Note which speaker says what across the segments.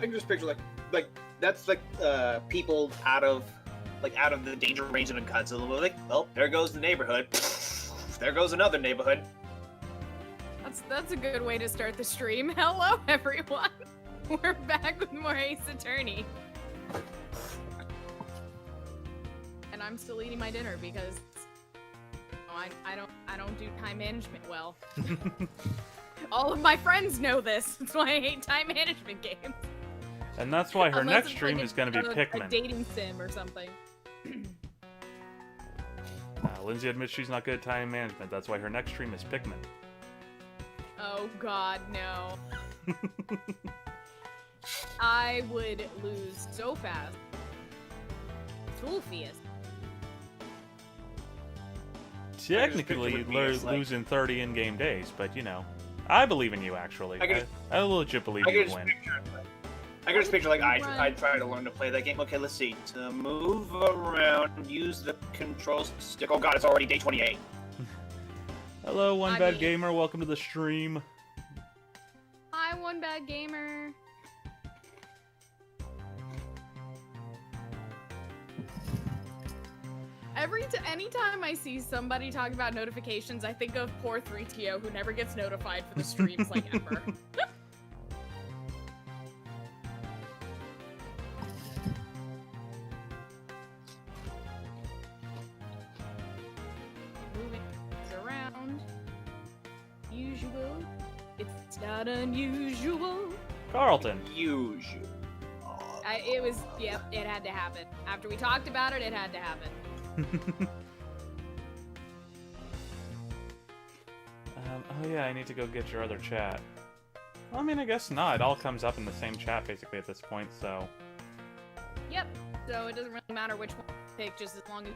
Speaker 1: can just picture like that's like people out of the danger range of the guns. A little like, well, there goes the neighborhood. There goes another neighborhood.
Speaker 2: That's a good way to start the stream. Hello, everyone. We're back with more Ace Attorney. And I'm still eating my dinner because I don't do time management well. All of my friends know this. That's why I hate time management games.
Speaker 3: And that's why her
Speaker 2: Unless
Speaker 3: next
Speaker 2: it's
Speaker 3: stream
Speaker 2: like
Speaker 3: is going to be Pikmin.
Speaker 2: A dating sim or something.
Speaker 3: Lindsay admits she's not good at time management. That's why her next stream is Pikmin.
Speaker 2: Oh god, no. I would lose so fast. Toolfius.
Speaker 3: Technically, you'd lose in 30 in-game days, but you know. I believe in you, actually. I legit believe you win.
Speaker 1: I can just picture, like, I try to learn to play that game. Okay, let's see. To move around, use the control stick. Oh god, it's already day 28.
Speaker 3: Hello, One Bad Gamer. Welcome to the stream.
Speaker 2: Hi, One Bad Gamer. Anytime I see somebody talk about notifications, I think of poor 3TO who never gets notified for the streams, like, ever. Moving around. Usual. It's not unusual.
Speaker 3: Carlton.
Speaker 1: Usual.
Speaker 2: Yep, it had to happen. After we talked about it, it had to happen.
Speaker 3: Oh yeah, I need to go get your other chat. Well, I mean, I guess not. It all comes up in the same chat, basically, at this point, so...
Speaker 2: Yep, so it doesn't really matter which one you pick, just as long as...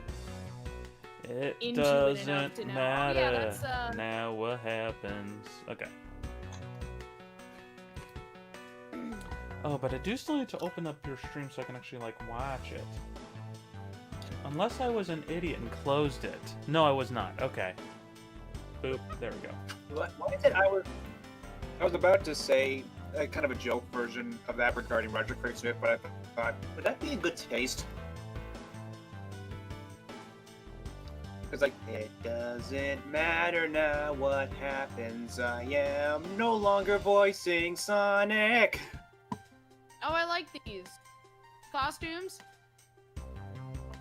Speaker 3: It doesn't matter. Oh, yeah, that's, Now what happens? Okay. Oh, but I do still need to open up your stream so I can actually, like, watch it. Unless I was an idiot and closed it. No, I was not. Okay. Boop. There we go.
Speaker 1: Why is it I was about to say kind of a joke version of that regarding Roger Craig Smith, but I thought, would that be in good taste? Because, like, it doesn't matter now what happens. I am no longer voicing Sonic.
Speaker 2: Oh, I like these. Costumes?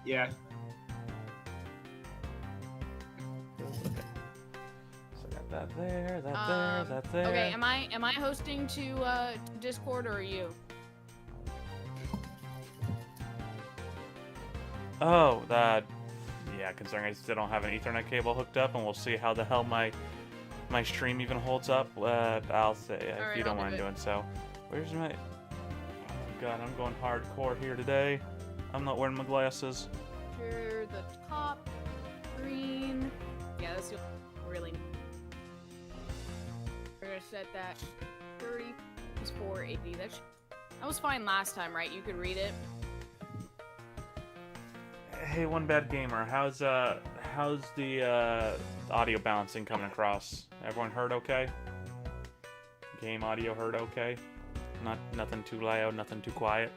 Speaker 1: Yeah.
Speaker 3: So got that there, that there.
Speaker 2: Okay, am I hosting to Discord or are you?
Speaker 3: Oh, that. Yeah, considering I still don't have an Ethernet cable hooked up, and we'll see how the hell my stream even holds up. I'll say if you don't mind doing so. Where's my? Oh god, I'm going hardcore here today. I'm not wearing my glasses.
Speaker 2: Here, the top screen. Yeah, that's really. We're gonna set that 30 is 480. That was fine last time, right? You could read it.
Speaker 3: Hey, One Bad Gamer, how's the audio balancing coming across? Everyone heard okay? Game audio heard okay? Nothing too loud, nothing too quiet.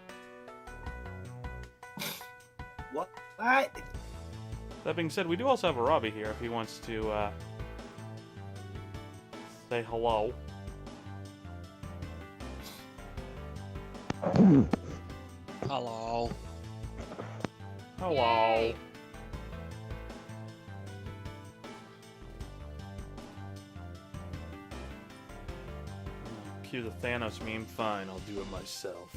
Speaker 1: What?
Speaker 3: That being said, we do also have a Robbie here if he wants to say hello.
Speaker 4: Hello.
Speaker 3: Hello.
Speaker 2: Yay.
Speaker 3: Cue the Thanos meme. Fine, I'll do it myself.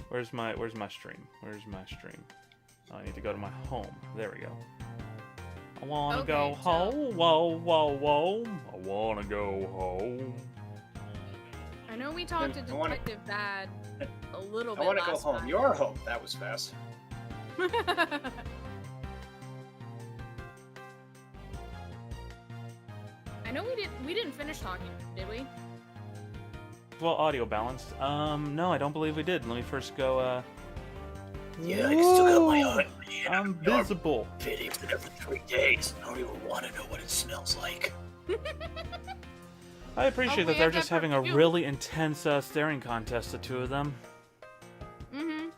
Speaker 3: Where's my stream? Where's my stream? Oh, I need to go to my home. There we go. I wanna go home. Whoa, whoa, whoa. I wanna go home.
Speaker 2: I know we talked to Detective Bad a little bit.
Speaker 1: I want to go home. You're home. That was fast.
Speaker 2: I know we didn't finish talking, did we?
Speaker 3: Well, audio balanced. No, I don't believe we did. Let me first go,
Speaker 1: Yeah, I can still got my eye.
Speaker 3: I'm visible.
Speaker 1: Videos every 3 days. I don't even want to know what it smells like.
Speaker 3: I appreciate
Speaker 2: Oh,
Speaker 3: that
Speaker 2: we
Speaker 3: they're
Speaker 2: have
Speaker 3: just
Speaker 2: that
Speaker 3: having a
Speaker 2: perfume.
Speaker 3: really intense staring contest, the two of them.
Speaker 2: Mm-hmm.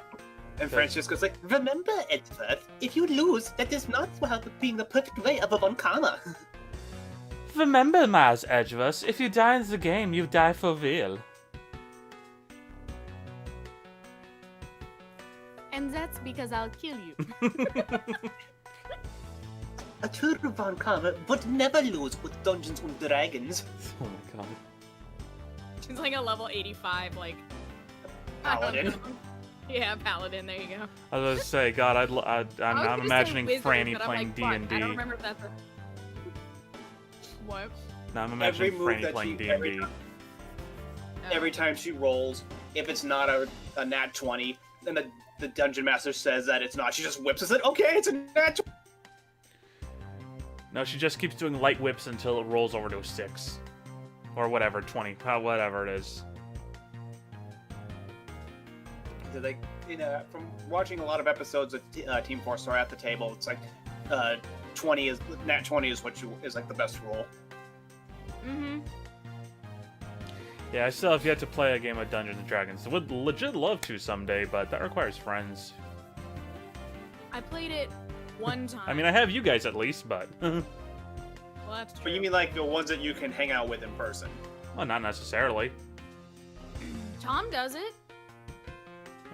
Speaker 1: And Francisco's like, remember, Edgeworth, if you lose, that is not being the perfect way of a Von Karma.
Speaker 3: Remember, Miles Edgeworth, if you die in the game, you die for real.
Speaker 2: And that's because I'll kill you.
Speaker 1: A true Von Karma would never lose with Dungeons and Dragons.
Speaker 3: Oh my god.
Speaker 2: She's like a level 85, like... I don't
Speaker 1: Paladin.
Speaker 2: know. Yeah, paladin, there you go.
Speaker 3: I was gonna say, God,
Speaker 2: I was
Speaker 3: I'm
Speaker 2: gonna say
Speaker 3: imagining
Speaker 2: wizard,
Speaker 3: Franny
Speaker 2: but I'm
Speaker 3: playing
Speaker 2: like, fuck, I don't
Speaker 3: D&D.
Speaker 2: remember if that's a... What?
Speaker 3: Now I'm imagining
Speaker 1: Every move
Speaker 3: Franny
Speaker 1: that
Speaker 3: playing
Speaker 1: she-
Speaker 3: D&D.
Speaker 2: Oh.
Speaker 1: Every time she rolls, if it's not a nat 20, then the Dungeon Master says that it's not, she just whips us it. Okay, it's a nat 20.
Speaker 3: No, she just keeps doing light whips until it rolls over to a 6. Or whatever, 20, whatever it is.
Speaker 1: So like, from watching a lot of episodes of Team 4 Star at the table, it's like nat 20 is like the best roll.
Speaker 2: Mm-hmm.
Speaker 3: Yeah, I still have yet to play a game of Dungeons & Dragons. Would legit love to someday, but that requires friends.
Speaker 2: I played it one time.
Speaker 3: I mean, I have you guys at least, but...
Speaker 2: Well, that's true.
Speaker 1: But you mean like the ones that you can hang out with in person?
Speaker 3: well, not necessarily.
Speaker 2: Tom does it.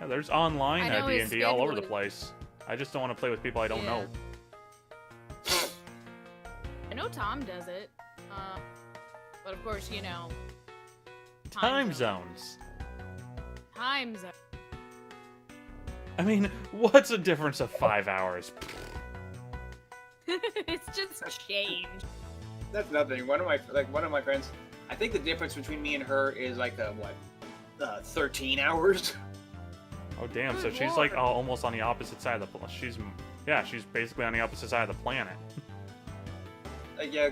Speaker 3: Yeah, there's online
Speaker 2: I know his
Speaker 3: D&D all over the
Speaker 2: schedule is-
Speaker 3: place. I just don't want to play with people I don't
Speaker 2: Yeah.
Speaker 3: know.
Speaker 2: I know Tom does it. But of course, you know...
Speaker 3: Time zones.
Speaker 2: Time zone.
Speaker 3: I mean, what's the difference of 5 hours?
Speaker 2: It's just change.
Speaker 1: That's nothing. One of my friends, I think the difference between me and her is like 13 hours.
Speaker 3: Oh damn! So
Speaker 2: Good
Speaker 3: she's like
Speaker 2: lord.
Speaker 3: almost on the opposite side of the she's basically on the opposite side of the planet.
Speaker 1: Yeah,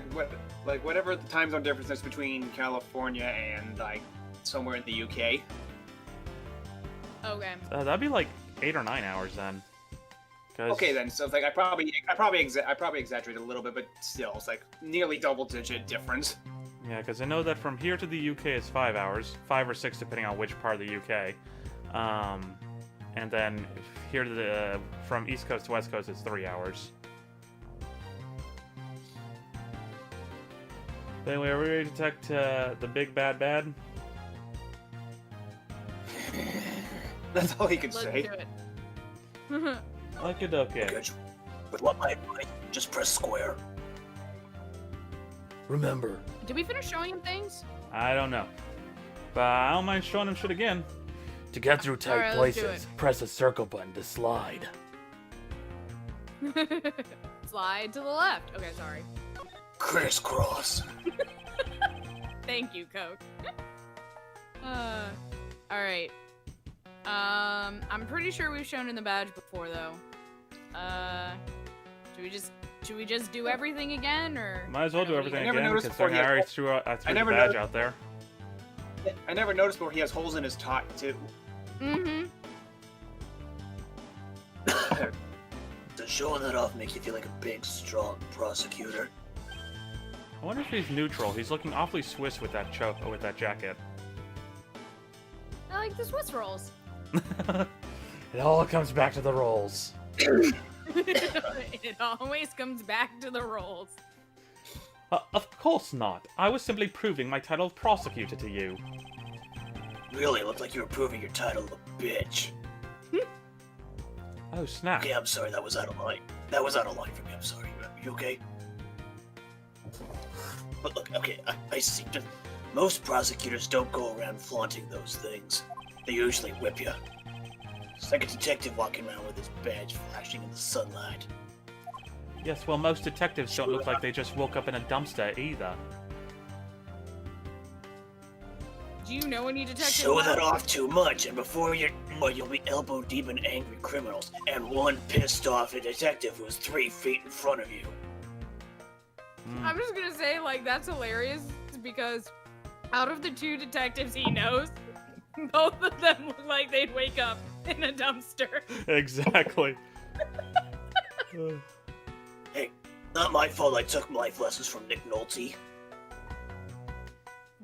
Speaker 1: whatever the time zone difference is between California and like somewhere in the UK.
Speaker 2: Okay.
Speaker 3: That'd be like 8 or 9 hours then. 'Cause-
Speaker 1: Okay then, so it's like I probably exaggerated a little bit, but still, it's like nearly double-digit difference.
Speaker 3: Yeah, because I know that from here to the UK is 5 hours, 5 or 6 depending on which part of the UK. And then here to from East Coast to West Coast it's 3 hours. But anyway, are we ready to detect the big bad bad?
Speaker 1: That's all he could
Speaker 2: Let's
Speaker 1: say.
Speaker 2: do it.
Speaker 3: Okay.
Speaker 1: With what my just press square.
Speaker 5: Remember,
Speaker 2: Did we finish showing him things?
Speaker 3: I don't know. But I don't mind showing him shit again.
Speaker 5: to get through tight
Speaker 2: Alright, let's do
Speaker 5: places, press the circle button to slide.
Speaker 2: Slide to the left. Okay, sorry.
Speaker 1: Crisscross.
Speaker 2: Thank you, Coke. Alright. I'm pretty sure we've shown in the badge before, though. Should we just do everything again, or?
Speaker 3: Might as well do everything
Speaker 1: I never
Speaker 3: again,
Speaker 1: noticed
Speaker 3: because I
Speaker 1: before he had-
Speaker 3: already threw the
Speaker 1: never
Speaker 3: badge
Speaker 1: noticed-
Speaker 3: out there.
Speaker 1: I never noticed before he has holes in his tie too.
Speaker 2: Mm-hmm.
Speaker 1: Does showing that off make you feel like a big, strong prosecutor?
Speaker 3: I wonder if he's neutral. He's looking awfully Swiss with that with that jacket.
Speaker 2: I like the Swiss rolls.
Speaker 5: It all comes back to the rolls.
Speaker 2: It always comes back to the rolls.
Speaker 3: Of course not. I was simply proving my title of prosecutor to you.
Speaker 1: Really looked like you were proving your title of a bitch.
Speaker 3: Oh, snap.
Speaker 1: Okay, I'm sorry, that was out of line. That was out of line for me, I'm sorry. You okay? But look, okay, I see. Most prosecutors don't go around flaunting those things. They usually whip you. It's like a detective walking around with his badge flashing in the sunlight.
Speaker 3: Yes, well, most detectives don't look like they just woke up in a dumpster either.
Speaker 2: Do you know any detectives?
Speaker 1: Show that off too much, and before you'll be elbow deep in angry criminals, and one pissed off detective who's 3 feet in front of you.
Speaker 2: I'm just gonna say, like, that's hilarious because out of the 2 detectives he knows, both of them look like they'd wake up in a dumpster.
Speaker 3: Exactly.
Speaker 1: Hey, not my fault I took life lessons from Nick Nolte.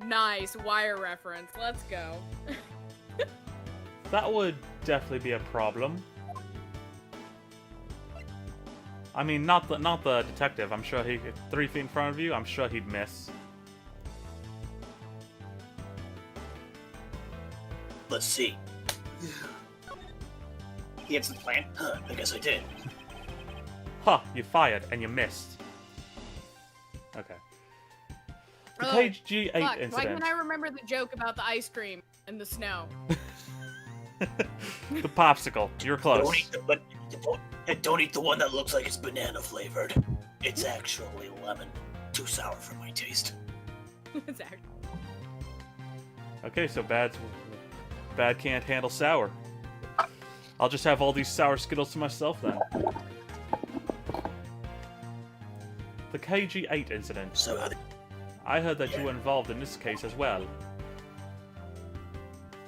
Speaker 2: Nice wire reference. Let's go.
Speaker 3: That would definitely be a problem. I mean, not the detective. I'm sure he 3 feet in front of you. I'm sure he'd miss.
Speaker 1: Let's see. He hits the plan? Huh, I guess I did.
Speaker 3: Huh, you fired and you missed. Okay. The KG8
Speaker 2: fuck. Why
Speaker 3: incident.
Speaker 2: can't I remember the joke about the ice cream and the snow?
Speaker 3: The popsicle. You're close.
Speaker 1: Don't eat the one that looks like it's banana flavored. It's actually lemon. Too sour for my taste.
Speaker 2: Exactly.
Speaker 3: Okay, so bad can't handle sour. I'll just have all these sour Skittles to myself then. The KG8 incident.
Speaker 1: So,
Speaker 3: I heard that you were involved in this case as well.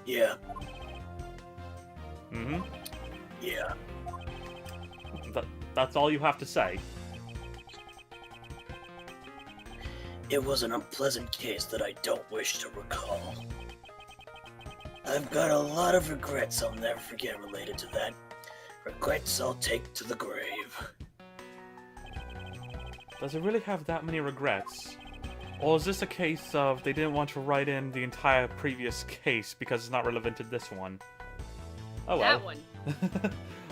Speaker 1: yeah,
Speaker 3: Mm-hmm.
Speaker 1: yeah.
Speaker 3: That's all you have to say.
Speaker 1: It was an unpleasant case that I don't wish to recall. I've got a lot of regrets I'll never forget related to that. Regrets I'll take to the grave.
Speaker 3: Does it really have that many regrets? Or is this a case of they didn't want to write in the entire previous case because it's not relevant to this one? Oh well.
Speaker 2: That one.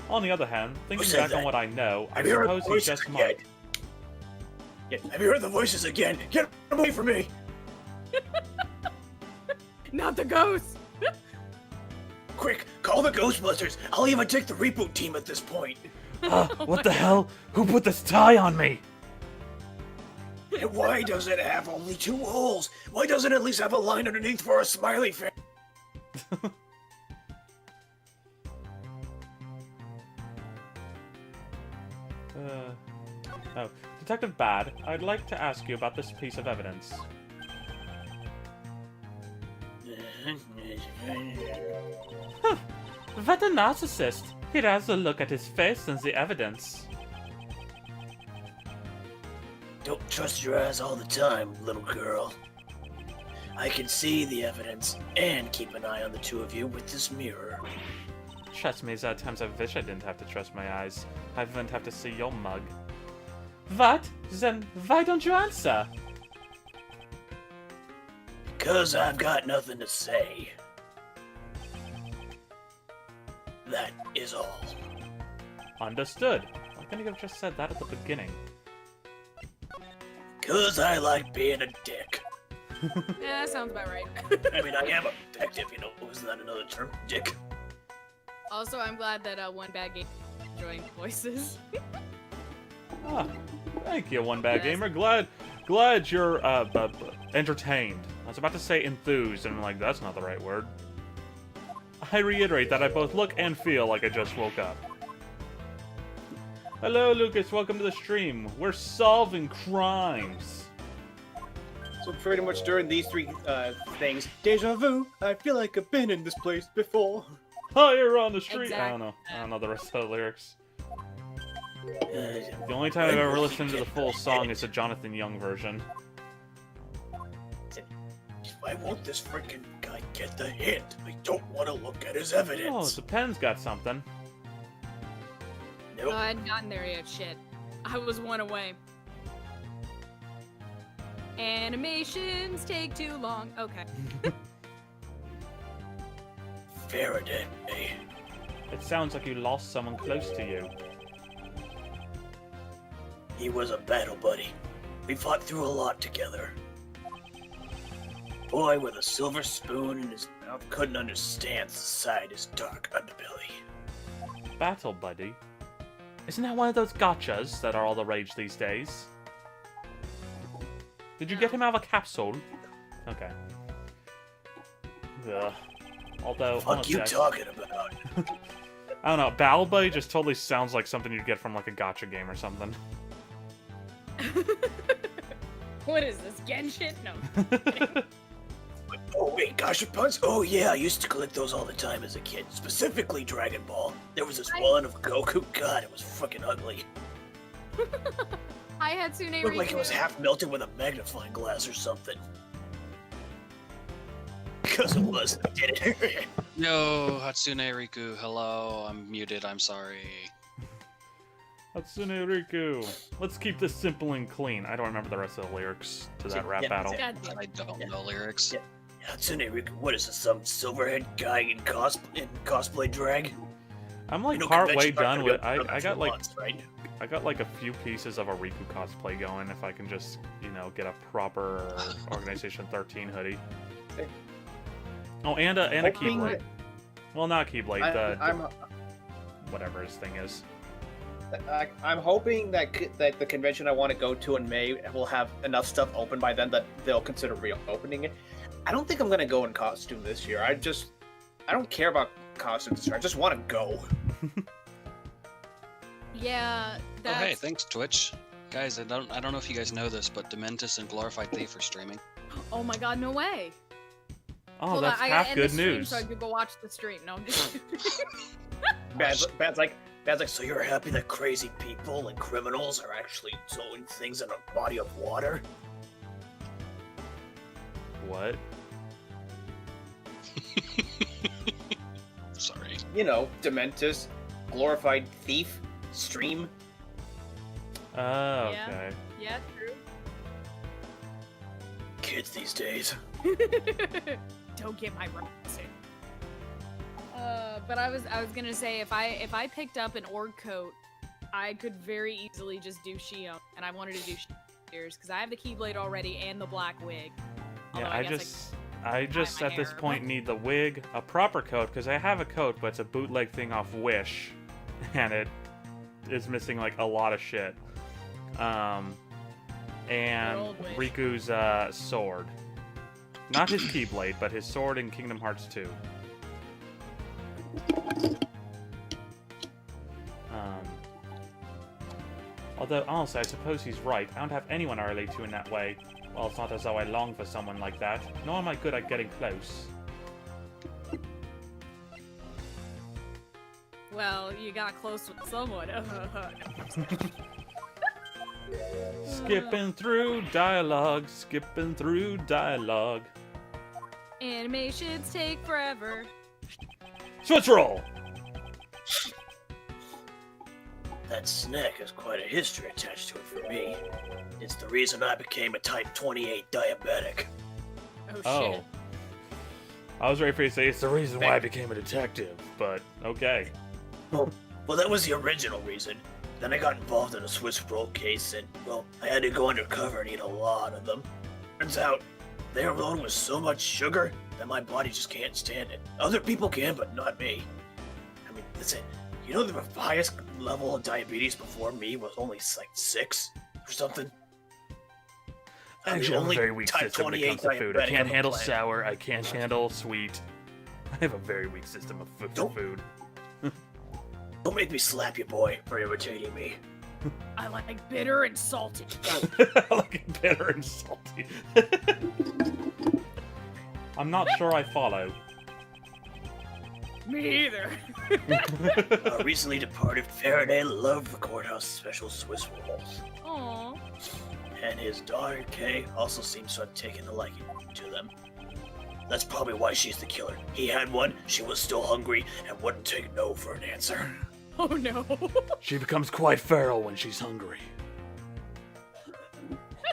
Speaker 3: On the other hand, thinking
Speaker 1: said
Speaker 3: back
Speaker 1: that?
Speaker 3: on what I know, I
Speaker 1: Have you heard
Speaker 3: suppose
Speaker 1: the
Speaker 3: he
Speaker 1: voices
Speaker 3: just
Speaker 1: again?
Speaker 3: might.
Speaker 1: Yeah, have you heard the voices again? Get away from me!
Speaker 2: Not the ghost.
Speaker 1: Quick, call the Ghostbusters! I'll even take the reboot team at this point.
Speaker 5: What the hell? Who put this tie on me?
Speaker 1: And why does it have only 2 holes? Why doesn't it at least have a line underneath for a smiley face?
Speaker 3: Oh, Detective Bad, I'd like to ask you about this piece of evidence. What a narcissist! He'd rather look at his face than the evidence.
Speaker 1: Don't trust your eyes all the time, little girl. I can see the evidence and keep an eye on the 2 of you with this mirror.
Speaker 3: Trust me, there are times I wish I didn't have to trust my eyes. I wouldn't have to see your mug. What? Then why don't you answer?
Speaker 1: Because I've got nothing to say. That is all.
Speaker 3: Understood. Why couldn't you have just said that at the beginning?
Speaker 1: Because I like being a dick.
Speaker 2: Yeah, that sounds about right.
Speaker 1: I mean, I am a detective, you know. Isn't that another term? Dick.
Speaker 2: Also, I'm glad that One Bad Game is enjoying voices.
Speaker 3: Ah, thank you, One Bad
Speaker 2: Yes.
Speaker 3: Gamer. Glad you're entertained. I was about to say enthused, and I'm like, that's not the right word. I reiterate that I both look and feel like I just woke up. Hello, Lucas. Welcome to the stream. We're solving crimes.
Speaker 6: So pretty much during these 3 things, deja vu, I feel like I've been in this place before.
Speaker 3: Fire on the street. I
Speaker 2: Exactly.
Speaker 3: don't know the rest of the lyrics.
Speaker 1: Uh,
Speaker 3: The only time I've ever listened to the full song is the Jonathan Young version.
Speaker 1: Why won't this freaking guy get the hint? I don't want to look at his
Speaker 3: Oh,
Speaker 1: evidence.
Speaker 3: the pen's got something.
Speaker 1: Nope.
Speaker 2: I hadn't gotten there yet, shit. I was 1 away. Animations take too long. Okay.
Speaker 1: Faraday.
Speaker 3: It sounds like you lost someone close to you.
Speaker 1: He was a battle buddy. We fought through a lot together. Boy with a silver spoon in his mouth couldn't understand his dark underbelly.
Speaker 3: Battle Buddy? Isn't that one of those gotchas that are all the rage these days? Did you get him out of a capsule? Okay. Ugh. Although,
Speaker 1: Fuck you
Speaker 3: honestly,
Speaker 1: talking about?
Speaker 3: I don't know, Battle Buddy just totally sounds like something you'd get from like a gotcha game or something.
Speaker 2: What is this, Genshin? No.
Speaker 1: Oh wait, gosh, puns? Oh yeah, I used to collect those all the time as a kid. Specifically Dragon Ball. There was this one of Goku. God, it was fucking ugly.
Speaker 2: Hi, Hatsune
Speaker 1: Looked like
Speaker 2: Riku.
Speaker 1: it was half melted with a magnifying glass or something. because it was. I did it.
Speaker 4: Yo, Hatsune Riku, hello. I'm muted, I'm sorry.
Speaker 3: Hatsune Riku. Let's keep this simple and clean. I don't remember the rest of the lyrics to that rap battle.
Speaker 2: God damn
Speaker 4: I
Speaker 2: it.
Speaker 4: don't know lyrics.
Speaker 1: Yeah. Hatsune Riku, what is this, some silverhead guy in cosplay drag?
Speaker 3: I'm like
Speaker 1: You know,
Speaker 3: partway
Speaker 1: conventions aren't
Speaker 3: done with.
Speaker 1: gonna be
Speaker 3: I
Speaker 1: open
Speaker 3: got
Speaker 1: for
Speaker 3: like
Speaker 1: months, right?
Speaker 3: I got like a few pieces of a Riku cosplay going. If I can just get a proper Organization 13 hoodie. Oh, and a
Speaker 6: Hoping
Speaker 3: keyblade. Well, not keyblade.
Speaker 6: I'm
Speaker 3: Whatever his thing is.
Speaker 6: I'm hoping that that the convention I want to go to in May will have enough stuff open by then that they'll consider reopening it. I don't think I'm gonna go in costume this year. I don't care about costumes this year. I just want to go.
Speaker 2: Yeah,
Speaker 4: Oh,
Speaker 2: that's...
Speaker 4: hey, thanks, Twitch. Guys, I don't know if you guys know this, but Dementis and Glorified Thief are streaming.
Speaker 2: Oh my god, no way.
Speaker 3: Oh,
Speaker 2: Hold
Speaker 3: that's
Speaker 2: on, I gotta
Speaker 3: half
Speaker 2: end the
Speaker 3: good
Speaker 2: stream
Speaker 3: news.
Speaker 2: so I could go watch the stream. No, I'm just...
Speaker 6: Bad's like,
Speaker 1: So you're happy that crazy people and criminals are actually throwing things in a body of water?
Speaker 3: What?
Speaker 4: Sorry.
Speaker 6: you know, Dementis, Glorified Thief, Stream.
Speaker 3: Oh,
Speaker 2: Yeah.
Speaker 3: okay.
Speaker 2: yeah, true.
Speaker 1: Kids these days.
Speaker 2: Don't get my rocks in. But I was gonna say if I picked up an org coat, I could very easily just do Shion, and I wanted to do Shears because I have the Keyblade already and the black wig. Although
Speaker 3: Yeah,
Speaker 2: I
Speaker 3: I
Speaker 2: guess
Speaker 3: just
Speaker 2: my
Speaker 3: at this
Speaker 2: hair.
Speaker 3: point need the wig, a proper coat, because I have a coat, but it's a bootleg thing off Wish, and it is missing like a lot of shit. And
Speaker 2: old Wish.
Speaker 3: Riku's sword, not his Keyblade, but his sword in Kingdom Hearts 2. Although, honestly, I suppose he's right. I don't have anyone I relate to in that way. Well, it's not as though I long for someone like that, nor am I good at getting close.
Speaker 2: Well, you got close with someone.
Speaker 3: Skipping through dialogue, skipping through dialogue.
Speaker 2: Animations take forever.
Speaker 3: Switch roll!
Speaker 1: That snack has quite a history attached to it for me. It's the reason I became a type 28 diabetic.
Speaker 2: Oh,
Speaker 3: Oh.
Speaker 2: shit.
Speaker 3: I was ready for you to say it's the reason why I became a detective, but okay.
Speaker 1: Well, that was the original reason. Then I got involved in a Swiss roll case and, well, I had to go undercover and eat a lot of them. Turns out, they're loaded with so much sugar that my body just can't stand it. Other people can, but not me. I mean, listen, you know the highest level of diabetes before me was only like 6 or something? I'm the
Speaker 3: Actually, I have a
Speaker 1: only
Speaker 3: very weak
Speaker 1: type
Speaker 3: system when it
Speaker 1: 28
Speaker 3: comes to food. I
Speaker 1: diabetic
Speaker 3: can't
Speaker 1: on the
Speaker 3: handle
Speaker 1: planet.
Speaker 3: sour, I can't handle sweet. I have a very weak system of
Speaker 1: Don't-
Speaker 3: food.
Speaker 1: Don't make me slap you, boy, for irritating me.
Speaker 2: I like bitter and salty.
Speaker 3: Like bitter and salty. I'm not sure I follow.
Speaker 2: Me either.
Speaker 1: Recently departed Faraday loved the courthouse special Swiss rolls.
Speaker 2: Aww.
Speaker 1: And his daughter, Kay, also seems to have taken a liking to them. That's probably why she's the killer. He had one, she was still hungry, and wouldn't take no for an answer.
Speaker 2: Oh no.
Speaker 5: She becomes quite feral when she's hungry.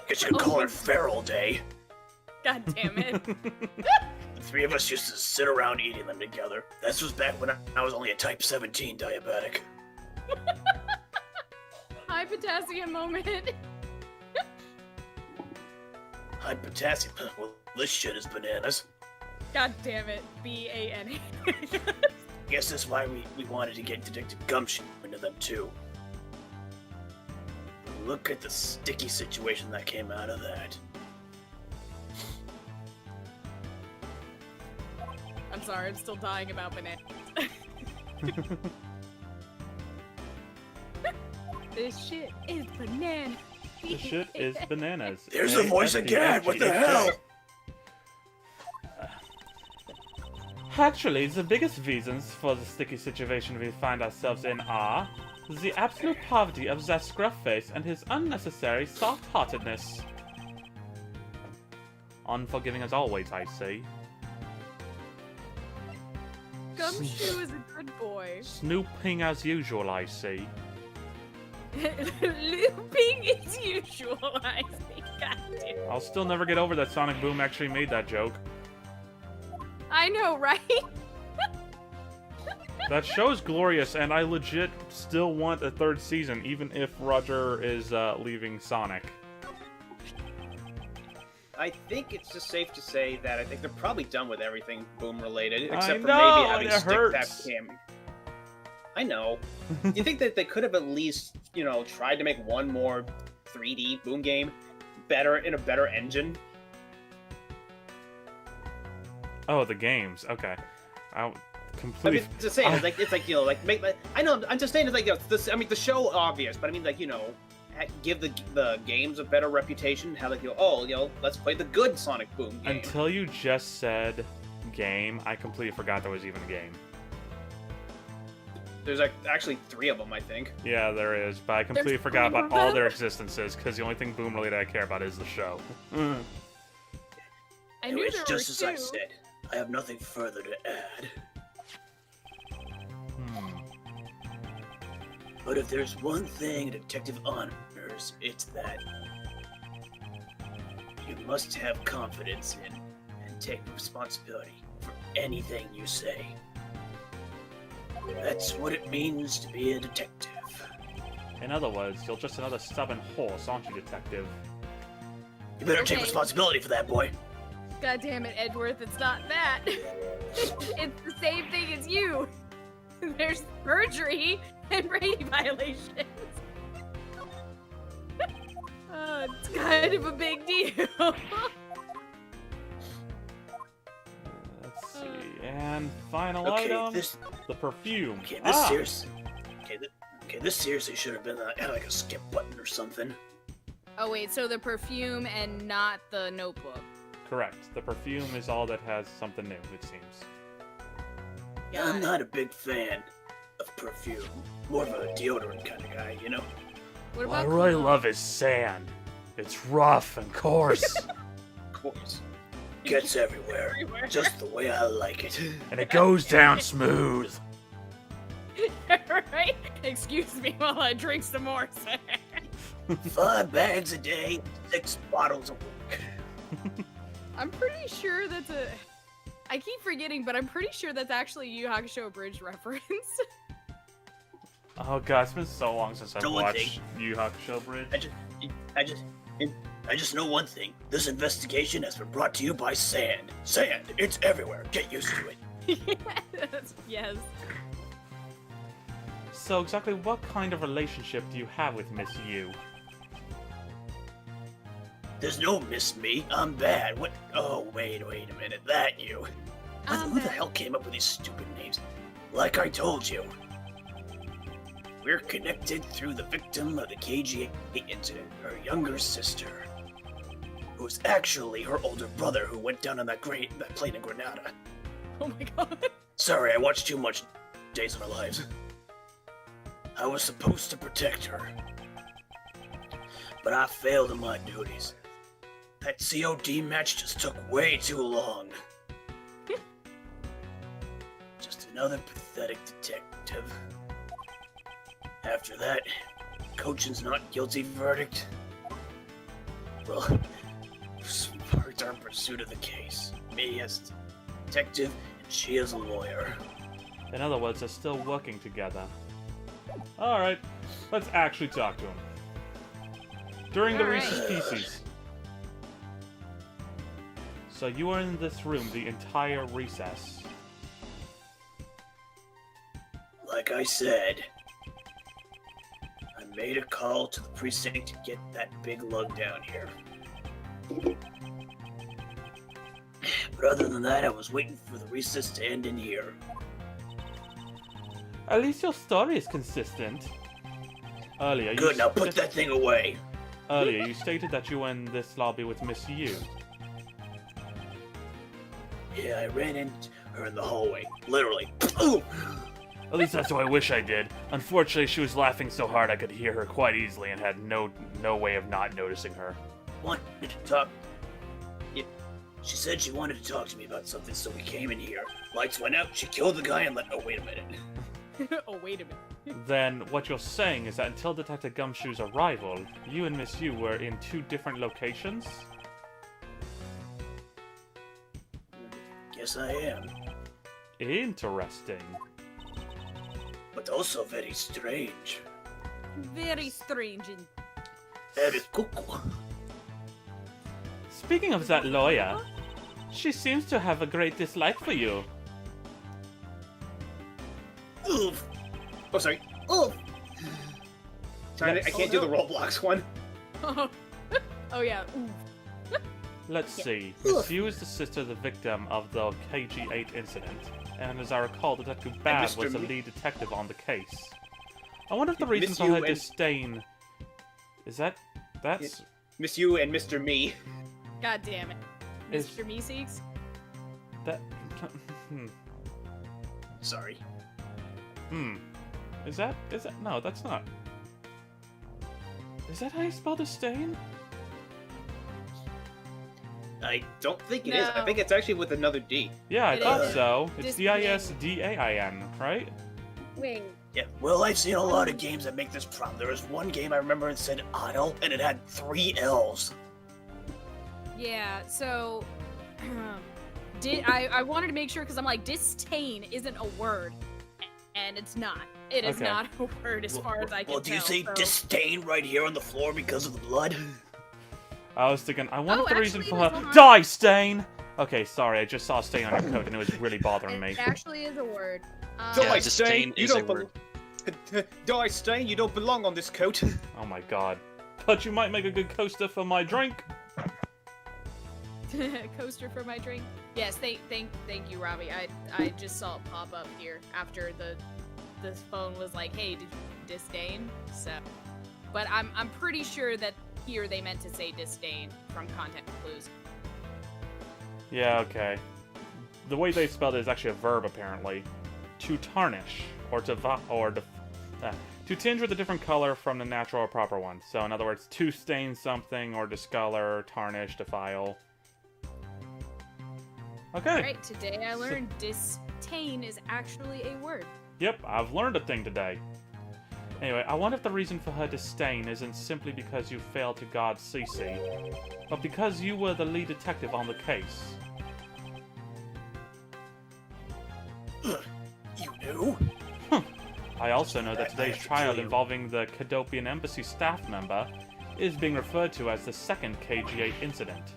Speaker 1: Guess you could call her Feral Day.
Speaker 2: God damn it.
Speaker 1: The three of us used to sit around eating them together. This was back when I was only a type 17 diabetic.
Speaker 2: High potassium moment.
Speaker 1: High potassium. Well, this shit is bananas.
Speaker 2: God damn it. B-A-N-A.
Speaker 1: Guess that's why we wanted to get Detective Gumption into them too. Look at the sticky situation that came out of that.
Speaker 2: I'm sorry, I'm still dying about bananas. This shit is banana.
Speaker 3: This shit is bananas.
Speaker 1: There's the voice again! What the hell?
Speaker 3: Actually, the biggest reasons for the sticky situation we find ourselves in are the absolute poverty of that scruff face and his unnecessary soft-heartedness. Unforgiving as always, I see.
Speaker 2: Gumshoe is a good boy.
Speaker 3: Snooping as usual, I see.
Speaker 2: Looping as usual, I see. God damn.
Speaker 3: I'll still never get over that Sonic Boom actually made that joke.
Speaker 2: I know, right?
Speaker 3: That show's glorious, and I legit still want a third season, even if Roger is leaving Sonic.
Speaker 6: I think it's just safe to say that I think they're probably done with everything Boom related,
Speaker 3: I
Speaker 6: except for
Speaker 3: know,
Speaker 6: maybe having
Speaker 3: it
Speaker 6: Stick
Speaker 3: hurts.
Speaker 6: Tap Cam. I know. You think that they could have at least, tried to make one more 3D Boom game better in a better engine?
Speaker 3: Oh, the games. Okay. I
Speaker 6: I
Speaker 3: completely.
Speaker 6: mean, just saying, I know, I'm just saying, the show obvious, but I mean, give the games a better reputation. How let's play the good Sonic Boom game.
Speaker 3: Until you just said game, I completely forgot there was even a game.
Speaker 6: There's actually 3 of them, I think.
Speaker 3: Yeah, there is, but I completely
Speaker 2: There's
Speaker 3: forgot
Speaker 2: 3
Speaker 3: about
Speaker 2: of
Speaker 3: all
Speaker 2: them?
Speaker 3: their existences, because the only thing Boom related I care about is the show.
Speaker 2: I knew
Speaker 1: It's
Speaker 2: there
Speaker 1: just
Speaker 2: were
Speaker 1: as
Speaker 2: 2.
Speaker 1: I said. I have nothing further to add. But if there's one thing a detective honors, it's that you must have confidence in and take responsibility for anything you say. That's what it means to be a detective.
Speaker 3: In other words, you're just another stubborn horse, aren't you, detective?
Speaker 1: You better take
Speaker 2: Okay.
Speaker 1: responsibility for that, boy.
Speaker 2: God damn it, Edgeworth, it's not that. It's the same thing as you. There's perjury and Brady violations. It's kind of a big deal.
Speaker 3: Let's see. And final
Speaker 1: Okay,
Speaker 3: item,
Speaker 1: this
Speaker 3: the perfume.
Speaker 1: okay, this seriously. Okay, this seriously should have been like a skip button or something.
Speaker 2: Oh wait, so the perfume and not the notebook.
Speaker 3: Correct. The perfume is all that has something new, it seems.
Speaker 2: Got
Speaker 1: I'm
Speaker 2: it.
Speaker 1: not a big fan of perfume. More of a deodorant kind of guy, you know?
Speaker 2: What
Speaker 5: What I
Speaker 2: about
Speaker 5: really
Speaker 2: cologne?
Speaker 5: love is sand. It's rough and coarse,
Speaker 6: Of course.
Speaker 1: Gets everywhere.
Speaker 2: Everywhere.
Speaker 1: Just the way I like it.
Speaker 5: and it goes down smooth.
Speaker 2: Right? Excuse me while I drink some more.
Speaker 1: 5 bags a day, 6 bottles a week.
Speaker 2: I'm pretty sure that's a. I keep forgetting, but I'm pretty sure that's actually a Yu Yu Hakusho Bridge reference.
Speaker 3: Oh god, it's been so long since I've
Speaker 1: Don't
Speaker 3: watched
Speaker 1: think.
Speaker 3: Yu Yu Hakusho Bridge.
Speaker 1: I just know one thing. This investigation has been brought to you by sand. Sand. It's everywhere. Get used to it.
Speaker 2: Yes.
Speaker 3: So exactly what kind of relationship do you have with Miss Yu?
Speaker 1: There's no Miss Me. I'm bad. What? Oh, wait a minute. That you. Who the hell came up with these stupid names? Like I told you. We're connected through the victim of the KGA incident, her younger sister. Who's actually her older brother who went down on that plane in Granada.
Speaker 2: Oh my god.
Speaker 1: Sorry, I watched too much Days of Our Lives. I was supposed to protect her. But I failed in my duties. That COD match just took way too long. Just another pathetic detective. After that, coaching's not guilty verdict. Well, sparked our pursuit of the case. Me as detective, and she as a lawyer.
Speaker 3: In other words, they're still working together. Alright, let's actually talk to him. During the
Speaker 2: Alright.
Speaker 3: Reese's Pieces. So you were in this room the entire recess.
Speaker 1: Like I said, I made a call to the precinct to get that big lug down here. But other than that, I was waiting for the recess to end in here.
Speaker 3: At least your story is consistent. Earlier,
Speaker 1: Good, now put that thing away.
Speaker 3: Earlier, you stated that you were in this lobby with Miss Yu.
Speaker 1: Yeah, I ran into her in the hallway. Literally. Ooh!
Speaker 3: At least that's what I wish I did. Unfortunately, she was laughing so hard I could hear her quite easily and had no way of not noticing her.
Speaker 1: Wanted to talk. She said she wanted to talk to me about something, so we came in here. Lights went out, she killed the guy and let- Oh, wait a minute.
Speaker 2: Oh, wait a minute.
Speaker 3: Then what you're saying is that until Detective Gumshoe's arrival, you and Miss Yu were in 2 different locations?
Speaker 1: Yes, I am.
Speaker 3: Interesting.
Speaker 1: But also very strange.
Speaker 2: Very strange.
Speaker 1: Very cuckoo.
Speaker 3: Speaking of that lawyer, she seems to have a great dislike for you.
Speaker 1: Oof.
Speaker 6: Oh, sorry. Oof. Sorry,
Speaker 3: Let's-
Speaker 6: I can't do the Roblox one.
Speaker 2: Oh yeah. Ooh.
Speaker 3: Let's see. Miss Yu is the sister of the victim of the KG8 incident, and as I recall, Detective Bad
Speaker 6: Mr.
Speaker 3: was the
Speaker 6: Mi-
Speaker 3: lead detective on the case. I wonder if the reason
Speaker 6: Miss
Speaker 3: for
Speaker 6: Yu
Speaker 3: her
Speaker 6: and-
Speaker 3: disdain is that's
Speaker 6: Miss You and Mr. Me.
Speaker 2: God damn it.
Speaker 3: Is-
Speaker 2: Mr. Meeseeks?
Speaker 3: that.
Speaker 6: Sorry.
Speaker 3: Is that no? That's not. Is that how you spell disdain?
Speaker 6: I don't think it is. I
Speaker 2: No.
Speaker 6: think it's actually with another D.
Speaker 3: Yeah, I
Speaker 2: It
Speaker 3: thought
Speaker 2: is.
Speaker 3: so. It's
Speaker 2: Disdain.
Speaker 3: Disdain, right?
Speaker 2: Wing.
Speaker 1: Yeah, well, I've seen a lot of games that make this problem. There was one game I remember that said idle, and it had 3 L's.
Speaker 2: Yeah, so I wanted to make sure because I'm like disdain isn't a word, and it's not. It is
Speaker 3: Okay.
Speaker 2: not a word as far as I can
Speaker 1: Well, do you
Speaker 2: tell.
Speaker 1: say
Speaker 2: so-
Speaker 1: disdain right here on the floor because of the blood?
Speaker 3: I was thinking, I wonder
Speaker 2: Oh,
Speaker 3: if the reason
Speaker 2: actually,
Speaker 3: for
Speaker 2: there's
Speaker 3: her
Speaker 2: one.
Speaker 3: die stain. Okay, sorry, I just saw stain on your coat and it was really bothering me.
Speaker 2: It actually is a word.
Speaker 6: Don't
Speaker 4: Yeah,
Speaker 6: I
Speaker 4: disdain
Speaker 6: stain? You
Speaker 4: is a
Speaker 6: don't
Speaker 4: word.
Speaker 6: Do I stain? You don't belong on this coat.
Speaker 3: Oh my god. But you might make a good coaster for my drink.
Speaker 2: Coaster for my drink. Yes, thank you, Robbie. I just saw it pop up here after this phone was like, hey, did you disdain? So, but I'm pretty sure that here they meant to say disdain from context clues.
Speaker 3: Yeah, okay. The way they spelled it is actually a verb, apparently. To tarnish, or to to tinge with a different color from the natural or proper one. So, in other words, to stain something, or discolor, tarnish, defile. Okay.
Speaker 2: Alright, today I learned disdain is actually a word.
Speaker 3: Yep, I've learned a thing today. Anyway, I wonder if the reason for her disdain isn't simply because you failed to guard Cece, but because you were the lead detective on the case.
Speaker 1: You knew?
Speaker 3: I also know that today's
Speaker 1: I have to
Speaker 3: trial
Speaker 1: kill you.
Speaker 3: involving the Cadopian Embassy staff member is being referred to as the second KG8 incident.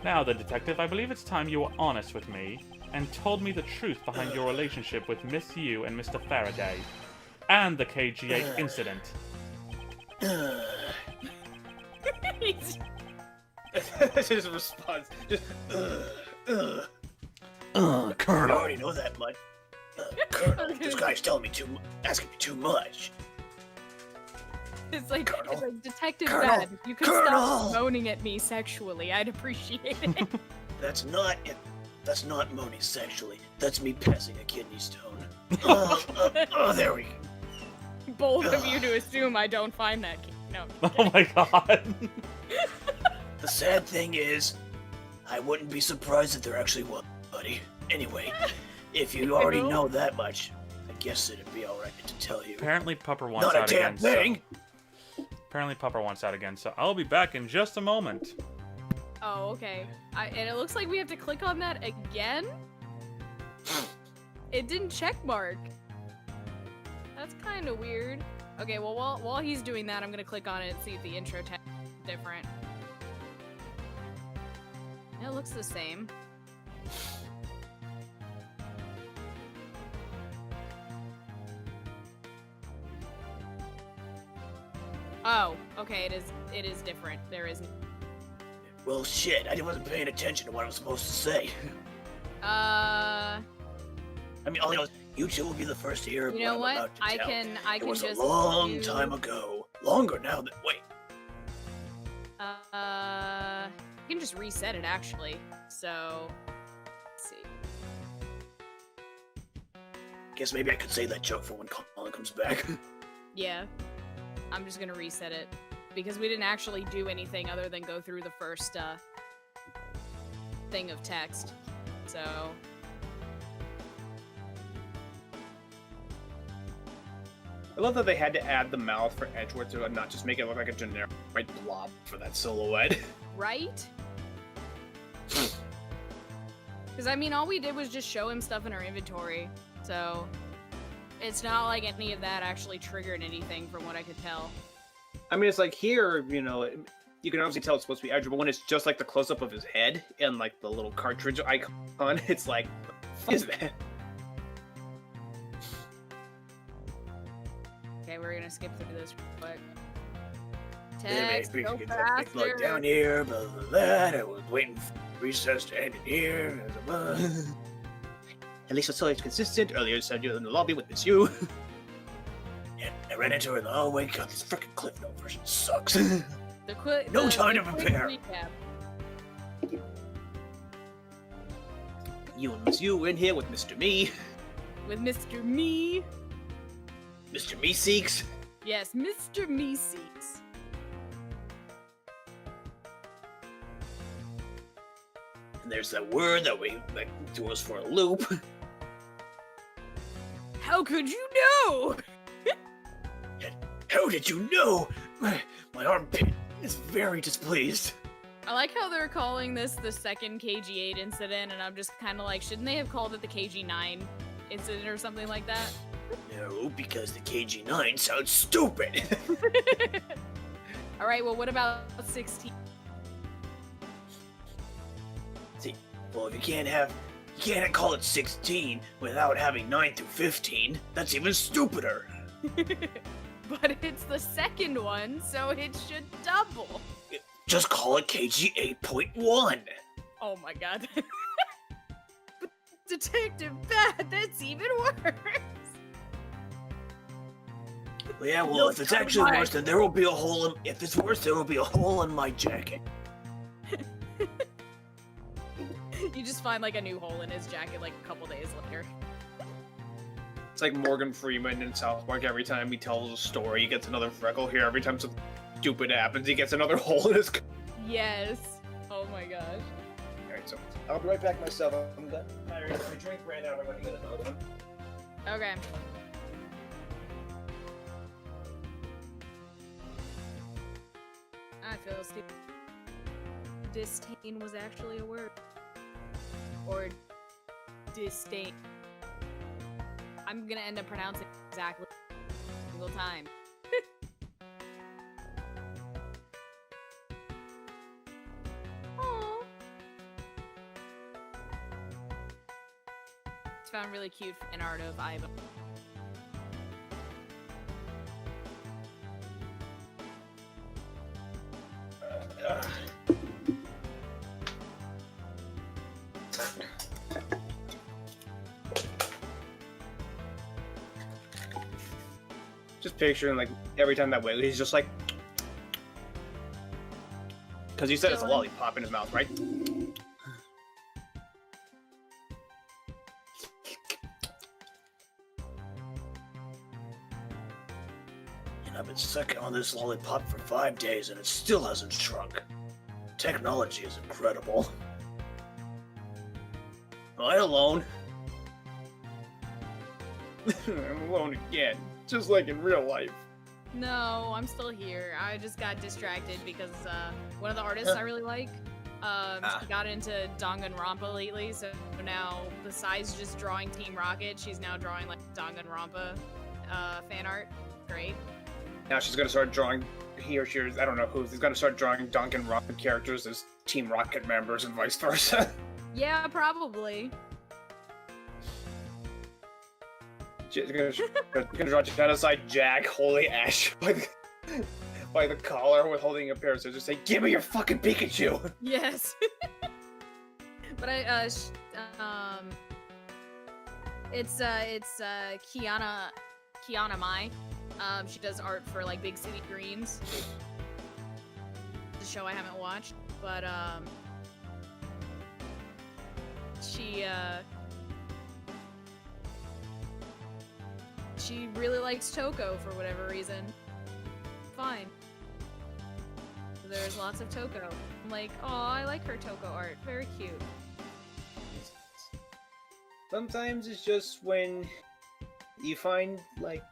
Speaker 3: Now then, Detective, I believe it's time you were honest with me and told me the truth behind your relationship with Miss Yu and Mr. Faraday, and the KG8 incident.
Speaker 6: That's his response. Just.
Speaker 1: I
Speaker 3: Colonel.
Speaker 1: already know that much. Colonel, this guy's telling me asking me too much.
Speaker 2: It's like Detective
Speaker 1: Colonel!
Speaker 2: Bad. If you could
Speaker 1: Colonel!
Speaker 2: stop moaning at me sexually, I'd appreciate it.
Speaker 1: That's not it. That's not moaning sexually. That's me passing a kidney stone. Oh, there we go.
Speaker 2: Bold of you to assume I don't find that. No.
Speaker 3: Oh my god.
Speaker 1: The sad thing is, I wouldn't be surprised if there actually was, buddy. Anyway, if you already know that much, I guess it'd be alright to tell you.
Speaker 3: Apparently Pupper wants
Speaker 1: Not a
Speaker 3: out
Speaker 1: damn
Speaker 3: again.
Speaker 1: thing!
Speaker 3: Apparently Pupper wants out again, so I'll be back in just a moment.
Speaker 2: Oh, okay. And it looks like we have to click on that again? It didn't check mark. That's kind of weird. Okay, well, while he's doing that, I'm gonna click on it and see if the intro tag is different. It looks the same. Oh, okay, it is different. There is
Speaker 1: Well, shit, I wasn't paying attention to what I was supposed to say. I mean, all I know is you two will be the first to hear
Speaker 2: you know
Speaker 1: what I'm
Speaker 2: what?
Speaker 1: about to
Speaker 2: I
Speaker 1: tell.
Speaker 2: can
Speaker 1: It was
Speaker 2: just
Speaker 1: a long
Speaker 2: do-
Speaker 1: time ago. Longer now than... Wait.
Speaker 2: You can just reset it actually. So, let's see.
Speaker 1: Guess maybe I could say that joke for when Colin comes back.
Speaker 2: Yeah. I'm just gonna reset it. because we didn't actually do anything other than go through the first thing of text. So
Speaker 6: I love that they had to add the mouth for Edgeworth to not just make it look like a generic white blob for that silhouette.
Speaker 2: right? Because I mean, all we did was just show him stuff in our inventory, so it's not like any of that actually triggered anything from what I could tell.
Speaker 6: I mean, it's like here, you know, you can obviously tell it's supposed to be Edgeworth, but when it's just like the close-up of his head and like the little cartridge icon, it's like, what is that?
Speaker 2: Okay, we're gonna skip through this real quick.
Speaker 1: Then
Speaker 2: Text,
Speaker 1: we
Speaker 2: go
Speaker 1: get that big blood
Speaker 2: faster.
Speaker 1: down here, blah, blah, blah. I was waiting for recess to end in here.
Speaker 6: At least it's always consistent. Earlier, said you were in the lobby with Miss You.
Speaker 1: And I ran into her in the hallway. God, this freaking Cliff Note version sucks.
Speaker 2: No
Speaker 1: time to prepare.
Speaker 6: You and Miss You in here with Mr. Me.
Speaker 2: With Mr. Me.
Speaker 6: Mr. Meeseeks.
Speaker 2: Yes, Mr. Meeseeks.
Speaker 1: And there's that word that threw us for a loop.
Speaker 2: How could you know?
Speaker 1: How did you know? My armpit is very displeased.
Speaker 2: I like how they're calling this the second KG8 incident, and I'm just kind of like, shouldn't they have called it the KG9 incident or something like that?
Speaker 1: No, because the KG9 sounds stupid.
Speaker 2: Alright, well, what about 16?
Speaker 1: See, well, if you can't call it 16 without having 9 through 15. That's even stupider.
Speaker 2: But it's the second one, so it should double.
Speaker 1: Just call it KG 8.1.
Speaker 2: Oh my god. But Detective Bad, that's even worse.
Speaker 1: Well, yeah, well, if it's actually worse, then there will be a hole in... If it's worse, there will be a hole in my jacket.
Speaker 2: You just find like a new hole in his jacket like a couple days later.
Speaker 6: It's like Morgan Freeman in South Park. Every time he tells a story, he gets another freckle here. Every time something stupid happens, he gets another hole in his...
Speaker 2: Yes. Oh my gosh.
Speaker 6: Alright, so I'll be right back myself. I'm done. My drink ran out. I'm gonna get another one.
Speaker 2: Okay. I feel stupid. Disdain was actually a word. Or disdain. I'm gonna end up pronouncing it exactly every single time. Aww. It's found really cute fan art of Iva.
Speaker 6: Just picturing, like, every time that way, he's just like... Because you said it's a lollipop in his mouth, right?
Speaker 1: And I've been sucking on this lollipop for 5 days and it still hasn't shrunk. Technology is incredible. Am I alone?
Speaker 6: I'm alone again. Just like in real life.
Speaker 2: No, I'm still here. I just got distracted because one of the artists I really like, she got into Danganronpa lately, so now besides just drawing Team Rocket, she's now drawing like Danganronpa fan art. Great.
Speaker 6: Now she's gonna start drawing, he or she, I don't know who, is gonna start drawing Danganronpa characters as Team Rocket members and vice versa.
Speaker 2: Yeah, probably.
Speaker 6: She's gonna draw Genocide Jack holding Ash by the collar with holding a pair of scissors, say, "Give me your fucking Pikachu!"
Speaker 2: Yes. But it's Kiana Mai. She does art for like Big City Dreams. The show I haven't watched, but she really likes Toko for whatever reason. Fine. There's lots of Toko. I'm like, oh, I like her Toko art. Very cute.
Speaker 6: Sometimes it's just when you find like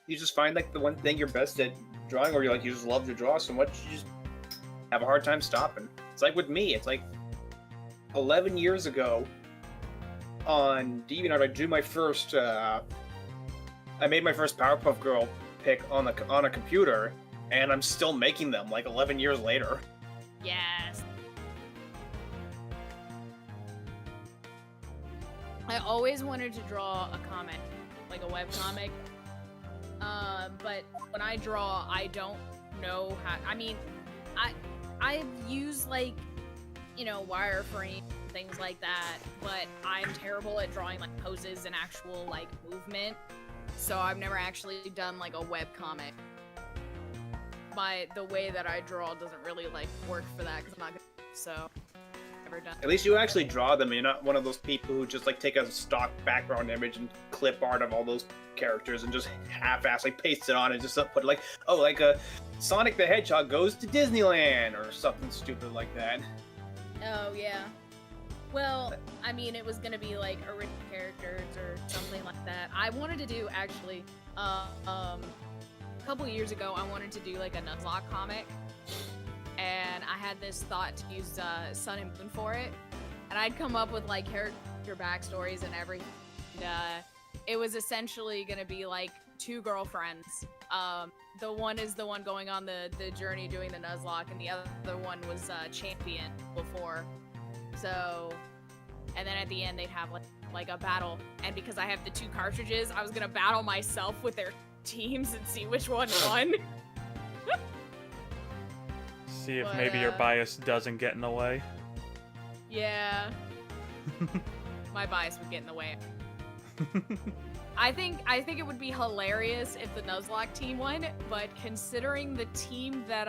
Speaker 6: the one thing you're best at drawing, or you just love to draw so much you just have a hard time stopping. It's like with me. It's like 11 years ago on DeviantArt, I drew my first. I made my first Powerpuff Girl pic on a computer, and I'm still making them like 11 years later.
Speaker 2: Yes. I always wanted to draw a comic, like a web comic. But when I draw, I don't know how. I mean, I've used wireframe, things like that, but I'm terrible at drawing like poses and actual like movement. So I've never actually done like a web comic. The way that I draw doesn't really like work for that because I'm not good. So never done.
Speaker 6: At least you actually draw them. You're not one of those people who just like take a stock background image and clip art of all those characters and just half-ass like paste it on and just put like a Sonic the Hedgehog goes to Disneyland or something stupid like that.
Speaker 2: Oh yeah. Well, I mean, it was gonna be like original characters or something like that. I wanted to do actually, a couple years ago, I wanted to do like a Nuzlocke comic, and I had this thought to use Sun and Moon for it, and I'd come up with like character backstories and everything. And, it was essentially gonna be like two girlfriends. The one is the one going on the journey doing the Nuzlocke, and the other one was champion before. So, and then at the end they'd have like a battle, and because I have the two cartridges, I was gonna battle myself with their teams and see which one won.
Speaker 3: See if maybe your bias doesn't get in the way.
Speaker 2: Yeah. My bias would get in the way. I think it would be hilarious if the Nuzlocke team won, but considering the team that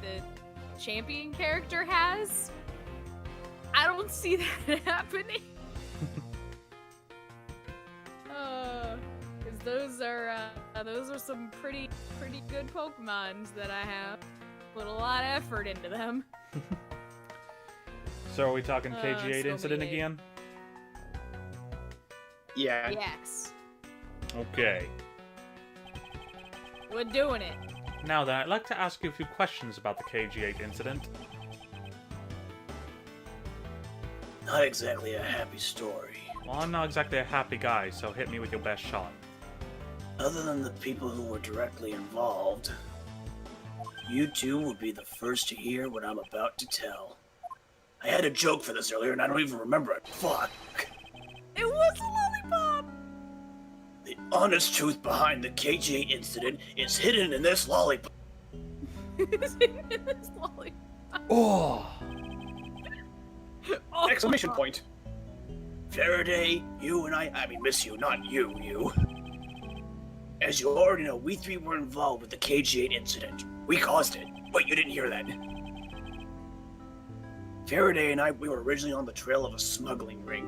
Speaker 2: the champion character has, I don't see that happening. Because those are some pretty good Pokemons that I have. Put a lot of effort into them.
Speaker 3: So are we talking KG8 incident again?
Speaker 6: Yeah.
Speaker 2: Yes.
Speaker 3: Okay.
Speaker 2: We're doing it.
Speaker 3: Now then, I'd like to ask you a few questions about the KG8 incident.
Speaker 1: Not exactly a happy story.
Speaker 3: Well, I'm not exactly a happy guy, so hit me with your best shot.
Speaker 1: Other than the people who were directly involved, you two will be the first to hear what I'm about to tell. I had a joke for this earlier and I don't even remember it. Fuck.
Speaker 2: It was a lollipop!
Speaker 1: The honest truth behind the KG8 incident is hidden in this lollipop.
Speaker 2: It's hidden in this lollipop.
Speaker 5: Oh!
Speaker 2: Oh.
Speaker 6: Exclamation point.
Speaker 1: Faraday, you and I mean miss you, not you. As you already know, we three were involved with the KG8 incident. We caused it. Wait, you didn't hear that? Faraday and I, we were originally on the trail of a smuggling ring.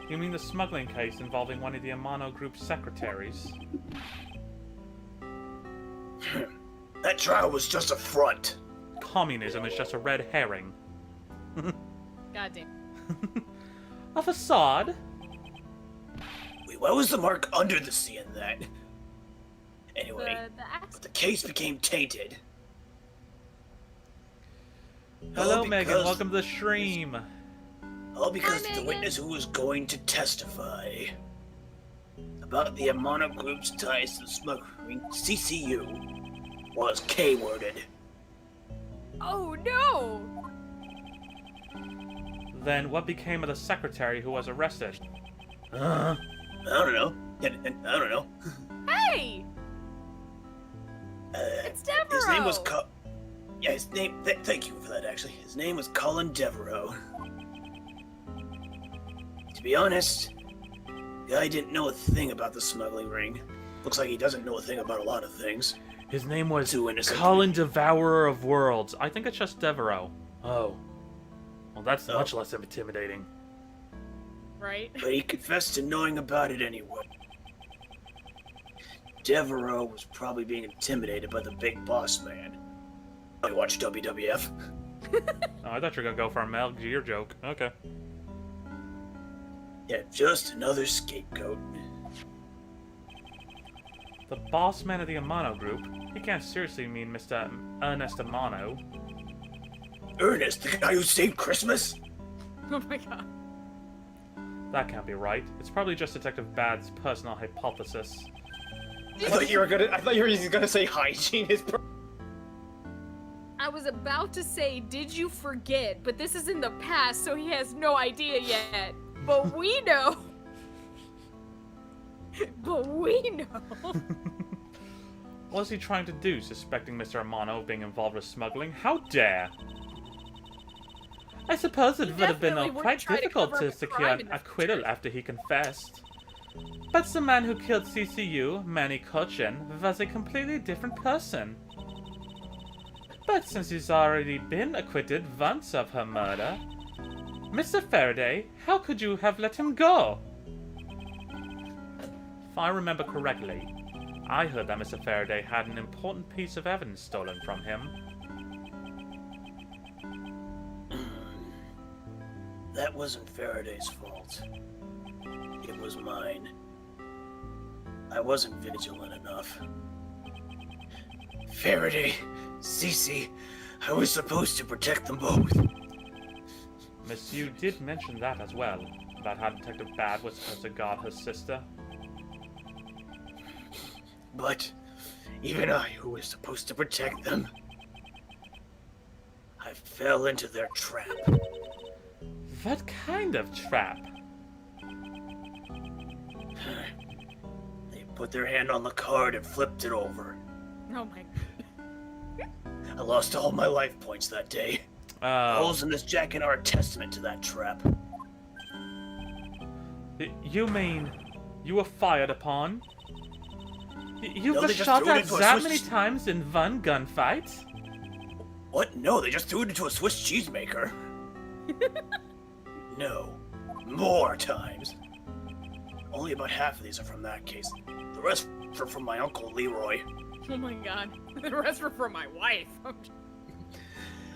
Speaker 3: You mean the smuggling case involving one of the Amano Group's secretaries?
Speaker 1: That trial was just a front.
Speaker 3: Communism is just a red herring.
Speaker 2: Goddamn.
Speaker 3: A facade?
Speaker 1: Wait, what was the mark under the sea in that? Anyway,
Speaker 2: The
Speaker 1: the case became tainted.
Speaker 3: Hello,
Speaker 1: All
Speaker 3: Megan.
Speaker 1: because-
Speaker 3: Welcome to the stream.
Speaker 1: All because
Speaker 2: Hi,
Speaker 1: the
Speaker 2: Megan.
Speaker 1: witness who was going to testify about the Amano Group's ties to the smuggling CCU was K-worded.
Speaker 2: Oh no!
Speaker 3: Then what became of the secretary who was arrested?
Speaker 1: I don't know. I don't know.
Speaker 2: Hey! It's Devereaux!
Speaker 1: His name was Yeah, his name... thank you for that, actually. His name was Colin Devereaux. To be honest, the guy didn't know a thing about the smuggling ring. Looks like he doesn't know a thing about a lot of things.
Speaker 3: His name was
Speaker 1: Too innocent.
Speaker 3: Colin Devourer of Worlds. I think it's just Devereaux. Oh. Well, that's
Speaker 1: Oh.
Speaker 3: much less intimidating.
Speaker 2: Right?
Speaker 1: But he confessed to knowing about it anyway. Devereaux was probably being intimidated by the big boss man. I watch WWF.
Speaker 3: Oh, I thought you were gonna go for a Metal Gear joke. Okay.
Speaker 1: Yeah, just another scapegoat.
Speaker 3: The boss man of the Amano group? He can't seriously mean Mr. Ernest Amano.
Speaker 1: Ernest, the guy who saved Christmas?
Speaker 2: Oh my god.
Speaker 3: That can't be right. It's probably just Detective Bad's personal hypothesis.
Speaker 6: I thought you were gonna say hygiene is.
Speaker 2: I was about to say, did you forget? But this is in the past, so he has no idea yet. But we know. But we know.
Speaker 3: What was he trying to do, suspecting Mr. Amano of being involved with smuggling? How dare! I suppose it
Speaker 2: He
Speaker 3: would have been
Speaker 2: definitely
Speaker 3: quite
Speaker 2: wouldn't try to
Speaker 3: difficult
Speaker 2: cover
Speaker 3: to
Speaker 2: up a
Speaker 3: secure
Speaker 2: crime
Speaker 3: an
Speaker 2: in this
Speaker 3: acquittal
Speaker 2: country.
Speaker 3: after he confessed. But the man who killed CCU, Manny Kochin, was a completely different person. But since he's already been acquitted once of her murder, Mr. Faraday, how could you have let him go? If I remember correctly, I heard that Mr. Faraday had an important piece of evidence stolen from him.
Speaker 1: That wasn't Faraday's fault. It was mine. I wasn't vigilant enough. Faraday, Cece, I was supposed to protect them both.
Speaker 3: Miss Yu did mention that as well, about how Detective Bad was supposed to guard her sister.
Speaker 1: But even I, who was supposed to protect them, I fell into their trap.
Speaker 3: What kind of trap?
Speaker 1: They put their hand on the card and flipped it over.
Speaker 2: Oh my.
Speaker 1: I lost all my life points that day. Holes in this jacket are a testament to that trap.
Speaker 3: You mean you were fired upon? You
Speaker 1: No,
Speaker 3: were
Speaker 1: they just
Speaker 3: shot
Speaker 1: threw it
Speaker 3: at
Speaker 1: into a
Speaker 3: that
Speaker 1: Swiss-
Speaker 3: many times in one gunfight?
Speaker 1: What? No, they just threw it into a Swiss cheese maker. No, more times. Only about half of these are from that case. The rest are from my Uncle Leroy.
Speaker 2: Oh my god. The rest were from my wife.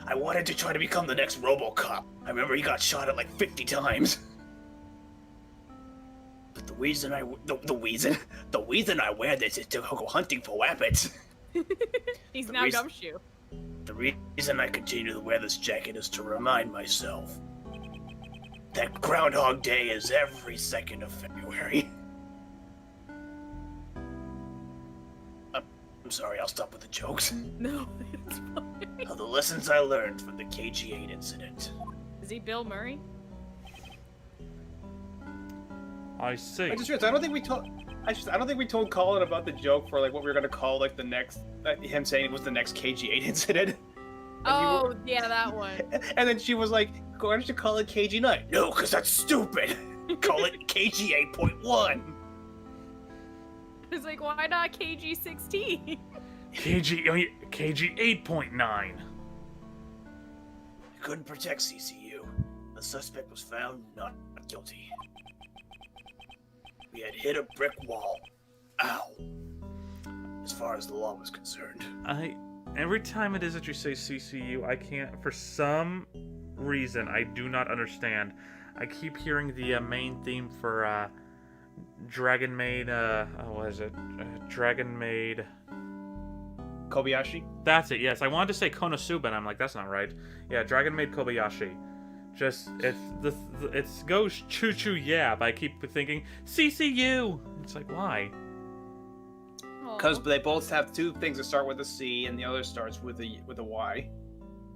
Speaker 1: I wanted to try to become the next RoboCop. I remember he got shot at like 50 times. But the reason I wear this is to go hunting for weapons.
Speaker 2: He's
Speaker 1: The
Speaker 2: now
Speaker 1: reason-
Speaker 2: Gumshoe.
Speaker 1: The reason I continue to wear this jacket is to remind myself that Groundhog Day is every 2nd of February. I'm sorry, I'll stop with the jokes.
Speaker 2: No, it's fine.
Speaker 1: The lessons I learned from the KG8 incident.
Speaker 2: Is he Bill Murray?
Speaker 3: I see.
Speaker 6: I just realized I don't think we told Colin about the joke for like what we were gonna call like the next him saying it was the next KG8 incident.
Speaker 2: Oh, yeah, that one.
Speaker 6: And then she was like, "Why don't you call it KG9?"
Speaker 1: No, because that's stupid. Call it KG 8.1.
Speaker 2: It's like, why not KG16?
Speaker 3: KG 8.9.
Speaker 1: I couldn't protect CCU. The suspect was found not guilty. We had hit a brick wall. Ow. As far as the law was concerned.
Speaker 3: Every time it is that you say CCU, I can't, for some reason, I do not understand. I keep hearing the main theme for Dragon Maid, what is it? Dragon Maid...
Speaker 6: Kobayashi.
Speaker 3: That's it, yes. I wanted to say Konosuba, and I'm like, that's not right. Yeah, Dragon Maid Kobayashi. Just, it goes choo-choo yeah, but I keep thinking, CCU! It's like, why?
Speaker 6: Because they both have two things that start with a C, and the other starts with a Y.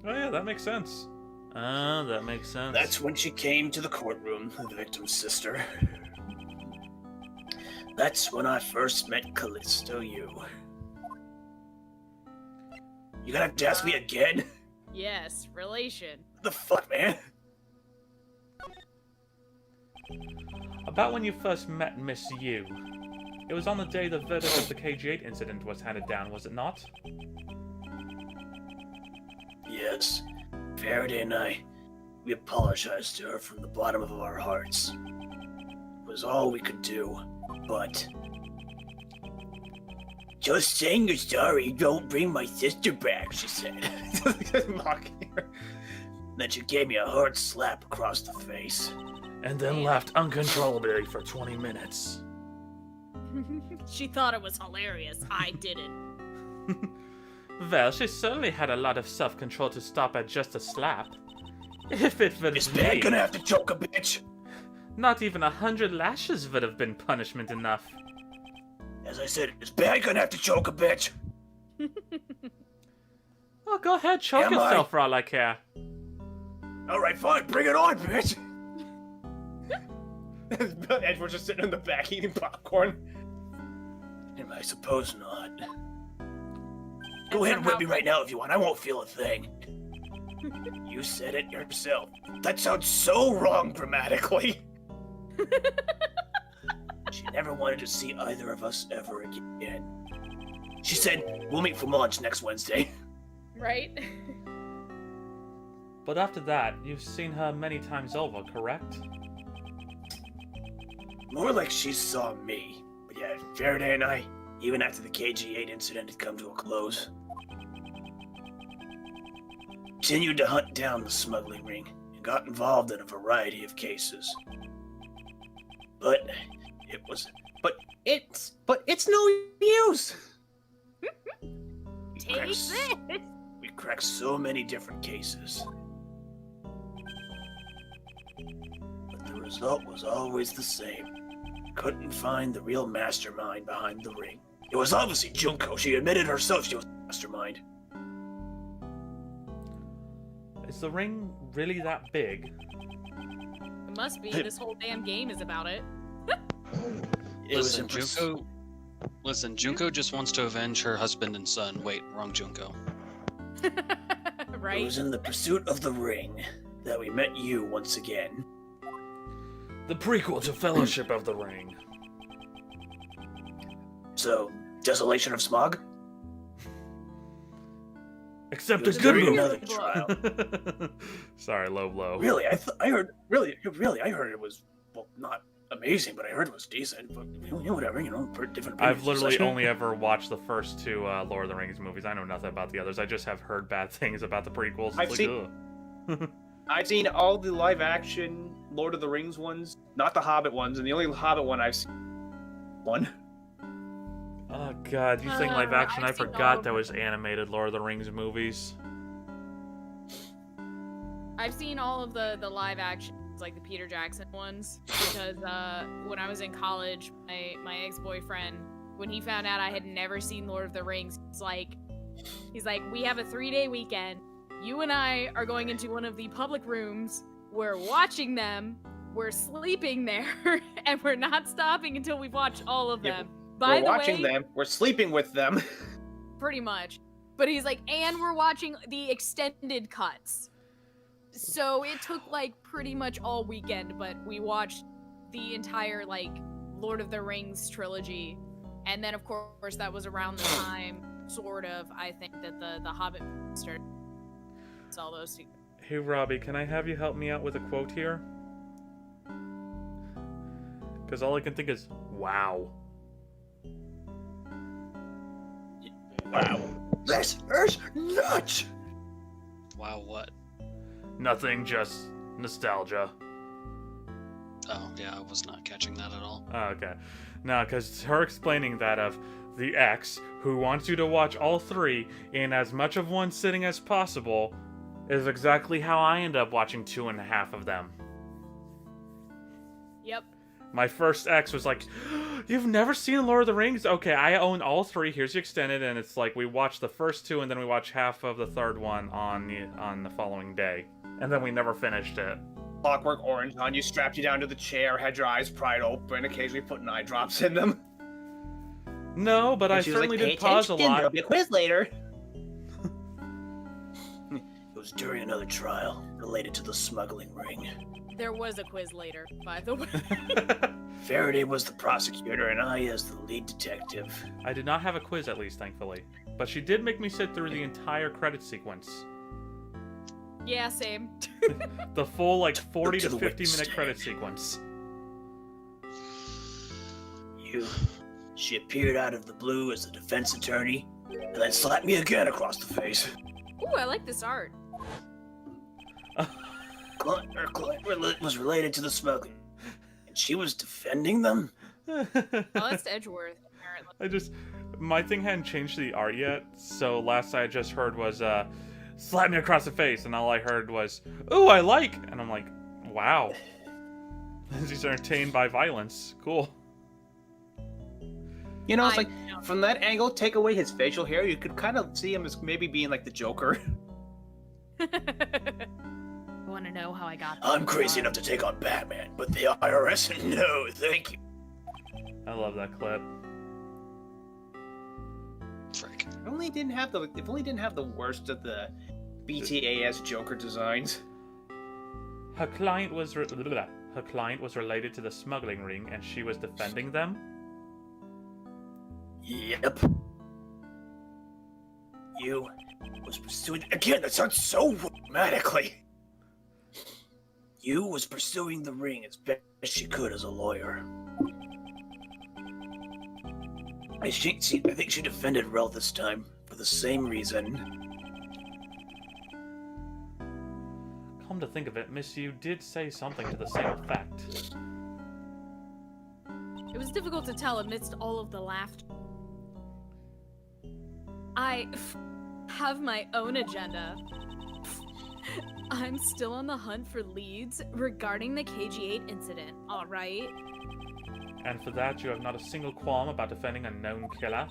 Speaker 3: Oh yeah, that makes sense. That makes sense.
Speaker 1: That's when she came to the courtroom, the victim's sister. That's when I first met Callisto Yu. You gonna have to ask me again?
Speaker 2: Yes, relation.
Speaker 1: What the fuck, man?
Speaker 3: About when you first met Miss Yu. It was on the day the verdict of the KG8 incident was handed down, was it not?
Speaker 1: Yes. Faraday and we apologized to her from the bottom of our hearts. It was all we could do, but Just saying you're sorry don't bring my sister back, she said.
Speaker 6: Mocking her.
Speaker 1: Then she gave me a hard slap across the face.
Speaker 5: And then left uncontrollably for 20 minutes.
Speaker 2: She thought it was hilarious. I didn't.
Speaker 3: Well, she certainly had a lot of self-control to stop at just a slap. If it were
Speaker 1: Is
Speaker 3: me,
Speaker 1: Bad gonna have to choke a bitch?
Speaker 3: not even 100 lashes would have been punishment enough.
Speaker 1: As I said, is Bad gonna have to choke a bitch?
Speaker 3: Oh, go ahead, choke
Speaker 1: Am
Speaker 3: yourself
Speaker 1: I?
Speaker 3: for all I care.
Speaker 1: Alright, fine, bring it on, bitch!
Speaker 6: Edgeworth's just sitting in the back eating popcorn.
Speaker 1: I suppose not. Go ahead and whip me right now if you want. I won't feel a thing. You said it yourself. That sounds so wrong grammatically. She never wanted to see either of us ever again. She said, we'll meet for lunch next Wednesday.
Speaker 2: Right?
Speaker 3: But after that, you've seen her many times over, correct?
Speaker 1: More like she saw me. But yeah, Faraday and I, even after the KG-8 incident had come to a close, continued to hunt down the smuggling ring and got involved in a variety of cases. But it's no use.
Speaker 2: Take this!
Speaker 1: We cracked so many different cases. But the result was always the same. Couldn't find the real mastermind behind the ring. It was obviously Junko. She admitted herself she was the mastermind.
Speaker 3: Is the ring really that big?
Speaker 2: It must be. This whole damn game is about it.
Speaker 1: It was
Speaker 4: Listen, Junko. Listen, Junko just wants to avenge her husband and son. Wait, wrong Junko.
Speaker 1: It
Speaker 2: Right?
Speaker 1: was in the pursuit of the ring that we met you once again.
Speaker 5: The prequel to Fellowship of the Ring.
Speaker 1: So, Desolation of Smog?
Speaker 5: Except
Speaker 1: It
Speaker 5: a
Speaker 1: was
Speaker 5: good
Speaker 1: during
Speaker 5: movie.
Speaker 1: another trial.
Speaker 3: Sorry, low blow.
Speaker 1: Really, I heard it was, well, not amazing, but I heard it was decent. But whatever, per different.
Speaker 3: I've
Speaker 1: opinions.
Speaker 3: literally only ever watched the first two Lord of the Rings movies. I know nothing about the others. I just have heard bad things about the prequels.
Speaker 6: I've I've seen all the live-action Lord of the Rings ones, not the Hobbit ones, and the only Hobbit one I've seen. One.
Speaker 3: Oh god, you saying live action?
Speaker 2: I've
Speaker 3: I
Speaker 2: seen all
Speaker 3: forgot
Speaker 2: of
Speaker 3: there was animated Lord of the Rings movies.
Speaker 2: I've seen all of the live actions, like the Peter Jackson ones, because when I was in college, my ex-boyfriend, when he found out I had never seen Lord of the Rings, he's like, we have a 3-day weekend. You and I are going into one of the public rooms. We're watching them. We're sleeping there, and we're not stopping until we've watched all of them. By
Speaker 6: We're
Speaker 2: the
Speaker 6: watching
Speaker 2: way,
Speaker 6: them. We're sleeping with them.
Speaker 2: pretty much. But he's like, and we're watching the extended cuts. So it took like pretty much all weekend, but we watched the entire like Lord of the Rings trilogy. And then of course that was around the time, sort of, I think that the Hobbit started. It's all those two.
Speaker 3: Hey Robbie, can I have you help me out with a quote here? Because all I can think is, wow.
Speaker 1: Wow, this is nuts.
Speaker 4: Wow, what?
Speaker 3: Nothing, just nostalgia.
Speaker 4: Oh, yeah, I was not catching that at all.
Speaker 3: Oh, okay. No, because her explaining that of the ex who wants you to watch all three in as much of one sitting as possible is exactly how I end up watching 2.5 of them.
Speaker 2: Yep.
Speaker 3: My first ex was like, you've never seen Lord of the Rings? Okay, I own all three. Here's the extended, and it's like we watch the first two, and then we watch half of the third one on the following day, and then we never finished it.
Speaker 6: Clockwork Orange on you, strapped you down to the chair, had your eyes pried open, occasionally putting eye drops in them.
Speaker 3: No, but I
Speaker 6: And she was
Speaker 3: certainly
Speaker 6: like,
Speaker 3: did pause a
Speaker 6: "Pay attention,
Speaker 3: lot.
Speaker 6: There'll be a quiz later.
Speaker 1: It was during another trial related to the smuggling ring.
Speaker 2: There was a quiz later, by the way.
Speaker 1: Faraday was the prosecutor and I as the lead detective.
Speaker 3: I did not have a quiz, at least, thankfully. But she did make me sit through the entire credit sequence.
Speaker 2: Yeah, same.
Speaker 3: The full, like, 40
Speaker 1: To
Speaker 3: to
Speaker 1: the
Speaker 3: 50
Speaker 1: witness
Speaker 3: minute
Speaker 1: stand.
Speaker 3: credit sequence.
Speaker 1: You She appeared out of the blue as the defense attorney, and then slapped me again across the face.
Speaker 2: Ooh, I like this art.
Speaker 1: Her client was related to the smuggling, and she was defending them?
Speaker 2: Oh, that's Edgeworth, apparently.
Speaker 3: My thing hadn't changed to the art yet, so last I just heard was, slap me across the face, and all I heard was, ooh, I like, and I'm like, wow. He's entertained by violence. Cool.
Speaker 6: You know, it's like, from that angle, take away his facial hair, you could kind of see him as maybe being like the Joker.
Speaker 2: Want to know how I got
Speaker 1: I'm crazy enough to take on Batman, but the IRS, no, thank you.
Speaker 3: I love that clip.
Speaker 4: Frick.
Speaker 6: If only it didn't have the worst of the BTAS Joker designs.
Speaker 3: Her client was related to the smuggling ring, and she was defending them.
Speaker 1: Yep. You was pursuing... Again, that sounds so dramatically. You was pursuing the ring as best she could as a lawyer. I think she defended Rel this time, for the same reason.
Speaker 3: Come to think of it, Miss, you did say something to the same effect.
Speaker 2: It was difficult to tell amidst all of the laughter. I have my own agenda. I'm still on the hunt for leads regarding the KG-8 incident, alright?
Speaker 3: And for that, you have not a single qualm about defending a known killer?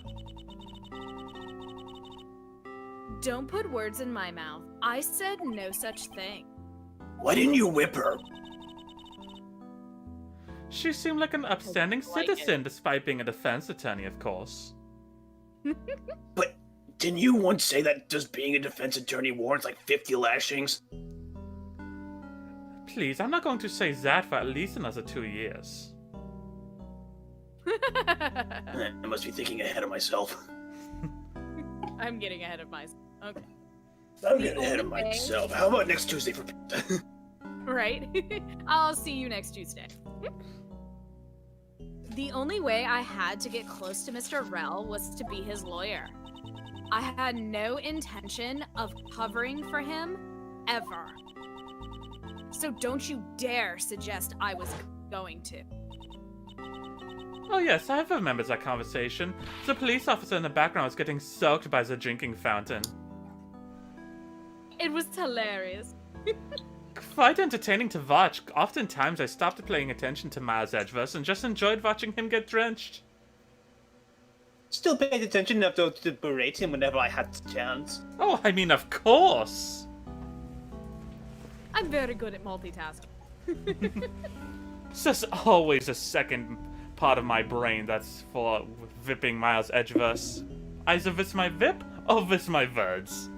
Speaker 2: Don't put words in my mouth. I said no such thing.
Speaker 1: Why didn't you whip her?
Speaker 3: She seemed like an upstanding citizen, despite being a defense attorney, of course.
Speaker 1: But didn't you once say that just being a defense attorney warrants like 50 lashings?
Speaker 3: Please, I'm not going to say that for at least another 2 years.
Speaker 1: I must be thinking ahead of myself.
Speaker 2: I'm getting ahead of myself. Okay.
Speaker 1: I'm getting ahead of myself. How about next Tuesday for pizza?
Speaker 2: Right? I'll see you next Tuesday. The only way I had to get close to Mr. Rel was to be his lawyer. I had no intention of covering for him, ever. So don't you dare suggest I was going to.
Speaker 3: Oh yes, I remember that conversation. The police officer in the background was getting soaked by the drinking fountain.
Speaker 2: It was hilarious.
Speaker 3: Quite entertaining to watch. Oftentimes I stopped paying attention to Miles Edgeworth and just enjoyed watching him get drenched.
Speaker 6: Still paid attention enough to berate him whenever I had the chance.
Speaker 3: Oh, I mean, of course!
Speaker 2: I'm very good at multitasking.
Speaker 3: There's always a second part of my brain that's for vipping Miles Edgeworth. Either with my vip or with my words.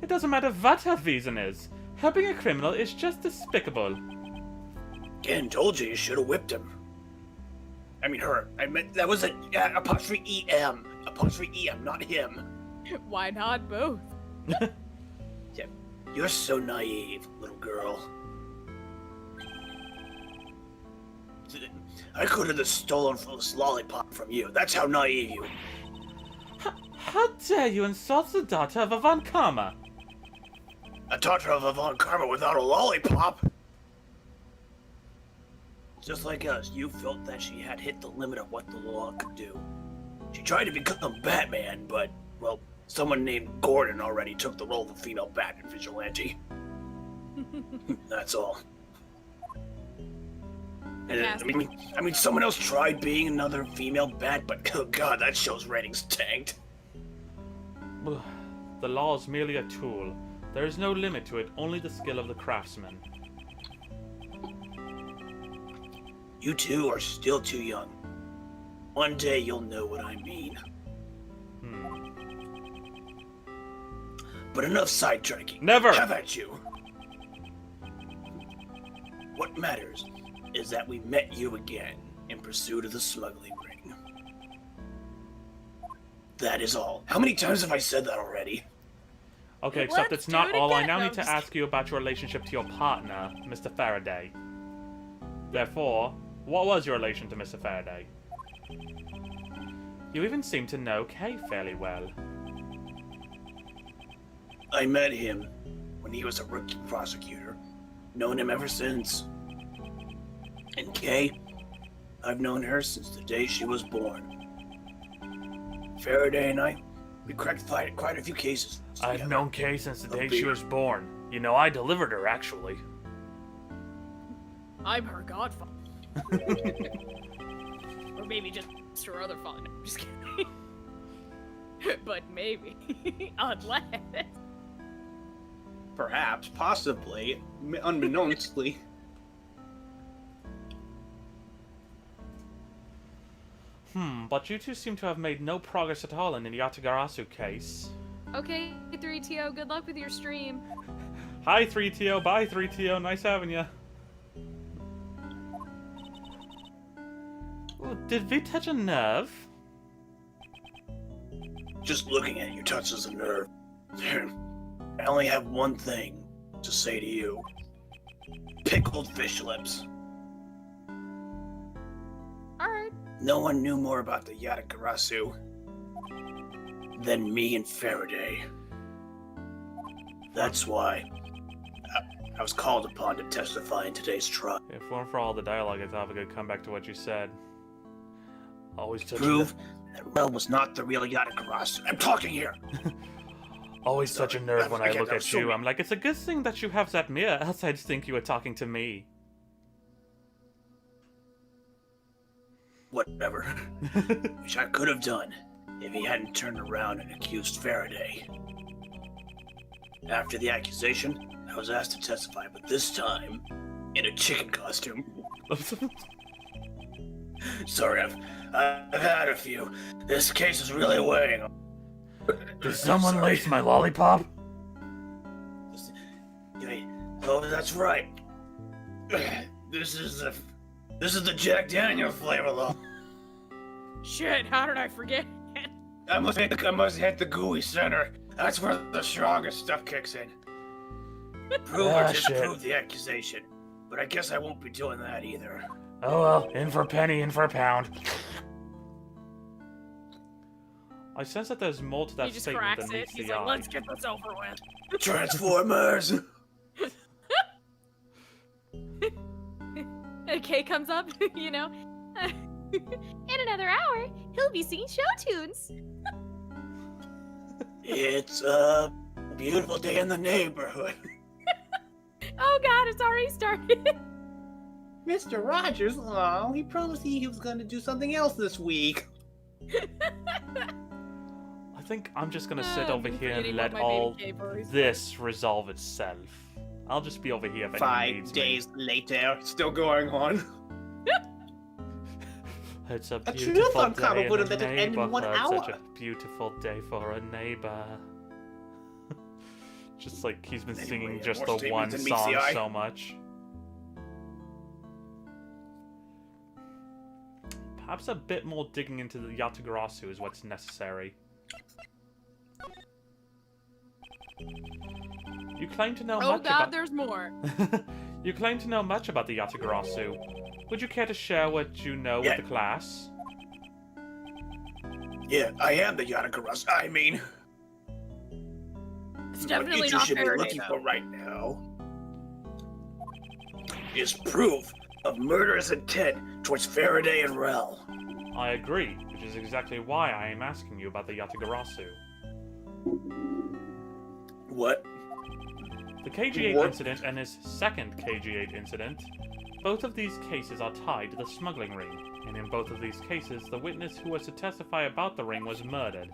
Speaker 3: It doesn't matter what her reason is. Helping a criminal is just despicable.
Speaker 1: Again, told you should have whipped him. I mean her. I meant that was a apostrophe E-M. Apostrophe E-M, not him.
Speaker 2: Why not both?
Speaker 1: Yeah, you're so naive, little girl. I could have just stolen this lollipop from you. That's how naive you are.
Speaker 3: How dare you insult the daughter of Avant Karma?
Speaker 1: A daughter of Avant Karma without a lollipop? Just like us, you felt that she had hit the limit of what the law could do. She tried to become Batman, but, well, someone named Gordon already took the role of a female Batman vigilante. That's all. And,
Speaker 2: Yes.
Speaker 1: I mean, someone else tried being another female Bat, but oh god, that show's ratings tanked.
Speaker 3: The law is merely a tool. There is no limit to it, only the skill of the craftsman.
Speaker 1: You two are still too young. One day you'll know what I mean. But enough sidetracking.
Speaker 3: Never!
Speaker 1: Have at you. What matters is that we met you again in pursuit of the smuggling ring. That is all. How many times have I said that already?
Speaker 3: Okay, except
Speaker 2: Let's
Speaker 3: it's not
Speaker 2: do it
Speaker 3: all. I
Speaker 2: again.
Speaker 3: now
Speaker 2: No,
Speaker 3: need to
Speaker 2: just-
Speaker 3: ask you about your relationship to your partner, Mr. Faraday. Therefore, What was your relation to Mr. Faraday? You even seem to know Kay fairly well.
Speaker 1: I met him when he was a rookie prosecutor. Known him ever since. And Kay, I've known her since the day she was born. Faraday and I, we cracked quite a few cases.
Speaker 5: I've known Kay since the day she was born. You know, I delivered her, actually.
Speaker 2: I'm her godfather. Or maybe just her other father. I'm just kidding. But maybe. Unless.
Speaker 6: Perhaps, possibly, unbeknownstly.
Speaker 3: But you two seem to have made no progress at all in the Yatagarasu case.
Speaker 2: Okay, 3TO, good luck with your stream.
Speaker 3: Hi, 3TO. Bye, 3TO. Nice having ya. Ooh, did we touch a nerve?
Speaker 1: Just looking at you touches a nerve. I only have one thing to say to you. Pickled fish lips.
Speaker 2: Alright.
Speaker 1: No one knew more about the Yatagarasu than me and Faraday. That's why I was called upon to testify in today's trial.
Speaker 3: If it weren't for all the dialogue, I thought I could come back to what you said.
Speaker 5: Always such
Speaker 1: Prove that Rel was not the real Yatagarasu. I'm talking here!
Speaker 5: always such a nerd when I
Speaker 1: Again,
Speaker 5: look
Speaker 1: that
Speaker 5: at
Speaker 1: was so
Speaker 5: you.
Speaker 1: mean.
Speaker 3: I'm like, it's a good thing that you have that mirror, else I'd think you were talking to me.
Speaker 1: Whatever. Which I could have done if he hadn't turned around and accused Faraday. After the accusation, I was asked to testify, but this time in a chicken costume. Sorry, I've had a few. This case is really weighing on.
Speaker 5: Did someone
Speaker 1: Sorry.
Speaker 5: lace my lollipop?
Speaker 1: Oh, that's right. This is the Jack Daniel flavor, though.
Speaker 2: Shit, how did I forget?
Speaker 1: I must hit the gooey center. That's where the strongest stuff kicks in. Prove or
Speaker 5: Ah, shit.
Speaker 1: disprove the accusation, but I guess I won't be doing that either.
Speaker 5: Oh well, in for a penny, in for a pound.
Speaker 3: I sense that there's more to that
Speaker 2: He just
Speaker 3: statement
Speaker 2: cracks
Speaker 3: than
Speaker 2: it.
Speaker 3: meets
Speaker 2: He's
Speaker 3: the
Speaker 2: like,
Speaker 3: eye.
Speaker 2: let's get this over with.
Speaker 1: Transformers.
Speaker 2: Kay comes up, you know. In another hour, he'll be singing show tunes.
Speaker 1: It's a beautiful day in the neighborhood.
Speaker 2: Oh god, it's already started.
Speaker 6: Mr. Rogers, oh, he promised he was going to do something else this week.
Speaker 3: I think I'm just gonna sit
Speaker 2: I'm
Speaker 3: over here
Speaker 2: forgetting
Speaker 3: and
Speaker 2: what
Speaker 3: let
Speaker 2: my
Speaker 3: all
Speaker 2: baby gay voice.
Speaker 3: this resolve itself. I'll just be over here if anyone
Speaker 6: 5
Speaker 3: needs
Speaker 6: days later, still going on.
Speaker 3: me. It's a
Speaker 6: A
Speaker 3: beautiful
Speaker 6: truth on
Speaker 3: day
Speaker 6: Kama
Speaker 3: in
Speaker 6: wouldn't
Speaker 3: the
Speaker 6: let it end in 1
Speaker 3: neighborhood. Such
Speaker 6: hour.
Speaker 3: a beautiful day for a neighbor. Just like he's been
Speaker 1: Anyway,
Speaker 3: singing
Speaker 1: yeah,
Speaker 3: just
Speaker 1: more
Speaker 3: the one
Speaker 1: statements than meets
Speaker 3: song
Speaker 1: the eye.
Speaker 3: so much. Perhaps a bit more digging into the Yatagarasu is what's necessary. You claim to know
Speaker 2: Oh
Speaker 3: much
Speaker 2: god,
Speaker 3: about...
Speaker 2: there's more.
Speaker 3: You claim to know much about the Yatagarasu. Would you care to share what you know
Speaker 1: Yeah.
Speaker 3: with the class?
Speaker 1: Yeah, I am the Yatagarasu. I mean,
Speaker 2: It's
Speaker 1: what
Speaker 2: definitely
Speaker 1: you
Speaker 2: not
Speaker 1: should be
Speaker 2: Faraday,
Speaker 1: looking
Speaker 2: though.
Speaker 1: for right now is proof of murderous intent towards Faraday and Rel.
Speaker 3: I agree, which is exactly why I am asking you about the Yatagarasu.
Speaker 1: What?
Speaker 3: The KG8
Speaker 6: What?
Speaker 3: incident and his second KG8 incident, both of these cases are tied to the smuggling ring, and in both of these cases, the witness who was to testify about the ring was murdered.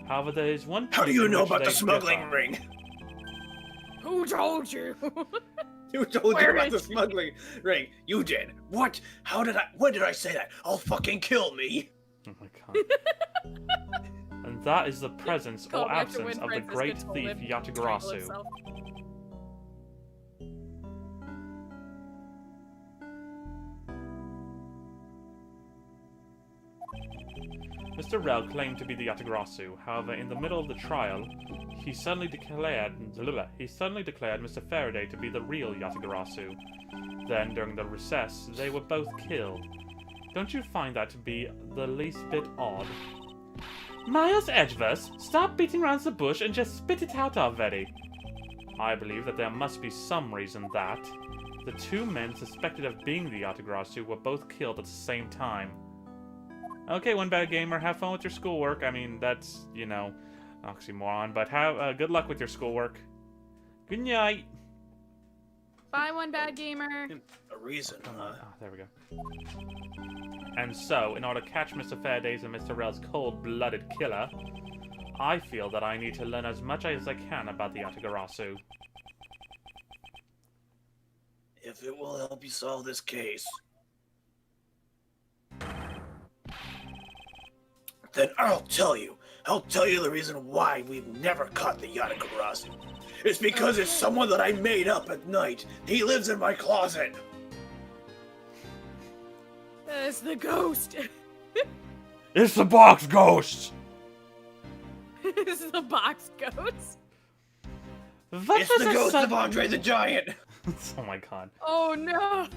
Speaker 3: However, there is one
Speaker 1: How do
Speaker 3: point
Speaker 1: you
Speaker 3: in
Speaker 1: know
Speaker 3: which
Speaker 1: about the
Speaker 3: they
Speaker 1: smuggling
Speaker 3: differ.
Speaker 1: ring?
Speaker 2: Who told you?
Speaker 6: Who told you
Speaker 2: Where
Speaker 6: about
Speaker 2: is
Speaker 6: the
Speaker 2: she?
Speaker 6: smuggling ring?
Speaker 1: You did. What? How did I? When did I say that? I'll fucking kill me.
Speaker 3: Oh my god. And that is the presence
Speaker 2: Call
Speaker 3: or
Speaker 2: me after
Speaker 3: absence
Speaker 2: when
Speaker 3: of the
Speaker 2: Francisca
Speaker 3: great
Speaker 2: told
Speaker 3: thief
Speaker 2: him to strangle
Speaker 3: Yatagarasu.
Speaker 2: himself.
Speaker 3: Mr. Rel claimed to be the Yatagarasu. However, in the middle of the trial, he suddenly declared Mr. Faraday to be the real Yatagarasu. Then, during the recess, they were both killed. Don't you find that to be the least bit odd? Miles Edgeworth, stop beating around the bush and just spit it out already. I believe that there must be some reason that the two men suspected of being the Yatagarasu were both killed at the same time. Okay, One Bad Gamer, have fun with your schoolwork. I mean, that's, you know, oxymoron, but have good luck with your schoolwork. Good night.
Speaker 2: Bye, One Bad Gamer.
Speaker 1: A reason, huh?
Speaker 3: Oh, there we go. And so, in order to catch Mr. Faraday's and Mr. Rel's cold-blooded killer, I feel that I need to learn as much as I can about the Yatagarasu.
Speaker 1: If it will help you solve this case, then I'll tell you. I'll tell you the reason why we've never caught the Yatagarasu. It's because it's someone that I made up at night. He lives in my closet.
Speaker 2: It's the ghost.
Speaker 3: It's the box ghost!
Speaker 2: It's the box ghost.
Speaker 1: It's the ghost of Andre the Giant.
Speaker 3: Oh my god.
Speaker 2: Oh no.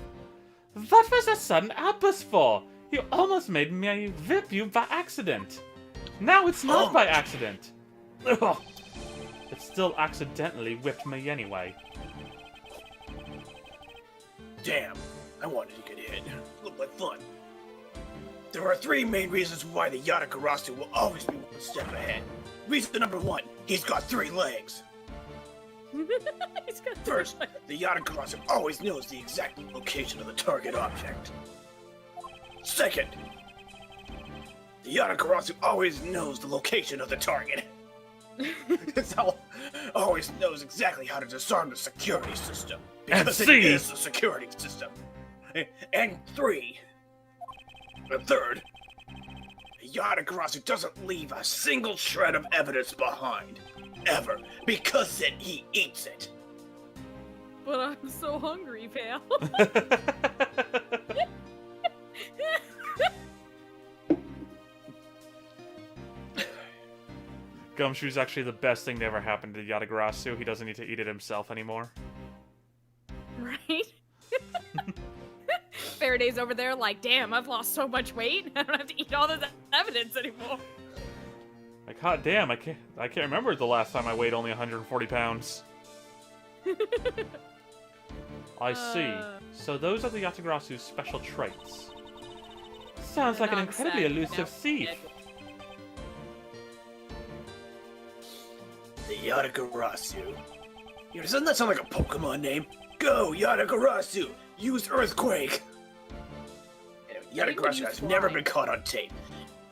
Speaker 3: What was a sudden outburst for? You almost made me whip you by accident. Now it's not by accident. Ugh. It still accidentally whipped me anyway.
Speaker 1: Damn, I wanted to get hit. Looked like fun. There are three main reasons why the Yatagarasu will always be one step ahead. Reason number one, he's got 3 legs.
Speaker 2: He's got
Speaker 1: First, the Yatagarasu always knows the exact location of the target object. Second, the Yatagarasu always knows the location of the target. So, always knows exactly how to disarm the security system. Because it is the security system. And 3, the third, the Yatagarasu doesn't leave a single shred of evidence behind. Ever. Because he eats it.
Speaker 2: But I'm so hungry, pal.
Speaker 3: Gumshoe's actually the best thing to ever happen to Yatagarasu. He doesn't need to eat it himself anymore.
Speaker 2: Right? Faraday's over there like, damn, I've lost so much weight. I don't have to eat all this evidence anymore.
Speaker 3: Like, hot damn, I can't remember the last time I weighed only 140 pounds. I see. So those are the Yatagarasu's special traits. Sounds like an incredibly elusive thief.
Speaker 1: The Yatagarasu. Doesn't that sound like a Pokemon name? Go, Yatagarasu! Use Earthquake! Yatagarasu has never been caught on tape.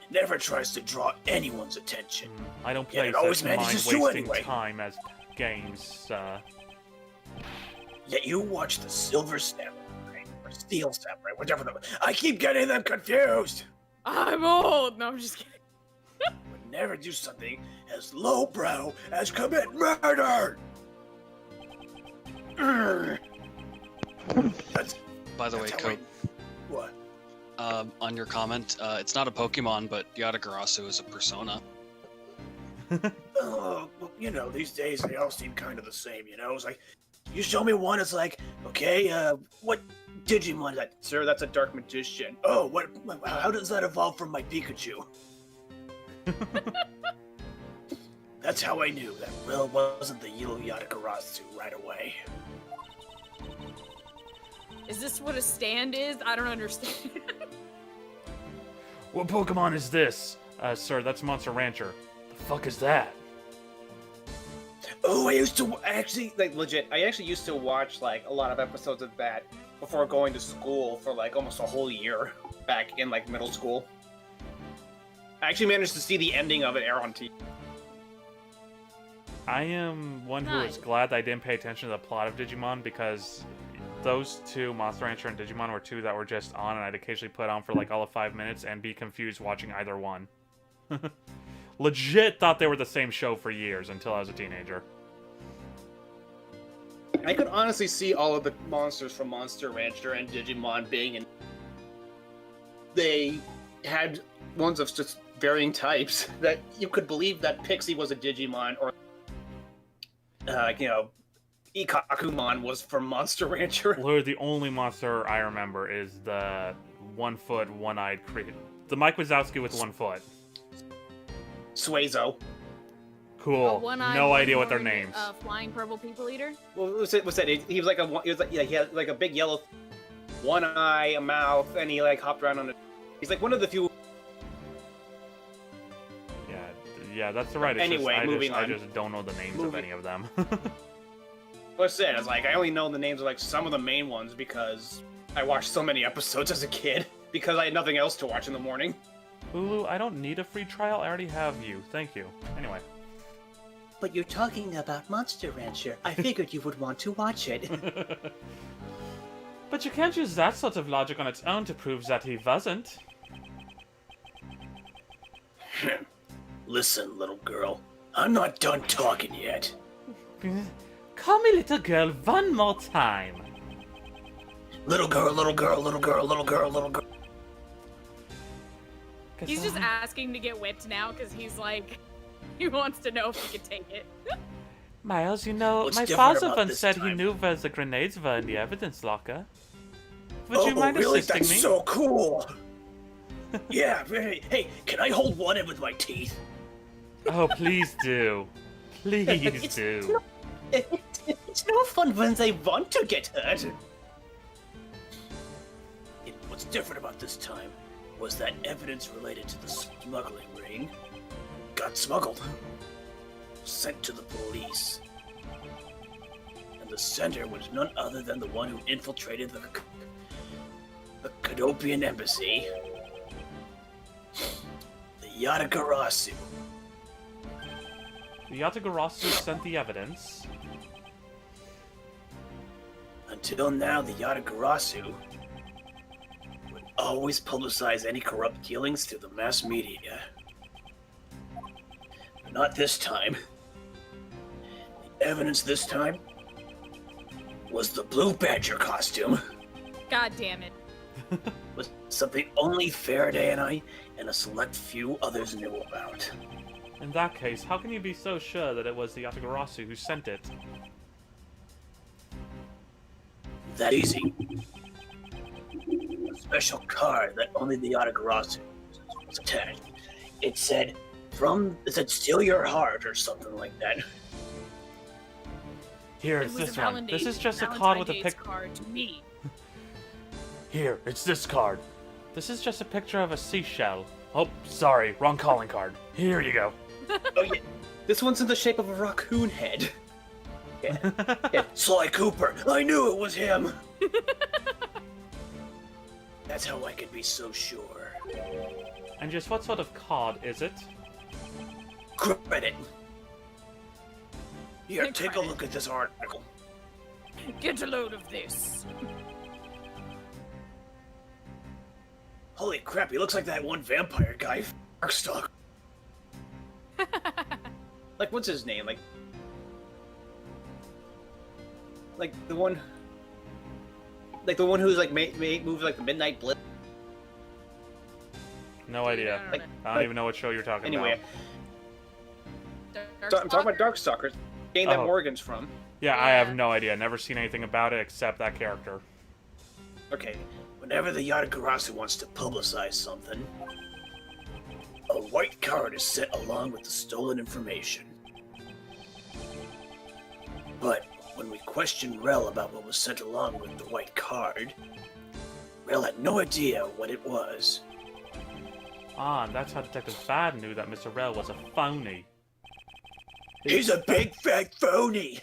Speaker 1: Never tries to draw anyone's attention.
Speaker 3: I don't play such mind-wasting time as games,
Speaker 1: Yet you watch the Silver Samurai, or Steel Samurai, whatever the... I keep getting them confused!
Speaker 2: I'm old! No, I'm just kidding.
Speaker 1: Would never do something as lowbrow as commit murder!
Speaker 4: By the way, Coke.
Speaker 1: What?
Speaker 4: On your comment, it's not a Pokemon, but Yatagarasu is a persona.
Speaker 1: Well, these days they all seem kind of the same, It's like, you show me one, it's like, okay, what Digimon is that?
Speaker 6: Sir, that's a dark magician.
Speaker 1: Oh, how does that evolve from my Pikachu? That's how I knew that Will wasn't the Yellow Yatagarasu right away.
Speaker 2: Is this what a stand is? I don't understand.
Speaker 3: What Pokemon is this? Sir, that's Monster Rancher. The fuck is that?
Speaker 1: Oh,
Speaker 6: I actually used to watch, like, a lot of episodes of that before going to school for, like, almost a whole year back in, like, middle school. I actually managed to see the ending of it air on TV.
Speaker 3: I am one who is glad that I didn't pay attention to the plot of Digimon, because those two, Monster Rancher and Digimon, were two that were just on, and I'd occasionally put on for like all of 5 minutes and be confused watching either one. Legit thought they were the same show for years until I was a teenager.
Speaker 6: I could honestly see all of the monsters from Monster Rancher and Digimon being in... They had ones of just varying types that you could believe that Pixie was a Digimon or, Ikakumon was from Monster Rancher.
Speaker 3: Literally, the only monster I remember is the 1 foot, one-eyed creature. The Mike Wazowski with 1 foot.
Speaker 6: Suezo.
Speaker 3: Cool.
Speaker 2: One-eyed,
Speaker 3: No idea what their
Speaker 2: one-horned,
Speaker 3: names.
Speaker 2: Flying purple people eater.
Speaker 6: What was it? He was like he had like a big yellow, one eye, a mouth, and he like hopped around on it. He's like one of the few.
Speaker 3: Yeah, that's right.
Speaker 6: Anyway, moving on.
Speaker 3: I just don't know the names of any of them.
Speaker 6: What's it? It's like I only know the names of like some of the main ones because I watched so many episodes as a kid because I had nothing else to watch in the morning.
Speaker 3: Hulu, I don't need a free trial. I already have you. Thank you. Anyway.
Speaker 1: But you're talking about Monster Rancher. I figured you would want to watch it.
Speaker 3: But you can't use that sort of logic on its own to prove that he wasn't.
Speaker 1: Listen, little girl. I'm not done talking yet.
Speaker 3: Call me little girl one more time.
Speaker 1: Little girl, little girl, little girl, little girl, little girl.
Speaker 2: He's just asking to get whipped now because he's like, he wants to know if he can take it.
Speaker 3: Miles, you know,
Speaker 1: What's
Speaker 3: my
Speaker 1: different
Speaker 3: father
Speaker 1: about
Speaker 3: once
Speaker 1: this
Speaker 3: said he
Speaker 1: time?
Speaker 3: knew where the grenades were in the evidence locker. Would you mind
Speaker 1: really?
Speaker 3: assisting
Speaker 1: That's
Speaker 3: me?
Speaker 1: so cool. Yeah, hey, can I hold one in with my teeth?
Speaker 3: Oh, please do. Please do.
Speaker 1: It's no fun when they want to get hurt. What's different about this time was that evidence related to the smuggling ring got smuggled, sent to the police. And the sender was none other than the one who infiltrated the Kadopian embassy, the Yatagarasu.
Speaker 3: The Yatagarasu sent the evidence.
Speaker 1: Until now, the Yatagarasu would always publicize any corrupt dealings through the mass media. But not this time. The evidence this time was the Blue Badger costume.
Speaker 2: God damn it.
Speaker 1: Was something only Faraday and I and a select few others knew about.
Speaker 3: In that case, how can you be so sure that it was the Yatagarasu who sent it?
Speaker 1: That easy. A special card that only the Yatagarasu was attached. It said, steal your heart or something like that.
Speaker 3: Here,
Speaker 2: It
Speaker 3: it's
Speaker 2: was
Speaker 3: this
Speaker 2: a
Speaker 3: one. This is just a
Speaker 2: Valentine's
Speaker 3: card with a
Speaker 2: Day's
Speaker 3: pic.
Speaker 2: card to me.
Speaker 3: Here, it's this card. This is just a picture of a seashell. Oh, sorry, wrong calling card. Here you go.
Speaker 6: Oh yeah, this one's in the shape of a raccoon head.
Speaker 1: Yeah, Sly Cooper, I knew it was him! That's how I could be so sure.
Speaker 3: And just what sort of card is it?
Speaker 1: Credit. Here,
Speaker 2: Take
Speaker 1: take a
Speaker 2: credit.
Speaker 1: look at this article.
Speaker 2: Get a load of this.
Speaker 1: Holy crap, he looks like that one vampire guy, Darkstalker.
Speaker 6: Like, what's his name? Like the one who's like moves like the Midnight Blitz.
Speaker 3: No idea.
Speaker 2: I don't know.
Speaker 3: I don't even know what show you're talking
Speaker 6: Anyway,
Speaker 3: about.
Speaker 6: I'm talking about Darkstalker. Game that
Speaker 3: Oh.
Speaker 6: Morgan's from.
Speaker 3: Yeah, I have
Speaker 2: Yeah.
Speaker 3: no idea. Never seen anything about it except that character.
Speaker 1: Okay, whenever the Yatagarasu wants to publicize something, a white card is sent along with the stolen information. But when we questioned Rel about what was sent along with the white card, Rel had no idea what it was.
Speaker 3: Ah, and that's how Detective Bad knew that Mr. Rel was a phony.
Speaker 1: He's a big fat phony!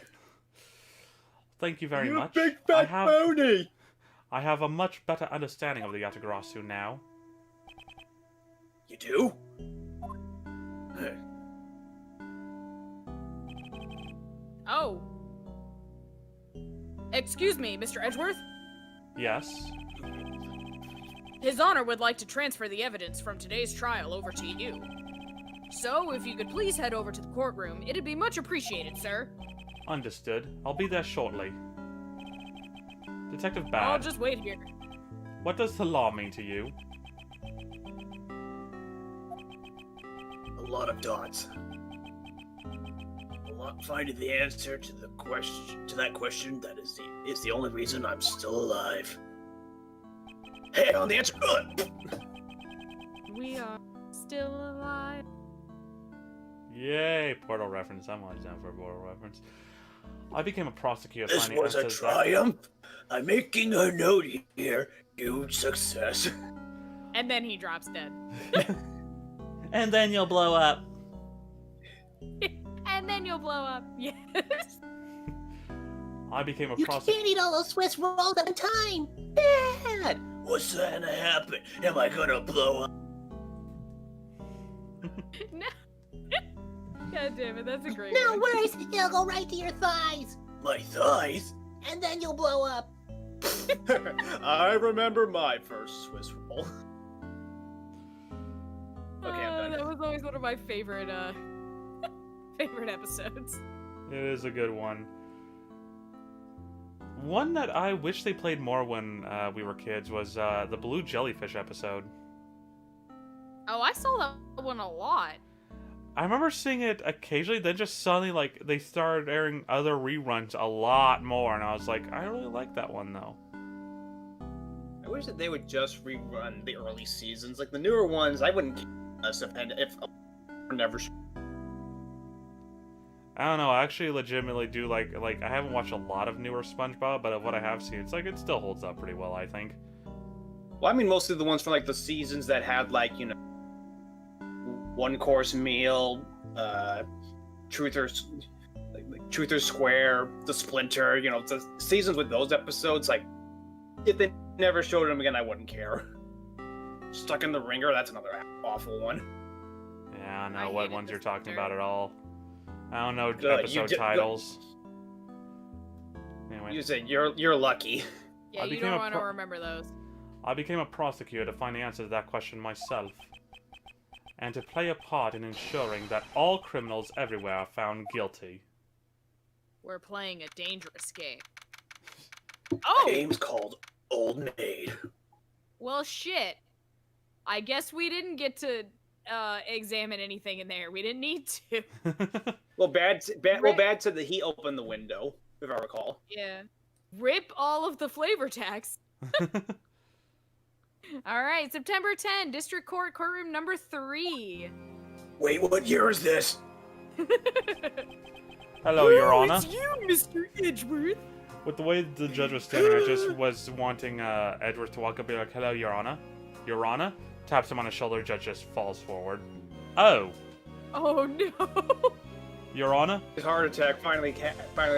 Speaker 3: Thank you very much.
Speaker 6: Big fat phony!
Speaker 3: I have a much better understanding of the Yatagarasu now.
Speaker 1: You do?
Speaker 2: Oh. Excuse me, Mr. Edgeworth?
Speaker 3: Yes.
Speaker 2: His Honor would like to transfer the evidence from today's trial over to you. So, if you could please head over to the courtroom, it'd be much appreciated, sir.
Speaker 3: Understood. I'll be there shortly. Detective
Speaker 2: I'll
Speaker 3: Bad,
Speaker 2: just wait here.
Speaker 3: what does the law mean to you?
Speaker 1: a lot of dots. Finding the answer to that question is the only reason I'm still alive. Hey, on the answer.
Speaker 2: We are still alive.
Speaker 3: Yay, Portal reference. I'm always down for a Portal reference. I became a prosecutor.
Speaker 1: This was a triumph. I'm making a note here. Huge success.
Speaker 2: And then he drops dead.
Speaker 3: And then you'll blow up.
Speaker 2: And then you'll blow up. Yes.
Speaker 3: I became a
Speaker 7: You
Speaker 3: prosecutor.
Speaker 7: can't eat all those Swiss rolls at a time.
Speaker 1: Dad, what's gonna happen? Am I gonna blow up?
Speaker 2: No. God damn it, that's a great
Speaker 7: No
Speaker 2: one.
Speaker 7: worries, it'll go right to your thighs.
Speaker 1: My thighs?
Speaker 7: And then you'll blow up.
Speaker 6: I remember my first Swiss roll. Okay, I'm done.
Speaker 2: That was always one of my favorite favorite episodes.
Speaker 3: It is a good one. One that I wish they played more when we were kids was the Blue Jellyfish episode.
Speaker 2: Oh, I saw that one a lot.
Speaker 3: I remember seeing it occasionally, then just suddenly, like, they started airing other reruns a lot more, and I was like, I really like that one, though.
Speaker 6: I wish that they would just rerun the early seasons. Like, the newer ones, I wouldn't care if never...
Speaker 3: I don't know, I actually legitimately do like, I haven't watched a lot of newer SpongeBob, but of what I have seen, it's like, it still holds up pretty well, I think.
Speaker 6: Well, I mean, mostly the ones from, like, the seasons that had, like, you know, one-course meal, Truth or Square, The Splinter, you know, the seasons with those episodes, like, if they never showed them again, I wouldn't care. Stuck in the Ringer, that's another awful one.
Speaker 3: Yeah, I don't
Speaker 2: I
Speaker 3: know what
Speaker 2: hated
Speaker 3: ones
Speaker 2: The
Speaker 3: you're talking
Speaker 2: Splinter.
Speaker 3: about at all. I don't know
Speaker 6: You
Speaker 3: episode
Speaker 6: did-
Speaker 3: titles. Anyway.
Speaker 6: You said you're lucky.
Speaker 2: Yeah,
Speaker 3: I
Speaker 2: you
Speaker 3: became
Speaker 2: don't
Speaker 3: a
Speaker 2: want to remember those.
Speaker 3: I became a prosecutor to find the answer to that question myself, and to play a part in ensuring that all criminals everywhere are found guilty.
Speaker 2: We're playing a dangerous game. Oh!
Speaker 1: Game's called Old Maid.
Speaker 2: Well, shit. I guess we didn't get to examine anything in there. We didn't need to.
Speaker 6: Well, bad said that he opened the window, if I recall.
Speaker 2: Yeah. Rip all of the flavor text. All right, September 10, District Court, courtroom number 3.
Speaker 1: Wait, what year is this?
Speaker 3: Hello, Your Honor.
Speaker 2: It's you, Mr. Edgeworth.
Speaker 3: With the way the judge was standing, I just was wanting Edgeworth to walk up and be like, "Hello, Your Honor." Your Honor? Taps him on his shoulder, judge just falls forward. Oh.
Speaker 2: Oh, no.
Speaker 3: Your Honor?
Speaker 6: His heart attack finally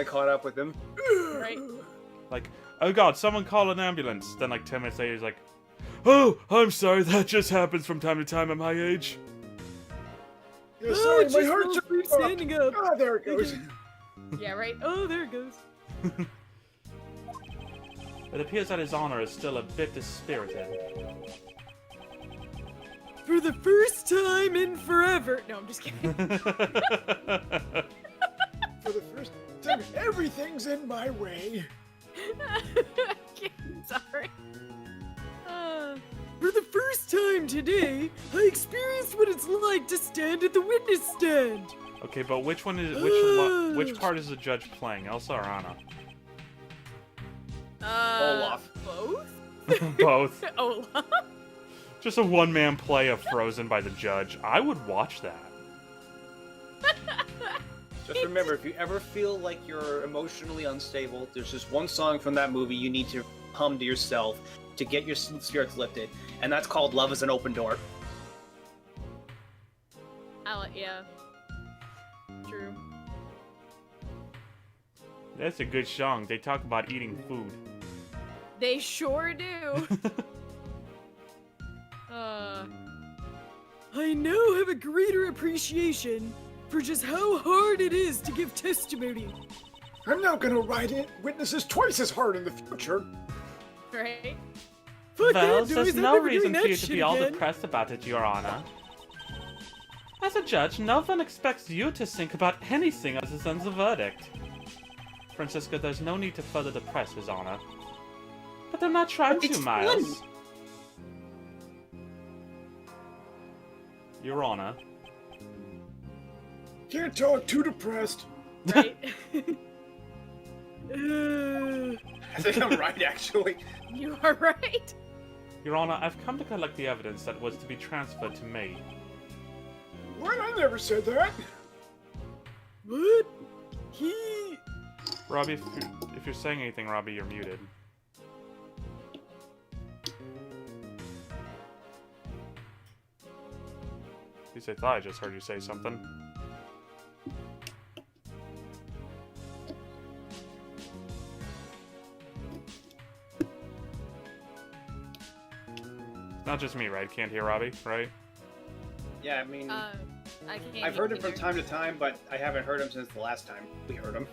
Speaker 6: caught up with him.
Speaker 2: Right.
Speaker 3: Like, oh god, someone call an ambulance. Then like 10 minutes later, he's like, "Oh, I'm sorry, that just happens from time to time at my age."
Speaker 6: Yeah, sorry, my heart's
Speaker 2: standing up.
Speaker 6: Ah, there it goes.
Speaker 2: Yeah, right. Oh, there it goes.
Speaker 3: It appears that his honor is still a bit dispirited.
Speaker 2: For the first time in forever. No, I'm just kidding.
Speaker 8: For the first time, everything's in my way.
Speaker 2: Sorry. For the first time today, I experienced what it's like to stand at the witness stand.
Speaker 3: Okay, but which one is which part is the judge playing, Elsa or Anna?
Speaker 6: Olaf.
Speaker 2: Both?
Speaker 3: Both.
Speaker 2: Olaf?
Speaker 3: Just a one-man play of Frozen by the judge. I would watch that.
Speaker 6: Just remember, if you ever feel like you're emotionally unstable, there's just one song from that movie you need to hum to yourself to get your spirits lifted, and that's called Love is an Open Door.
Speaker 2: Yeah. True.
Speaker 3: That's a good song. They talk about eating food.
Speaker 2: They sure do. I now have a greater appreciation for just how hard it is to give testimony.
Speaker 8: I'm now gonna write in witnesses twice as hard in the future.
Speaker 2: Right?
Speaker 3: Well, there's no reason for you to be all depressed about it, Your Honor. As a judge, no one expects you to think about anything other than the verdict. Francisco, there's no need to further depress His Honor. But I'm not trying to, Miles. Your Honor,
Speaker 8: Can't talk, too depressed.
Speaker 2: Right?
Speaker 6: I think I'm right, actually.
Speaker 2: You are right.
Speaker 3: Your Honor, I've come to collect the evidence that was to be transferred to me.
Speaker 8: What? I never said that.
Speaker 5: What?
Speaker 3: Robbie, if you're saying anything, Robbie, you're muted. At least I thought I just heard you say something. It's not just me, right? Can't hear Robbie, right?
Speaker 6: Yeah, I mean,
Speaker 2: I can't.
Speaker 6: I've heard him
Speaker 2: either.
Speaker 6: from time to time, but I haven't heard him since the last time we heard him.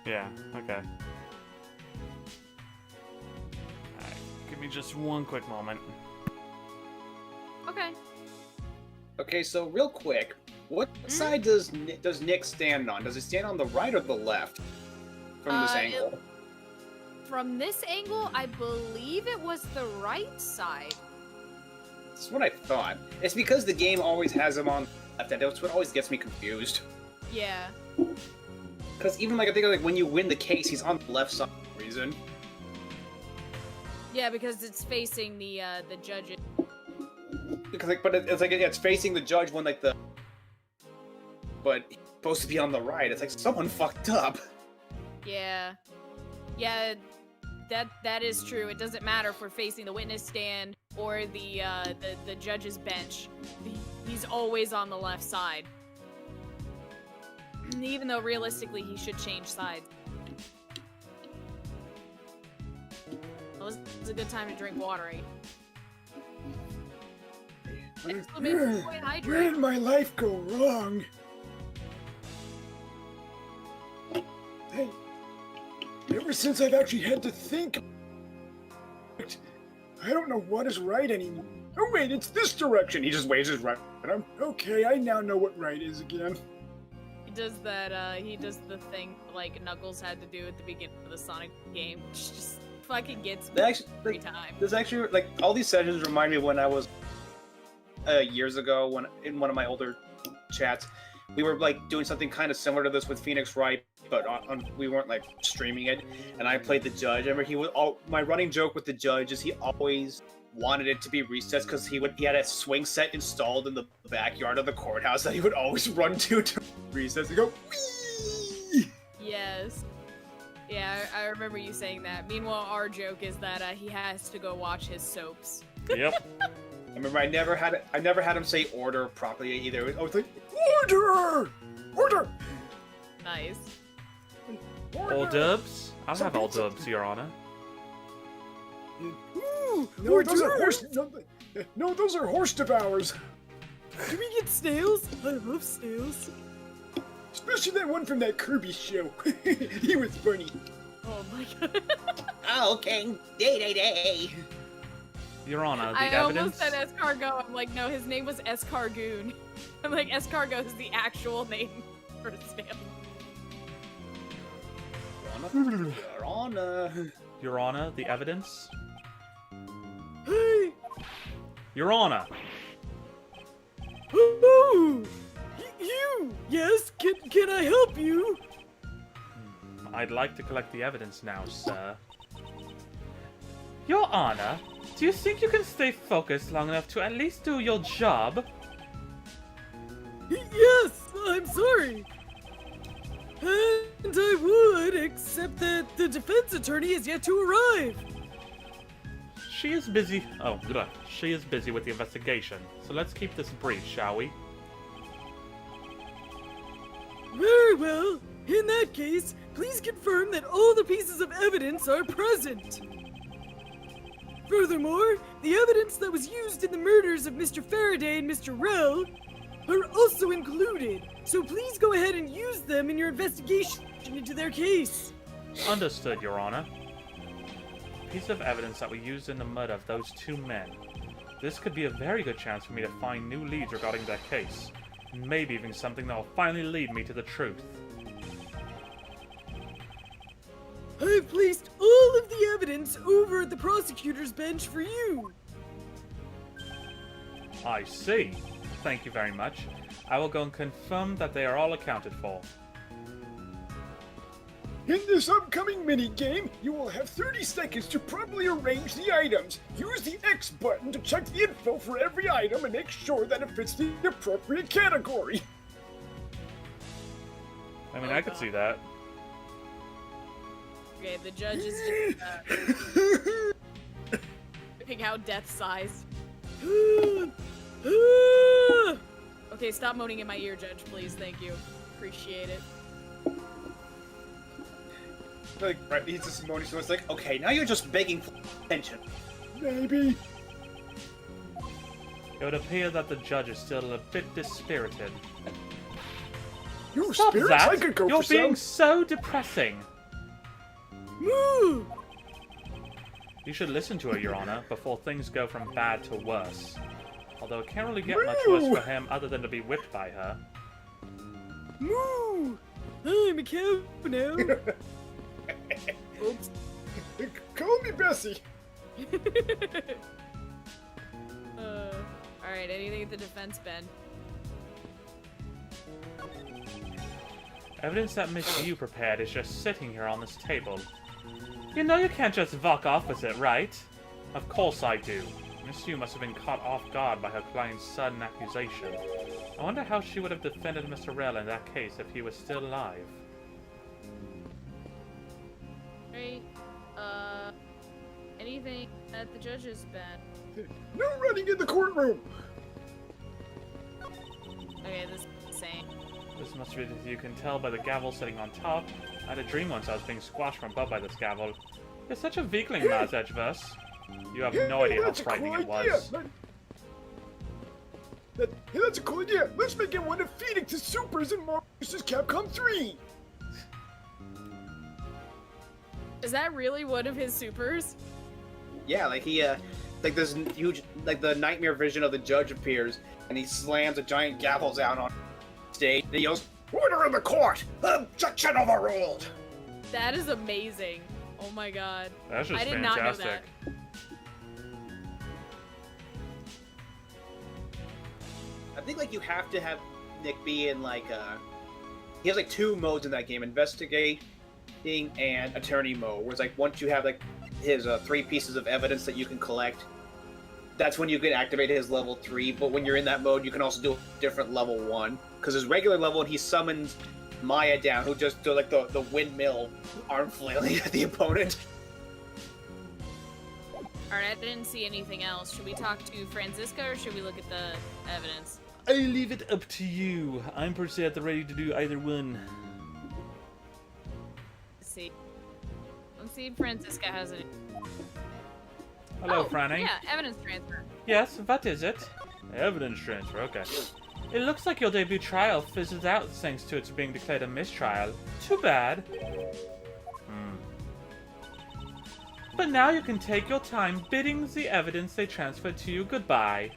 Speaker 3: Yeah, okay. Alright, give me just one quick moment.
Speaker 2: Okay.
Speaker 6: Okay, so real quick, what side does Nick stand on? Does he stand on the right or the left from this angle?
Speaker 2: From this angle, I believe it was the right side.
Speaker 6: That's what I thought. It's because the game always has him on the left. That's what always gets me confused.
Speaker 2: Yeah.
Speaker 6: Because even like I think like when you win the case, he's on the left side for some reason.
Speaker 2: Yeah, because it's facing the judges.
Speaker 6: Because like, but it's like it's facing the judge when like the. But he's supposed to be on the right. It's like someone fucked up.
Speaker 2: Yeah. Yeah, that is true. It doesn't matter if we're facing the witness stand or the judge's bench. He's always on the left side. Even though realistically he should change sides. Well, it's a good time to drink water, eh? Exclamation point,
Speaker 8: Where
Speaker 2: hydrate.
Speaker 8: did my life go wrong? Hey, ever since I've actually had to think, I don't know what is right anymore. Oh wait, it's this direction. He just waves his right arm. Okay, I now know what right is again.
Speaker 2: He does that, he does the thing like Knuckles had to do at the beginning of the Sonic game, which just fucking gets me every time.
Speaker 6: There's actually like all these sessions remind me of when I was years ago when in one of my older chats we were like doing something kind of similar to this with Phoenix Wright, but we weren't like streaming it, and I played the judge. I remember my running joke with the judge is he always wanted it to be recessed because he had a swing set installed in the backyard of the courthouse that he would always run to recess and go whee!
Speaker 2: Yes. Yeah, I remember you saying that. Meanwhile, our joke is that he has to go watch his soaps.
Speaker 3: Yep.
Speaker 6: I remember I never had him say order properly either. I was like,
Speaker 8: Order! Order!
Speaker 2: Nice.
Speaker 3: All dubs? I don't have all dubs, Your Honor.
Speaker 8: Ooh, no, those are horse. No, those are horse devours.
Speaker 5: Can we get snails? I love snails.
Speaker 8: Especially that one from that Kirby show. He was funny.
Speaker 2: Oh my god.
Speaker 7: Oh, King Day.
Speaker 3: Your Honor, the
Speaker 2: I
Speaker 3: evidence.
Speaker 2: almost said Escargot. I'm like, no, his name was Escargoon. I'm like, Escargot is the actual name for the snail.
Speaker 6: Your Honor.
Speaker 3: Your Honor, the evidence.
Speaker 5: Hey!
Speaker 3: Your Honor.
Speaker 5: Oh! You! Yes, can I help you?
Speaker 3: I'd like to collect the evidence now, sir. Your Honor, do you think you can stay focused long enough to at least do your job?
Speaker 5: Yes, I'm sorry. And I would, except that the defense attorney is yet to arrive.
Speaker 3: She is busy. Oh, good. She is busy with the investigation. So let's keep this brief, shall we?
Speaker 5: Very well. In that case, please confirm that all the pieces of evidence are present. Furthermore, the evidence that was used in the murders of Mr. Faraday and Mr. Rell are also included, so please go ahead and use them in your investigation into their case.
Speaker 3: Understood, Your Honor. Piece of evidence that we used in the murder of those two men. This could be a very good chance for me to find new leads regarding that case. Maybe even something that will finally lead me to the truth.
Speaker 5: I've placed all of the evidence over at the prosecutor's bench for you.
Speaker 3: I see. Thank you very much. I will go and confirm that they are all accounted for.
Speaker 8: In this upcoming mini-game, you will have 30 seconds to properly arrange the items. Use the X button to check the info for every item and make sure that it fits the appropriate category.
Speaker 3: I mean, I could see that.
Speaker 2: Okay, the judge is just picking out death sighs. Okay, stop moaning in my ear, Judge, please. Thank you. Appreciate it.
Speaker 6: Like, right, he's just moaning, so it's like, okay, now you're just begging for attention.
Speaker 8: Maybe.
Speaker 3: It would appear that the judge is still a bit dispirited.
Speaker 8: Your
Speaker 3: Stop
Speaker 8: spirits?
Speaker 3: that!
Speaker 8: I could go
Speaker 3: You're
Speaker 8: for
Speaker 3: being
Speaker 8: some.
Speaker 3: so depressing.
Speaker 5: Moo!
Speaker 3: You should listen to her, Your Honor, before things go from bad to worse. Although it can't really get much worse for him other than to be whipped by her.
Speaker 5: Moo! I'm a cow now. Oops.
Speaker 8: Call me Bessie.
Speaker 2: Alright, anything at the defense, Ben?
Speaker 3: Evidence that Miss Yu prepared is just sitting here on this table. You know you can't just walk off with it, right? Of course I do. Miss Yu must have been caught off guard by her client's sudden accusation. I wonder how she would have defended Mr. Rell in that case if he was still alive.
Speaker 2: Right, anything at the judge's bed?
Speaker 8: No running in the courtroom.
Speaker 2: Okay, this is insane.
Speaker 3: This must be, as you can tell by the gavel sitting on top. I had a dream once I was being squashed from above by this gavel. You're such a weakling, Maz Edgeworth. You have no idea how
Speaker 8: That's a
Speaker 3: frightening
Speaker 8: cool
Speaker 3: it was.
Speaker 8: Hey, that's a cool idea. Let's make it one of Phoenix's supers in Marvel vs. Capcom 3.
Speaker 2: Is that really one of his supers?
Speaker 6: Yeah, like he, like this huge, like the nightmare vision of the judge appears, and he slams a giant gavel down on stage, and he yells, "Order in the court! Objection overruled!"
Speaker 2: That is amazing. Oh my god.
Speaker 3: That's just
Speaker 2: I did not know
Speaker 3: fantastic.
Speaker 2: that.
Speaker 6: I think like you have to have Nick be in like he has like 2 modes in that game: investigating and attorney mode. Whereas like once you have like his 3 pieces of evidence that you can collect, that's when you can activate his level 3. But when you're in that mode, you can also do a different level 1. Because his regular level, he summons Maya down, who just do like the windmill arm flailing at the opponent.
Speaker 2: Alright, I didn't see anything else. Should we talk to Franziska or should we look at the evidence?
Speaker 3: I leave it up to you. I'm per se at the ready to do either one.
Speaker 2: Let's see. Let's see if Franziska has any.
Speaker 3: Hello,
Speaker 2: Oh,
Speaker 3: Franny.
Speaker 2: Yeah, evidence transfer.
Speaker 3: Yes, what is it? Evidence transfer, okay. It looks like your debut trial fizzled out thanks to its being declared a mistrial. Too bad. But now you can take your time bidding the evidence they transferred to you goodbye.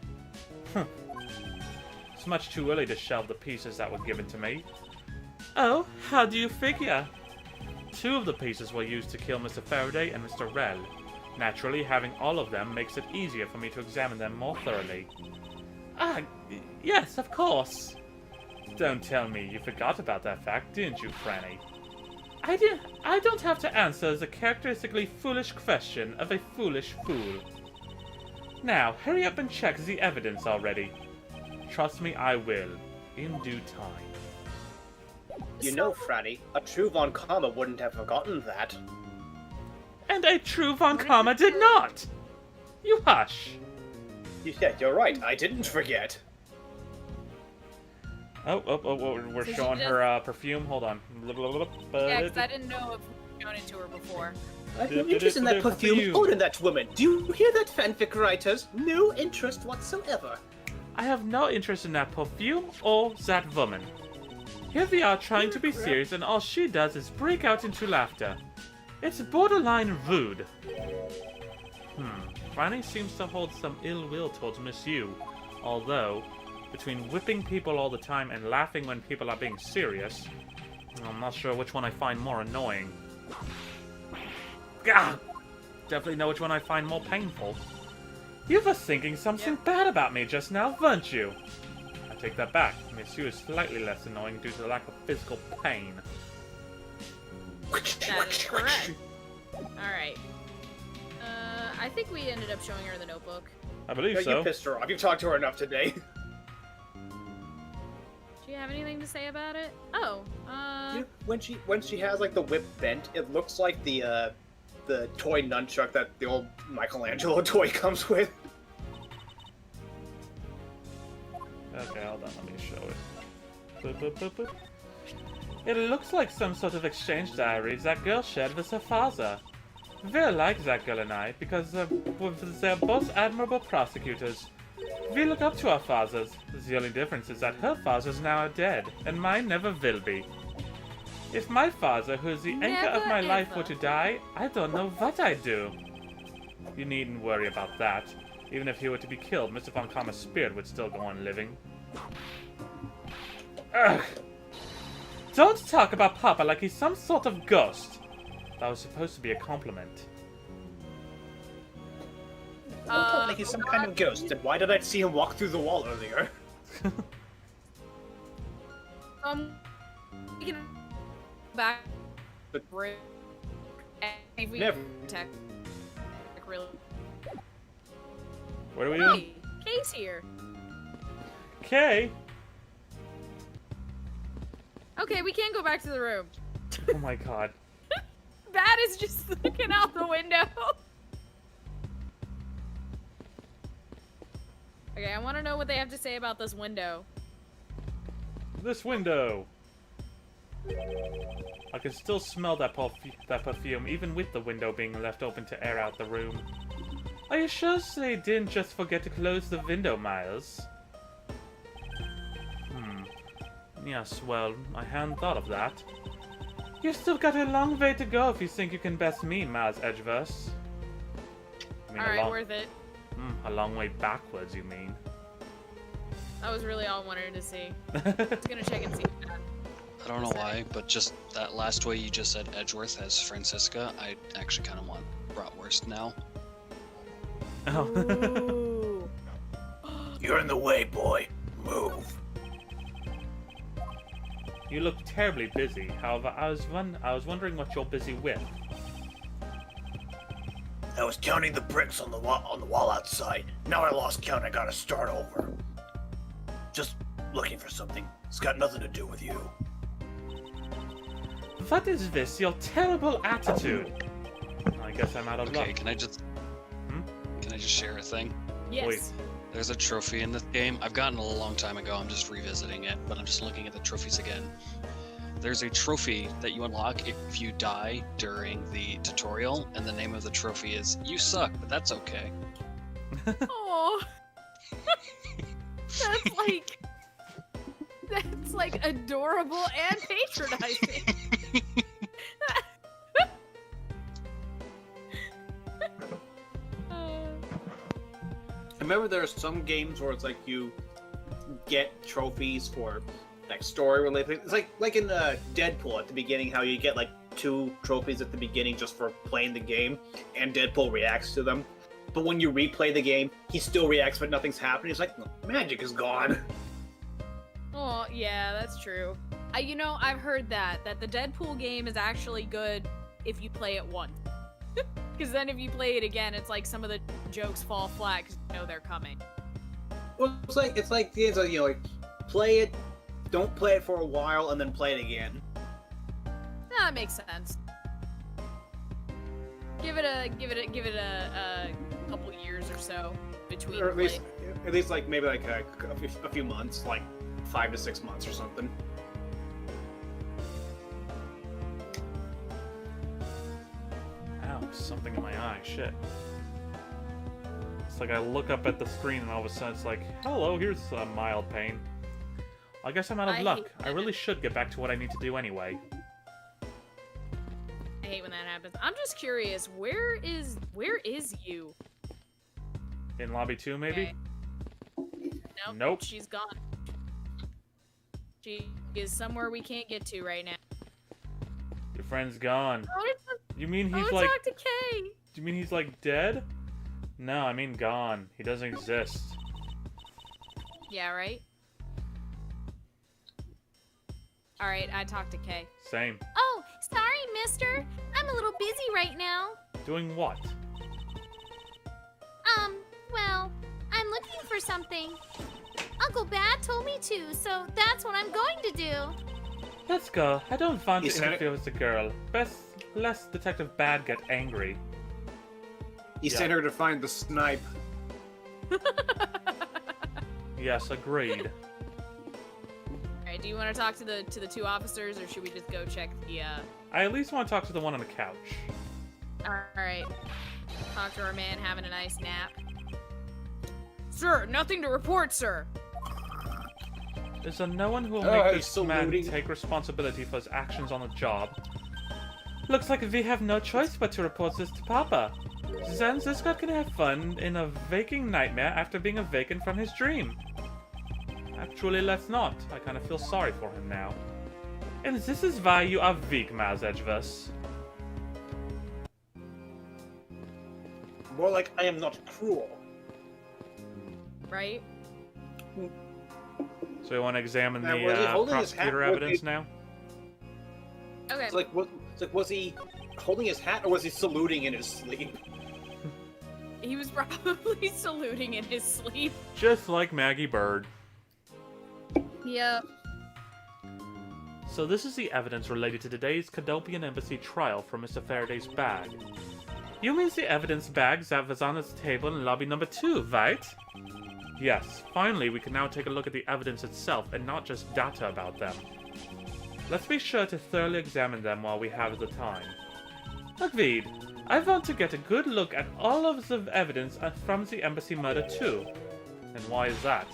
Speaker 3: It's much too early to shelve the pieces that were given to me. Oh, how do you figure? 2 of the pieces were used to kill Mr. Faraday and Mr. Rell. Naturally, having all of them makes it easier for me to examine them more thoroughly. Ah, yes, of course. Don't tell me you forgot about that fact, didn't you, Franny? I don't have to answer the characteristically foolish question of a foolish fool. Now, hurry up and check the evidence already. Trust me, I will. In due time.
Speaker 6: You know, Franny, a true Von Karma wouldn't have forgotten that.
Speaker 3: And a true Von Karma did not! You hush!
Speaker 6: Yeah, you're right. I didn't forget.
Speaker 3: Oh, we're
Speaker 2: So she
Speaker 3: showing
Speaker 2: just-
Speaker 3: her perfume. Hold on.
Speaker 2: Yeah, because I didn't know if we'd shown it to her before.
Speaker 6: I have no interest in that perfume or in that woman. Do you hear that, fanfic writers? No interest whatsoever.
Speaker 3: I have no interest in that perfume or that woman. Here we are trying to be serious and all she does is break out into laughter. It's borderline rude. Franny seems to hold some ill will towards Miss Yu, although, between whipping people all the time and laughing when people are being serious, I'm not sure which one I find more annoying. Gah! Definitely know which one I find more painful. You were thinking something bad about me just now, weren't you? I take that back. Miss Yu is slightly less annoying due to the lack of physical pain.
Speaker 2: That is correct. Alright. I think we ended up showing her the notebook.
Speaker 3: I believe
Speaker 6: No,
Speaker 3: so.
Speaker 6: you pissed her off. You've talked to her enough today.
Speaker 2: Do you have anything to say about it? Oh,
Speaker 6: When she has like the whip bent, it looks like the toy nunchuck that the old Michelangelo toy comes with.
Speaker 3: Okay, hold on, let me show it. Boop, boop, boop, boop. It looks like some sort of exchange diary that girl shared with her father. Very like that girl and I, because they're both admirable prosecutors. We look up to our fathers. The only difference is that her father's now dead, and mine never will be. If my father, who is the anchor of my life, were to die, I don't know what I'd do. You needn't worry about that. Even if he were to be killed, Mr. Von Karma's spirit would still go on living. Ugh! Don't talk about Papa like he's some sort of ghost. That was supposed to be a compliment.
Speaker 6: Like he's some kind of ghost. And why did I see him walk through the wall earlier?
Speaker 2: we can back
Speaker 6: But-
Speaker 2: if we
Speaker 6: Never.
Speaker 2: tech really.
Speaker 3: What are we doing?
Speaker 2: Hey, Kay's here.
Speaker 3: Kay?
Speaker 2: Okay, we can go back to the room.
Speaker 3: Oh my god.
Speaker 2: Bat is just looking out the window. Okay, I want to know what they have to say about this window.
Speaker 3: This window! I can still smell that perfume, even with the window being left open to air out the room. Are you sure they didn't just forget to close the window, Miles? Yes, well, I hadn't thought of that. You've still got a long way to go if you think you can best me, Miles Edgeworth.
Speaker 2: Alright, worth it.
Speaker 3: A long way backwards, you mean?
Speaker 2: That was really all I wanted to see. I was gonna check and see.
Speaker 4: I don't know why, but just that last way you just said Edgeworth as Francisca, I actually kind of want bratwurst now.
Speaker 3: Oh.
Speaker 2: Ooh.
Speaker 1: You're in the way, boy. Move.
Speaker 3: You look terribly busy. However, I was wondering what you're busy with.
Speaker 1: I was counting the bricks on the wall outside. Now I lost count. I gotta start over. Just looking for something. It's got nothing to do with you.
Speaker 3: What is this? Your terrible attitude. I guess I'm out of
Speaker 4: Okay,
Speaker 3: luck.
Speaker 4: can I just share a thing?
Speaker 2: Yes.
Speaker 3: Wait.
Speaker 4: There's a trophy in this game. I've gotten it a long time ago. I'm just revisiting it, but I'm just looking at the trophies again. There's a trophy that you unlock if you die during the tutorial, and the name of the trophy is "You Suck," but that's okay.
Speaker 2: Oh. That's like adorable and patronizing.
Speaker 6: I remember there are some games where it's like you get trophies for like story related. It's like in Deadpool at the beginning, how you get like 2 trophies at the beginning just for playing the game, and Deadpool reacts to them. But when you replay the game, he still reacts, but nothing's happening. He's like, magic is gone.
Speaker 2: Oh, yeah, that's true. You know, I've heard that the Deadpool game is actually good if you play it once. Because then if you play it again, it's like some of the jokes fall flat because you know they're coming.
Speaker 6: Well, it's like games like, you know, like play it, don't play it for a while, and then play it again.
Speaker 2: That makes sense. Give it a couple years or so between.
Speaker 6: Or at least like maybe like a few months, like 5 to 6 months or something.
Speaker 3: Ow, something in my eye. Shit. It's like I look up at the screen and all of a sudden it's like, hello, here's a mild pain. I guess I'm out of
Speaker 2: I
Speaker 3: luck.
Speaker 2: hate
Speaker 3: I really should get back to what I need to do anyway.
Speaker 2: I hate when that happens. I'm just curious, where is you?
Speaker 3: In lobby 2, maybe?
Speaker 2: Okay.
Speaker 3: Nope.
Speaker 2: She's gone. She is somewhere we can't get to right now.
Speaker 3: Your friend's gone. You mean
Speaker 2: I
Speaker 3: he's
Speaker 2: want to
Speaker 3: like...
Speaker 2: talk to Kay.
Speaker 3: Do you mean he's like dead? No, I mean gone. He doesn't exist.
Speaker 2: Yeah, right? All right, I talked to Kay.
Speaker 3: Same.
Speaker 9: Oh, sorry, mister. I'm a little busy right now.
Speaker 3: Doing what?
Speaker 9: Well, I'm looking for something. Uncle Bad told me to, so that's what I'm going to do.
Speaker 3: Let's go. I don't want
Speaker 6: You
Speaker 3: to
Speaker 6: said
Speaker 3: interfere with the girl. Lest Detective Bad get angry.
Speaker 6: You
Speaker 3: Yeah.
Speaker 6: sent her to find the snipe.
Speaker 3: Yes, agreed.
Speaker 2: Alright, do you want to talk to the two officers, or should we just go check the,
Speaker 3: I at least want to talk to the one on the couch.
Speaker 2: Alright. Talk to our man having a nice nap. Sir, nothing to report, sir.
Speaker 3: Is there no one who will
Speaker 6: Oh,
Speaker 3: make
Speaker 6: he's
Speaker 3: this man
Speaker 6: saluting.
Speaker 3: take responsibility for his actions on the job? Looks like we have no choice but to report this to Papa. Then this guy can have fun in a waking nightmare after being awakened from his dream. Actually, let's not. I kind of feel sorry for him now. And this is why you are weak, Miles Edgeworth.
Speaker 6: More like I am not cruel.
Speaker 2: Right?
Speaker 3: So we want to examine
Speaker 6: Now, was he
Speaker 3: the
Speaker 6: holding his hat
Speaker 3: prosecutor
Speaker 6: with
Speaker 3: evidence
Speaker 6: the-
Speaker 3: now?
Speaker 2: Okay.
Speaker 6: It's like, was he holding his hat or was he saluting in his sleep?
Speaker 2: He was probably saluting in his sleep.
Speaker 3: Just like Maggie Bird.
Speaker 2: Yep.
Speaker 3: So this is the evidence related to today's Cadopian Embassy trial for Mr. Faraday's bag. You mean the evidence bags that was on its table in lobby number 2, right? Yes, finally we can now take a look at the evidence itself and not just data about them. Let's be sure to thoroughly examine them while we have the time. Agreed. I want to get a good look at all of the evidence from the embassy murder too. And why is that?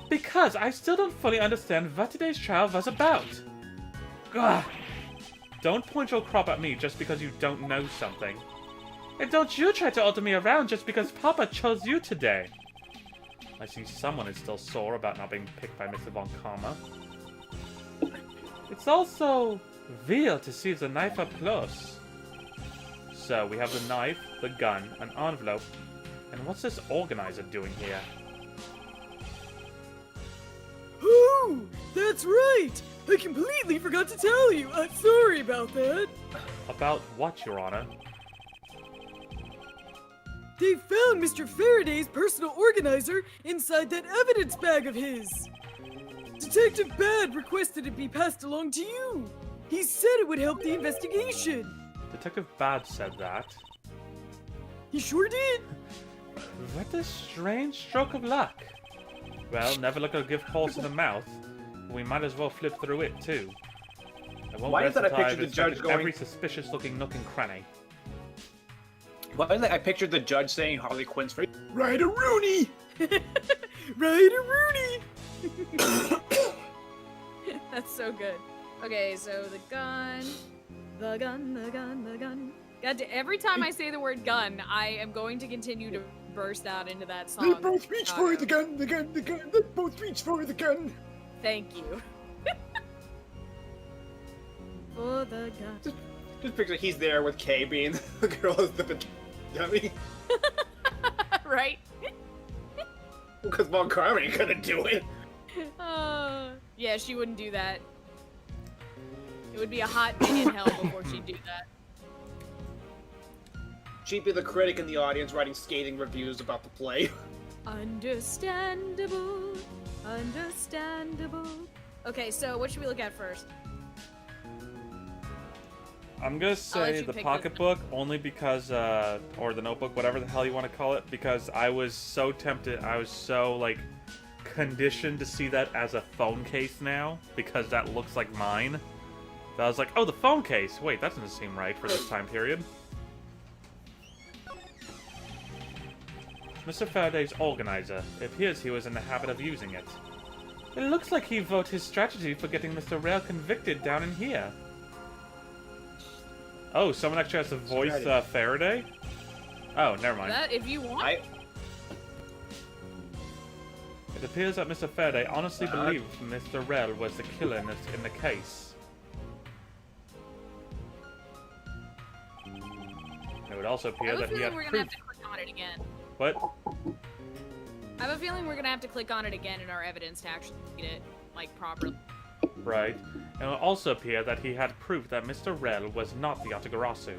Speaker 3: Because I still don't fully understand what today's trial was about. Ugh. Don't point your crop at me just because you don't know something. And don't you try to alter me around just because Papa chose you today. I see someone is still sore about not being picked by Mr. Von Karma. It's also real to see the knife up close. So we have the knife, the gun, an envelope, and what's this organizer doing here?
Speaker 5: Oh, that's right! I completely forgot to tell you. Sorry about that.
Speaker 3: About what, Your Honor?
Speaker 5: They found Mr. Faraday's personal organizer inside that evidence bag of his. Detective Bad requested it be passed along to you. He said it would help the investigation.
Speaker 3: Detective Bad said that.
Speaker 5: He sure did.
Speaker 3: What a strange stroke of luck. Well, never look a gift horse in the mouth. We might as well flip through it too. I won't
Speaker 6: Why is
Speaker 3: rest
Speaker 6: that I
Speaker 3: until I've
Speaker 6: pictured the judge
Speaker 3: inspected
Speaker 6: going-
Speaker 3: every suspicious-looking nook and cranny.
Speaker 6: Why is it I pictured the judge saying Harley Quinn's face?
Speaker 8: Ryder Rooney!
Speaker 5: Ryder Rooney.
Speaker 2: That's so good. Okay, so the gun. The gun, the gun, the gun. God, every time I say the word gun, I am going to continue to burst out into that song.
Speaker 8: They both reach for the gun, the gun, the gun. They both reach for the gun.
Speaker 2: Thank you. For the gun.
Speaker 6: Just picture he's there with Kay being the girl who's the dummy.
Speaker 2: Right?
Speaker 6: Because Von Karma ain't gonna do it.
Speaker 2: Yeah, she wouldn't do that. It would be a hot day in hell before she'd do that.
Speaker 6: She'd be the critic in the audience writing scathing reviews about the play.
Speaker 2: Understandable. Understandable. Okay, so what should we look at first?
Speaker 3: I'm gonna
Speaker 2: let
Speaker 3: say
Speaker 2: you
Speaker 3: the
Speaker 2: pick
Speaker 3: pocketbook only because, or the notebook, whatever the hell you want to call it, because I was so tempted, I was so, like, conditioned to see that as a phone case now, because that looks like mine. That I was like, oh, the phone case! Wait, that doesn't seem right for this time period. Mr. Faraday's organizer. It appears he was in the habit of using it. It looks like he wrote his strategy for getting Mr. Rail convicted down in here. Oh, someone actually has to voice Faraday? Oh, never mind.
Speaker 2: That, if you want.
Speaker 3: It appears that Mr. Faraday honestly believed Mr. Rel was the killer in the case. It would also
Speaker 2: I
Speaker 3: appear
Speaker 2: have a
Speaker 3: that he
Speaker 2: feeling
Speaker 3: had
Speaker 2: we're gonna
Speaker 3: proof.
Speaker 2: have to click on it again.
Speaker 3: What?
Speaker 2: I have a feeling we're gonna have to click on it again in our evidence to actually read it, like, properly.
Speaker 3: Right. And it will also appear that he had proof that Mr. Rel was not the Yatagarasu.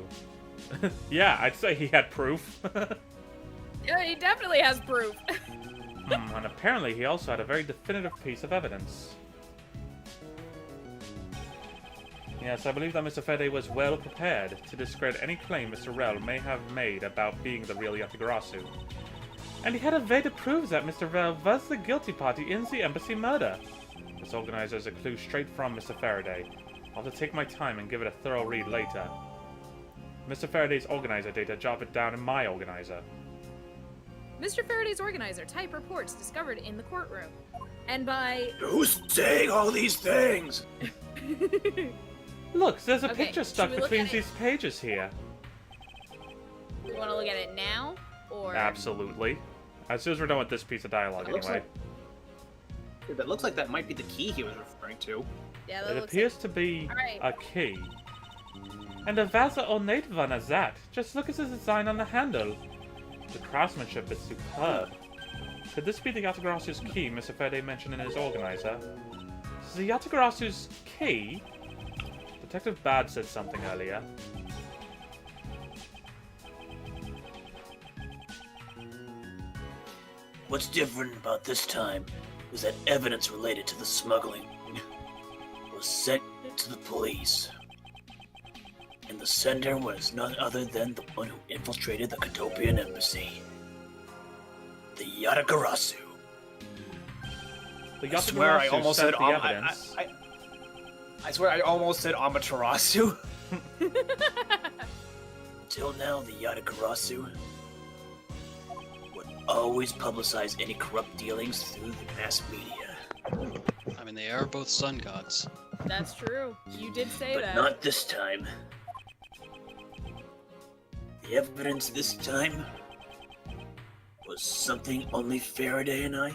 Speaker 3: Yeah, I'd say he had proof.
Speaker 2: Yeah, he definitely has proof.
Speaker 3: And apparently he also had a very definitive piece of evidence. Yes, I believe that Mr. Fede was well prepared to discredit any claim Mr. Rel may have made about being the real Yatagarasu. And he had a way to prove that Mr. Rel was the guilty party in the embassy murder. This organizer is a clue straight from Mr. Faraday. I'll have to take my time and give it a thorough read later. Mr. Faraday's organizer data, jot it down in my organizer.
Speaker 2: Mr. Faraday's organizer, type reports discovered in the courtroom. And by...
Speaker 1: Who's saying all these things?
Speaker 3: Look, there's a
Speaker 2: Okay,
Speaker 3: picture
Speaker 2: should
Speaker 3: stuck
Speaker 2: we look
Speaker 3: between
Speaker 2: at it?
Speaker 3: these pages here.
Speaker 2: You want to look at it now? Or...
Speaker 3: Absolutely. As soon as we're done with this piece of dialogue,
Speaker 6: It looks
Speaker 3: anyway.
Speaker 6: Dude, that looks like that might be the key he was referring to.
Speaker 2: Yeah, that
Speaker 3: It
Speaker 2: looks
Speaker 3: appears to be
Speaker 2: Alright.
Speaker 3: a key. And a rather ornate one at that. Just look at the design on the handle. The craftsmanship is superb. Could this be the Yatagarasu's key Mr. Faraday mentioned in his organizer? The Yatagarasu's key? Detective Bad said something earlier.
Speaker 1: What's different about this time is that evidence related to the smuggling was sent to the police. And the sender was none other than the one who infiltrated the Kotopian embassy. The Yatagarasu.
Speaker 3: The
Speaker 6: I swear I
Speaker 3: Yatagarasu
Speaker 6: almost
Speaker 3: sent
Speaker 6: said
Speaker 3: the evidence.
Speaker 6: I swear I almost said Amaterasu.
Speaker 1: Till now, the Yatagarasu would always publicize any corrupt dealings through the mass media.
Speaker 4: I mean, they are both sun gods.
Speaker 2: That's true. You did say
Speaker 1: But
Speaker 2: that.
Speaker 1: not this time. The evidence this time was something only Faraday and I,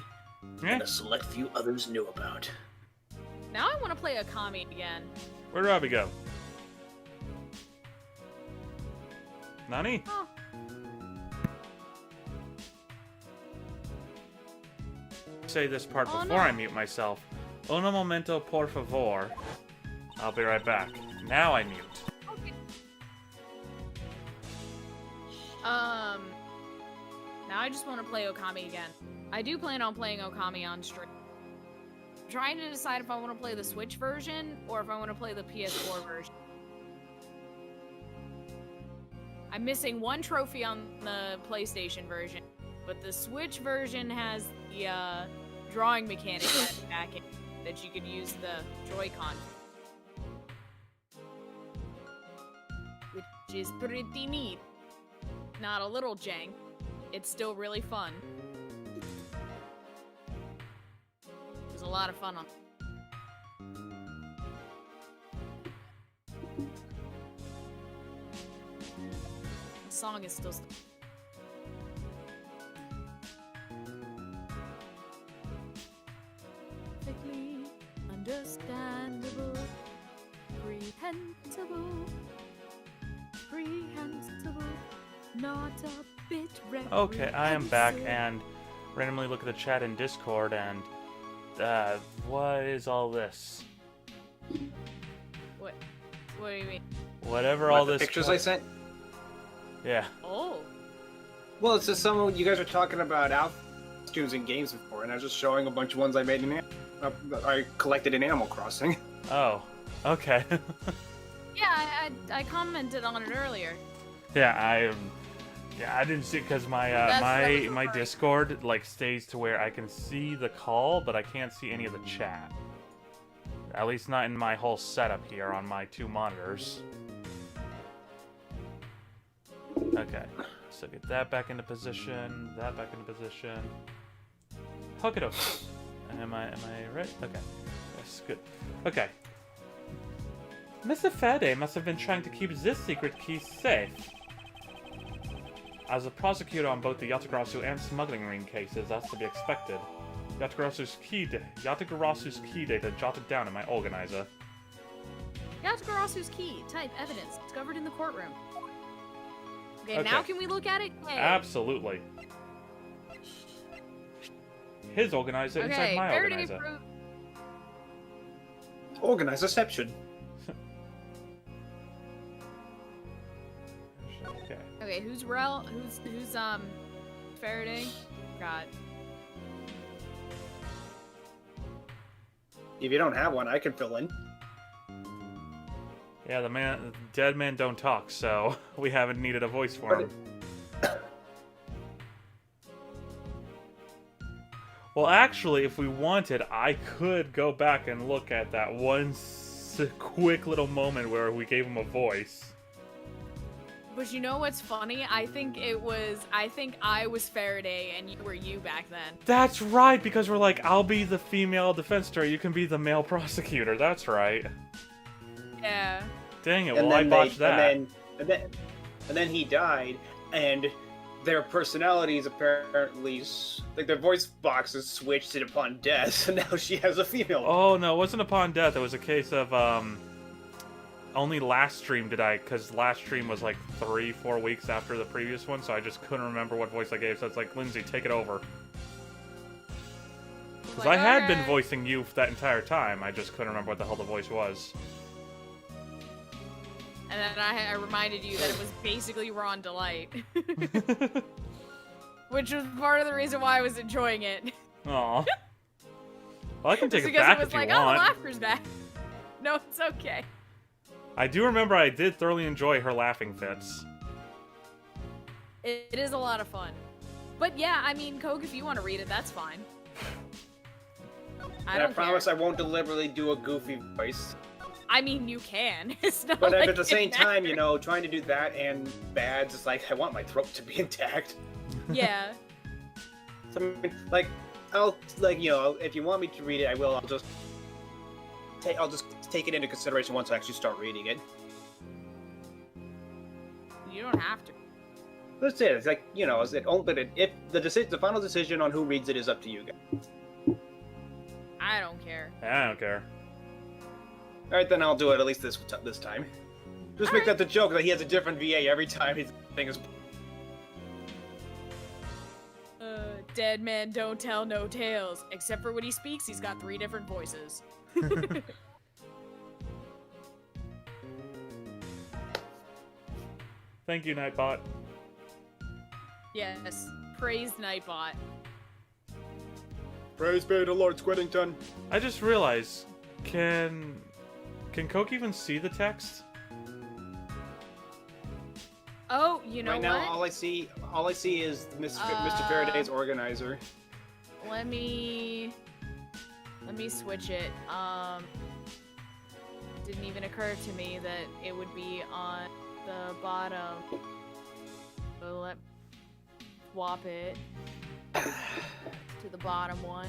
Speaker 1: and a select few others knew about.
Speaker 2: Now I want to play Akami again.
Speaker 3: Where'd Robbie go? Nani?
Speaker 2: Oh.
Speaker 3: Say this part
Speaker 2: Oh,
Speaker 3: before
Speaker 2: no.
Speaker 3: I mute myself. Uno momento, por favor. I'll be right back. Now I mute.
Speaker 2: Okay. Now I just want to play Okami again. I do plan on playing Okami on stream. I'm trying to decide if I want to play the Switch version or if I want to play the PS4 version. I'm missing one trophy on the PlayStation version, but the Switch version has the drawing mechanic back in that you could use the Joy-Con, which is pretty neat. Not a little jank. It's still really fun. It was a lot of fun on. The song is still. Perfectly understandable, comprehensible, prehensile, not a bit
Speaker 3: Okay, I am back and randomly look at the chat in Discord and what is all this?
Speaker 2: What? What do you mean?
Speaker 3: Whatever
Speaker 6: What,
Speaker 3: all
Speaker 6: the
Speaker 3: this
Speaker 6: pictures I sent?
Speaker 3: Yeah.
Speaker 2: Oh.
Speaker 6: Well, it's just some of you guys were talking about costumes in games before, and I was just showing a bunch of ones I made in I collected in Animal Crossing.
Speaker 3: Oh. Okay.
Speaker 2: Yeah, I commented on it earlier.
Speaker 3: Yeah, I didn't see it because my
Speaker 2: That was
Speaker 3: my
Speaker 2: alright.
Speaker 3: Discord like stays to where I can see the call, but I can't see any of the chat. At least not in my whole setup here on my two monitors. Okay, so get that back into position, that back into position. Hook it up. Am I right? Okay, yes, good. Okay. Mr. Faraday must have been trying to keep this secret key safe. As a prosecutor on both the Yatagarasu and smuggling ring cases, that's to be expected. Yatagarasu's key data jotted down in my organizer.
Speaker 2: Yatagarasu's key. Type evidence discovered in the courtroom. Okay,
Speaker 3: Okay.
Speaker 2: now can we look at it? Yay.
Speaker 3: Absolutely. His organizer inside
Speaker 2: Okay,
Speaker 3: my
Speaker 2: Faraday
Speaker 3: organizer.
Speaker 6: Organized reception.
Speaker 3: Okay.
Speaker 2: Okay, who's Faraday? God.
Speaker 6: If you don't have one, I can fill in.
Speaker 3: Yeah, the dead man don't talk, so we haven't needed a voice for him. Well, actually, if we wanted, I could go back and look at that one quick little moment where we gave him a voice.
Speaker 2: But you know what's funny? I think I was Faraday and you were you back then.
Speaker 3: That's right, because we're like, I'll be the female defense attorney, you can be the male prosecutor. That's right.
Speaker 2: Yeah.
Speaker 3: Dang it, well, I botched that.
Speaker 6: And then he died, and their personalities apparently, like their voice boxes switched it upon death, so now she has a female.
Speaker 3: Oh, no, it wasn't upon death. It was a case of, only last stream did I, because last stream was like 3-4 weeks after the previous one, so I just couldn't remember what voice I gave, so it's like, Lindsay, take it over. Because I had been voicing you that entire time, I just couldn't remember what the hell the voice was.
Speaker 2: And then I reminded you that it was basically Ron Delight. Which was part of the reason why I was enjoying it.
Speaker 3: Aw. Well, I can take it
Speaker 2: because
Speaker 3: back
Speaker 2: it was
Speaker 3: if
Speaker 2: like,
Speaker 3: you
Speaker 2: oh,
Speaker 3: want.
Speaker 2: the laughter's back. No, it's okay.
Speaker 3: I do remember I did thoroughly enjoy her laughing fits.
Speaker 2: It is a lot of fun. But yeah, I mean, Coke, if you want to read it, that's fine.
Speaker 6: I promise I won't deliberately do a goofy voice.
Speaker 2: I mean, you can. It's not
Speaker 6: But
Speaker 2: like
Speaker 6: at the same
Speaker 2: it
Speaker 6: time, you
Speaker 2: matters.
Speaker 6: know, trying to do that and bads, it's like, I want my throat to be intact.
Speaker 2: Yeah.
Speaker 6: So, I mean, like, I'll, like, you know, if you want me to read it, I will. I'll just take it into consideration once I actually start reading it.
Speaker 2: You don't have to.
Speaker 6: That's it. It's like, you know, if the final decision on who reads it is up to you guys.
Speaker 2: I don't care.
Speaker 3: I don't care.
Speaker 6: All right, then I'll do it at least this time. Just make that the joke that he has a different VA every time his thing is.
Speaker 2: Dead man don't tell no tales. Except for when he speaks, he's got 3 different voices.
Speaker 3: Thank you, Nightbot.
Speaker 2: Yes. Praise Nightbot.
Speaker 6: Praise be to Lord Squiddington.
Speaker 3: I just realized, can Coke even see the text?
Speaker 2: Oh, you know
Speaker 6: right
Speaker 2: what?
Speaker 6: now, all I see is Mr. Faraday's organizer.
Speaker 2: Let me switch it. Didn't even occur to me that it would be on the bottom. So let swap it to the bottom one,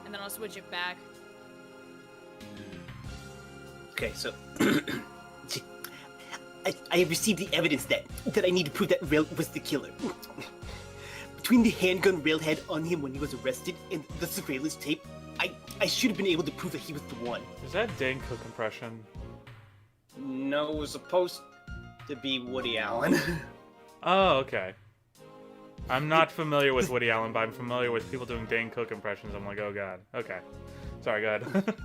Speaker 2: and then I'll switch it back.
Speaker 7: Okay, so I have received the evidence that I need to prove that Rail was the killer. Between the handgun Rail had on him when he was arrested and the surveillance tape, I should have been able to prove that he was the one.
Speaker 3: Is that Dane Cook impression?
Speaker 6: No, it was supposed to be Woody Allen.
Speaker 3: Oh, okay. I'm not familiar with Woody Allen, but I'm familiar with people doing Dane Cook impressions. I'm like, oh god. Okay. Sorry, go ahead.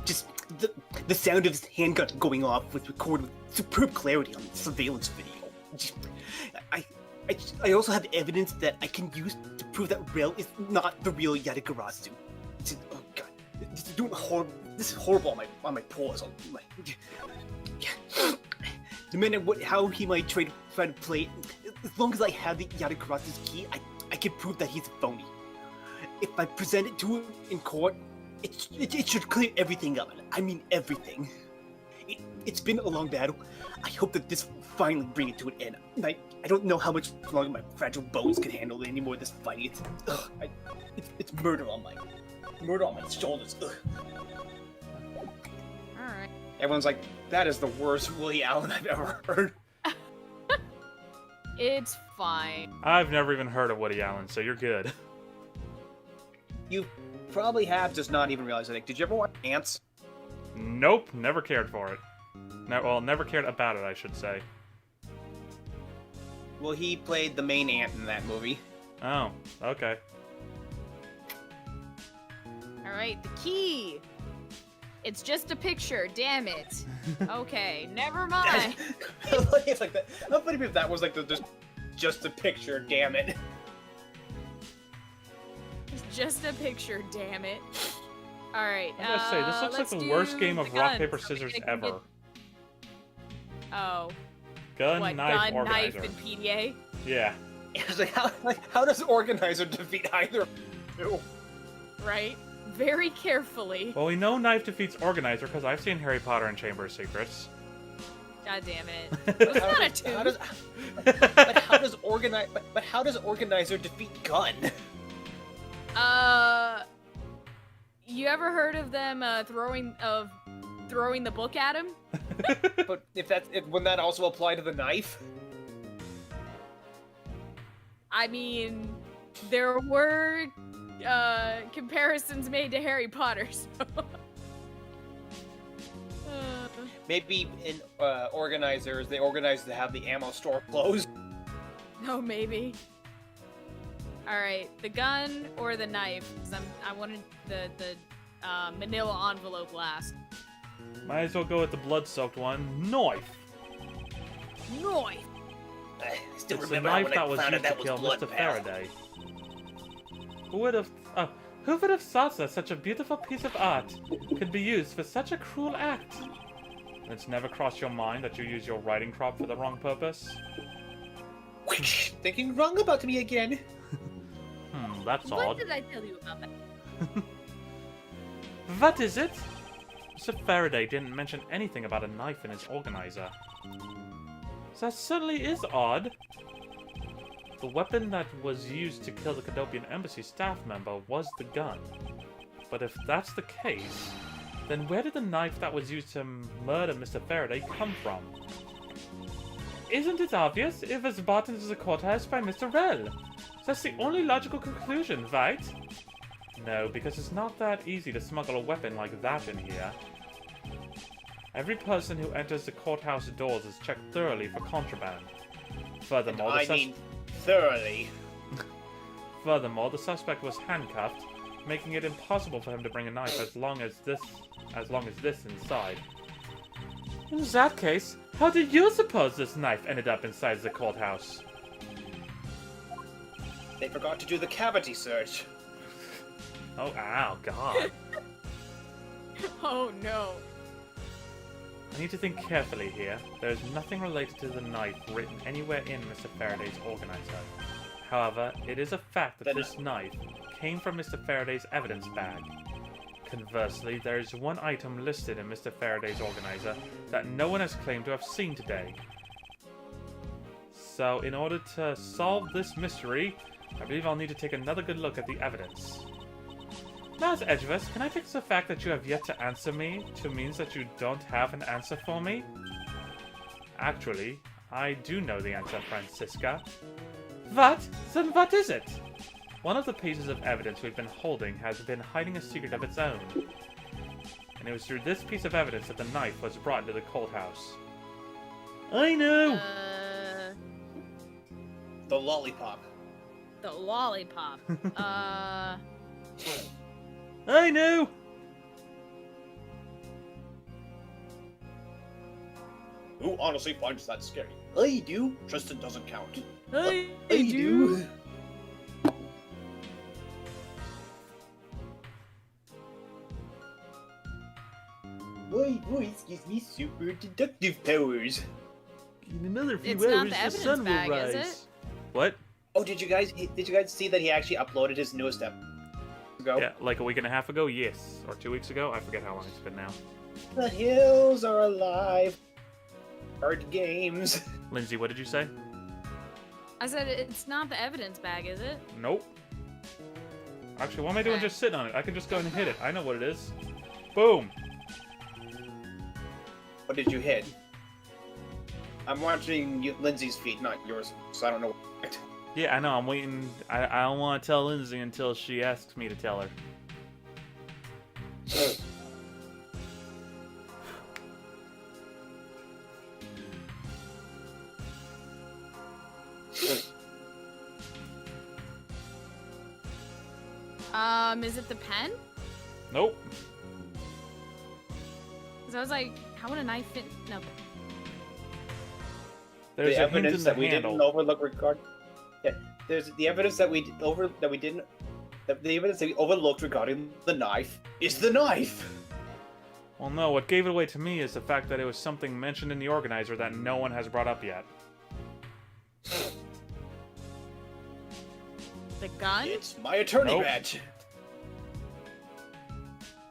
Speaker 7: Just the sound of his handgun going off was recorded with superb clarity on the surveillance video. I also have evidence that I can use to prove that Rail is not the real Yatagarasu. Oh god, this is horrible on my paws. No matter how he might try to play it, as long as I have the Yatagarasu's key, I can prove that he's a phony. If I present it to him in court, it should clear everything up. I mean everything. It's been a long battle. I hope that this will finally bring it to an end. I don't know how much longer my fragile bones can handle any more of this fighting. It's murder on my shoulders. Ugh.
Speaker 2: Alright.
Speaker 6: Everyone's like, that is the worst Woody Allen I've ever heard.
Speaker 2: It's fine.
Speaker 3: I've never even heard of Woody Allen, so you're good.
Speaker 6: You probably have just not even realized it. Did you ever watch Ants?
Speaker 3: Nope, never cared for it. Well, never cared about it, I should say.
Speaker 6: Well, he played the main ant in that movie.
Speaker 3: Oh, okay.
Speaker 2: Alright, Alright, the key! It's just a picture, damn it. Okay, never mind.
Speaker 6: It's like that. How funny if that was like just a picture, damn it.
Speaker 2: It's just a picture, damn it. Alright,
Speaker 3: I gotta say, this looks like the worst game of rock, paper, scissors ever.
Speaker 2: Oh.
Speaker 3: Gun,
Speaker 2: What,
Speaker 3: knife,
Speaker 2: gun,
Speaker 3: organizer.
Speaker 2: knife, and PDA?
Speaker 3: Yeah.
Speaker 6: It's like how does organizer defeat either of you?
Speaker 2: Right? Very carefully.
Speaker 3: Well, we know knife defeats organizer because I've seen Harry Potter and Chamber of Secrets.
Speaker 2: God damn it. It's not a two.
Speaker 6: But how does organizer defeat gun?
Speaker 2: You ever heard of them throwing the book at him?
Speaker 6: But wouldn't that also apply to the knife?
Speaker 2: I mean, there were comparisons made to Harry Potter, so.
Speaker 6: Maybe in organizers, they organize to have the ammo store closed.
Speaker 2: Oh, maybe. All right, the gun or the knife? 'Cause I wanted the manila envelope last.
Speaker 3: Might as well go with the blood-soaked one. Knife!
Speaker 2: Knife.
Speaker 1: I still
Speaker 3: It's the
Speaker 1: remember
Speaker 3: knife
Speaker 1: when
Speaker 3: that
Speaker 1: I
Speaker 3: was
Speaker 1: found
Speaker 3: used
Speaker 1: out
Speaker 3: to
Speaker 1: that was
Speaker 3: kill
Speaker 1: blood,
Speaker 3: Mr.
Speaker 1: pal.
Speaker 3: Faraday. Who would have thought that such a beautiful piece of art could be used for such a cruel act? It's never crossed your mind that you use your writing crop for the wrong purpose?
Speaker 6: Thinking wrong about me again.
Speaker 3: That's
Speaker 2: What
Speaker 3: odd.
Speaker 2: did I tell you about that?
Speaker 3: What is it? Mr. Faraday didn't mention anything about a knife in his organizer. That certainly is odd. The weapon that was used to kill the Cadopian Embassy staff member was the gun. But if that's the case, then where did the knife that was used to murder Mr. Faraday come from? Isn't it obvious? It was brought into the courthouse by Mr. Rell. That's the only logical conclusion, right? No, because it's not that easy to smuggle a weapon like that in here. Every person who enters the courthouse doors is checked thoroughly for contraband. Furthermore,
Speaker 6: Thoroughly.
Speaker 3: Furthermore, the suspect was handcuffed, making it impossible for him to bring a knife as long as this inside. In that case, how do you suppose this knife ended up inside the courthouse?
Speaker 6: They forgot to do the cavity search.
Speaker 3: Oh, ow, God.
Speaker 2: Oh no.
Speaker 3: I need to think carefully here. There is nothing related to the knife written anywhere in Mr. Faraday's organizer. However, it is a fact that this knife came from Mr. Faraday's evidence bag. Conversely, there is one item listed in Mr. Faraday's organizer that no one has claimed to have seen today. So, in order to solve this mystery, I believe I'll need to take another good look at the evidence. Now, Edgeworth, can I take the fact that you have yet to answer me to means that you don't have an answer for me? Actually, I do know the answer, Francisca. What? Then what is it? One of the pieces of evidence we've been holding has been hiding a secret of its own. And it was through this piece of evidence that the knife was brought into the courthouse. I know!
Speaker 6: The lollipop.
Speaker 2: The lollipop.
Speaker 3: I know!
Speaker 6: Who honestly finds that scary? I do. Tristan doesn't count.
Speaker 5: I do.
Speaker 6: My voice gives me super deductive powers.
Speaker 3: In another few
Speaker 2: It's not
Speaker 3: hours,
Speaker 2: the
Speaker 3: the
Speaker 2: evidence
Speaker 3: sun
Speaker 2: bag,
Speaker 3: will
Speaker 2: is
Speaker 3: rise.
Speaker 2: it?
Speaker 3: What?
Speaker 6: Oh, did you guys see that he actually uploaded his newest step ago?
Speaker 3: Yeah, like a week and a half ago, yes. Or 2 weeks ago, I forget how long it's been now.
Speaker 6: The hills are alive. Hard games.
Speaker 3: Lindsay, what did you say?
Speaker 2: I said it's not the evidence bag, is it?
Speaker 3: Nope. Actually, what am I doing
Speaker 2: Okay.
Speaker 3: just sitting on it? I can just go and hit it. I know what it is. Boom!
Speaker 6: What did you hit? I'm watching Lindsay's feet, not yours, so I don't know.
Speaker 3: Yeah, I know, I'm waiting. I don't want to tell Lindsay until she asks me to tell her.
Speaker 2: Is it the pen?
Speaker 3: Nope.
Speaker 2: Because I was like, how would a knife fit? No.
Speaker 3: There's
Speaker 6: the
Speaker 3: a hint in
Speaker 6: evidence
Speaker 3: the
Speaker 6: that we
Speaker 3: handle.
Speaker 6: didn't overlook regard. Yeah, there's the evidence that we didn't. The evidence that we overlooked regarding the knife is the knife.
Speaker 3: Well, no, what gave it away to me is the fact that it was something mentioned in the organizer that no one has brought up yet.
Speaker 2: The gun?
Speaker 6: It's my attorney
Speaker 3: Nope.
Speaker 6: badge.